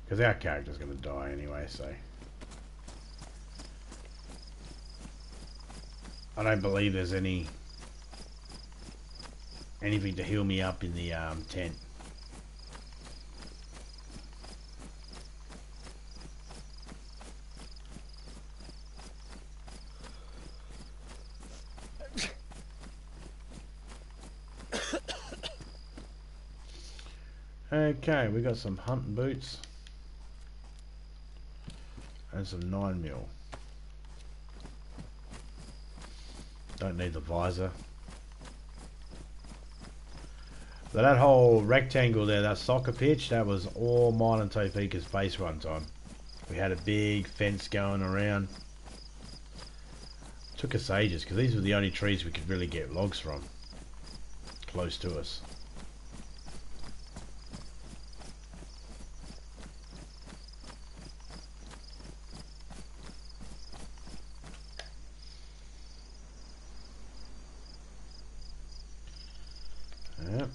Because our character's going to die anyway, so... I don't believe there's anything to heal me up in the tent. Okay, we got some hunting boots and some 9mm. Don't need the visor. But that whole rectangle there, that soccer pitch, that was all mine and Topeka's base one time. We had a big fence going around. Took us ages because these were the only trees we could really get logs from close to us. Yep.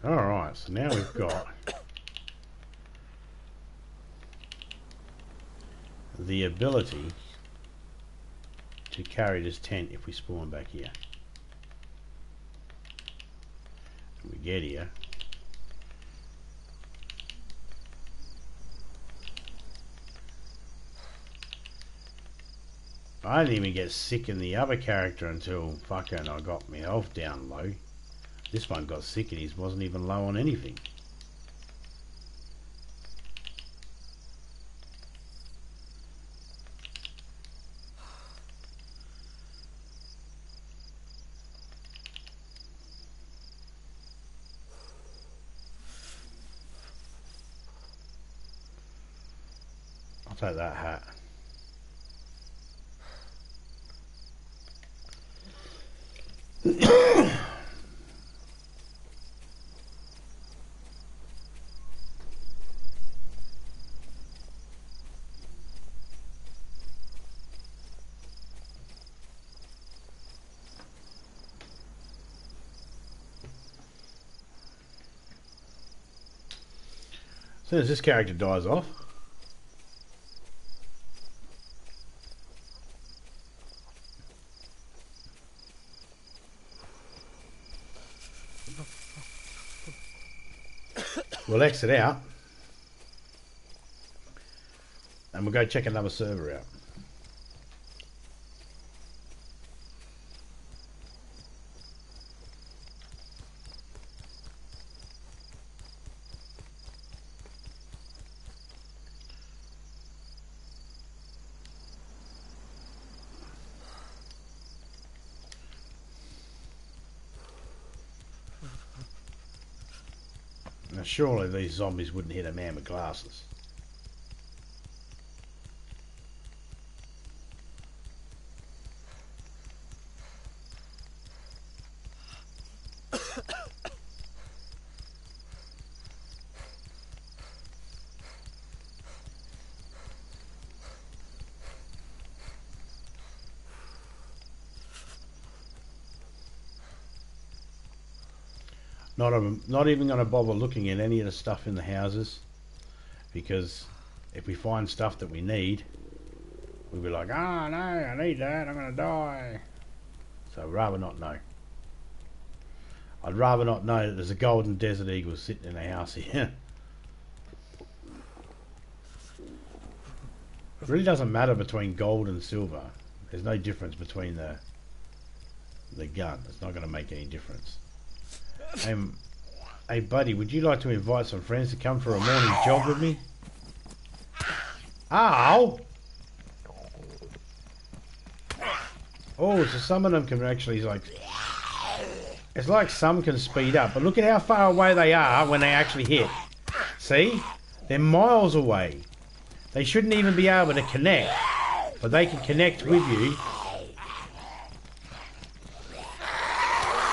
Alright, so now we've got the ability to carry this tent if we spawn back here. So we get here. I didn't even get sick in the other character until fucking I got my health down low. This one got sick and he wasn't even low on anything. I'll take that hat. As soon as this character dies off, we'll exit out and we'll go check another server out. Now surely these zombies wouldn't hit a man with glasses. Not even going to bother looking at any of the stuff in the houses, because if we find stuff that we need, we'll be like, oh no, I need that, I'm going to die. So I'd rather not know. I'd rather not know that there's a golden desert eagle sitting in a house here. It really doesn't matter between gold and silver. There's no difference between the gun. It's not going to make any difference. Hey buddy, would you like to invite some friends to come for a morning jog with me? Ow! Oh, so some of them can actually like... It's like some can speed up, but look at how far away they are when they actually hit. See? They're miles away. They shouldn't even be able to connect, but they can connect with you.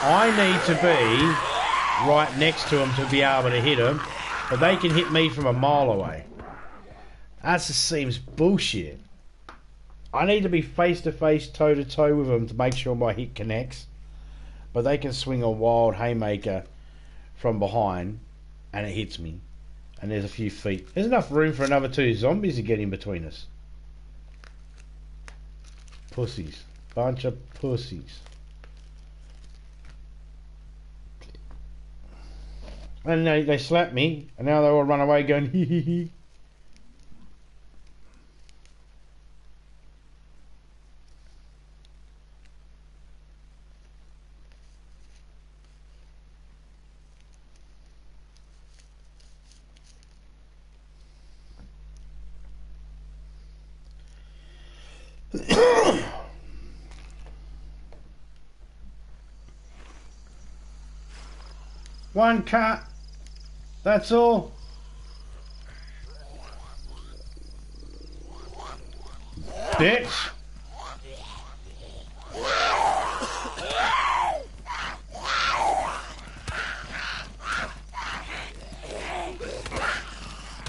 I need to be right next to them to be able to hit them, but they can hit me from a mile away. That just seems bullshit. I need to be face to face, toe to toe with them to make sure my hit connects, but they can swing a wild haymaker from behind and it hits me, and there's a few feet. There's enough room for another 2 zombies to get in between us. Pussies. Bunch of pussies. And they slapped me, and now they all run away going hee hee hee. One cut. That's all. Bitch.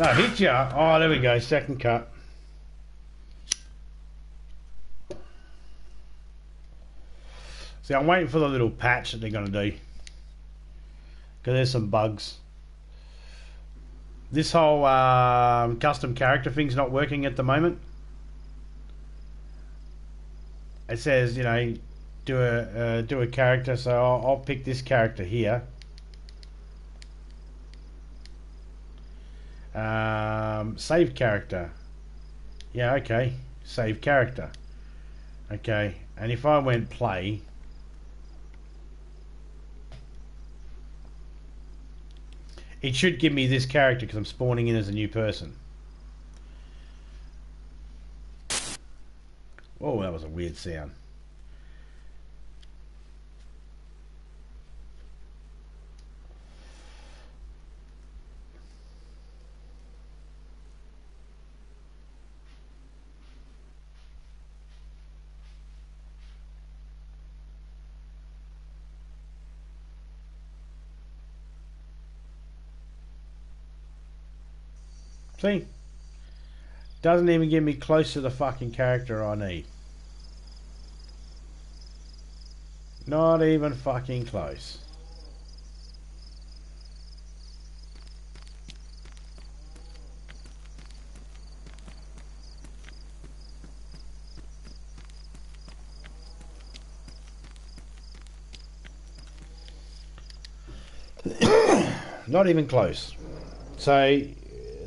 No, hit ya. Oh, there we go. Second cut. See, I'm waiting for the little patch that they're going to do. Because there's some bugs. This whole custom character thing's not working at the moment. It says, you know, do a character, so I'll pick this character here. Save character. Yeah, okay. Save character. Okay, and if I went play, it should give me this character because I'm spawning in as a new person. Oh, that was a weird sound. See? Doesn't even get me close to the fucking character I need. Not even fucking close. Not even close. So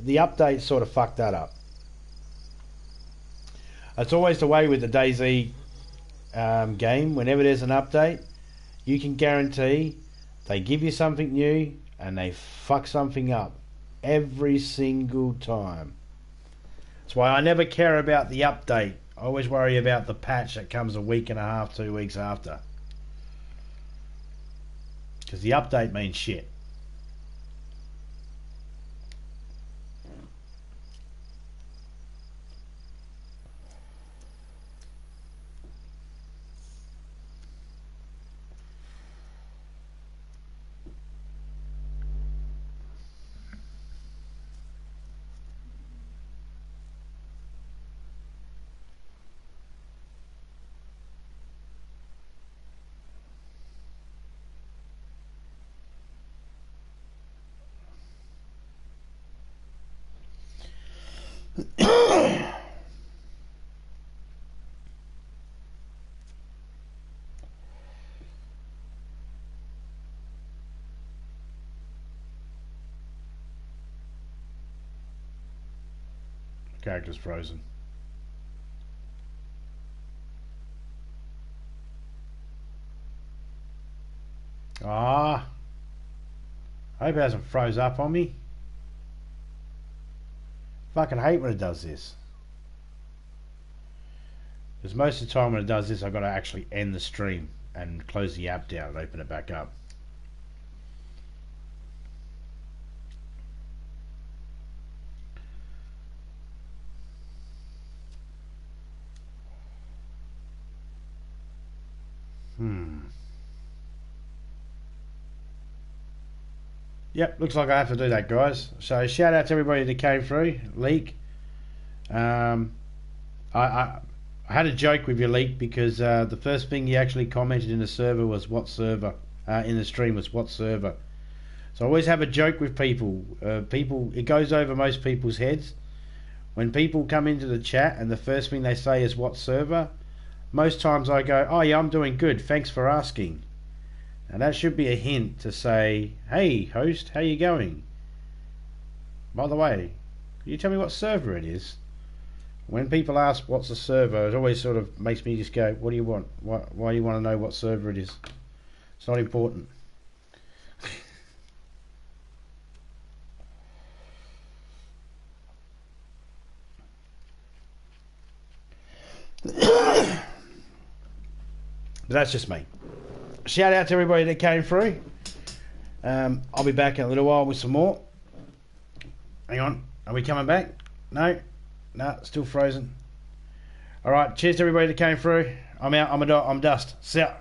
the update sort of fucked that up. It's always the way with the DayZ game. Whenever there's an update, you can guarantee they give you something new and they fuck something up every single time. That's why I never care about the update. I always worry about the patch that comes a week and a half, 2 weeks after. Because the update means shit. Character's frozen. Ah, I hope it hasn't froze up on me. Fucking hate when it does this. Because most of the time when it does this, I've got to actually end the stream and close the app down and open it back up. Yep, looks like I have to do that, guys. So shout out to everybody that came through. Leak. I had a joke with your Leak because the first thing you actually commented in the server was what server. In the stream was what server. So I always have a joke with people. It goes over most people's heads. When people come into the chat and the first thing they say is what server, most times I go, oh yeah, I'm doing good, thanks for asking. And that should be a hint to say, hey host, how you going? By the way, can you tell me what server it is? When people ask what's a server, it always sort of makes me just go, what do you want? Why do you want to know what server it is? It's not important. But that's just me. Shout out to everybody that came through. I'll be back in a little while with some more. Hang on, are we coming back? No, still frozen. All right, cheers to everybody that came through. I'm out. I'm Dust. See ya.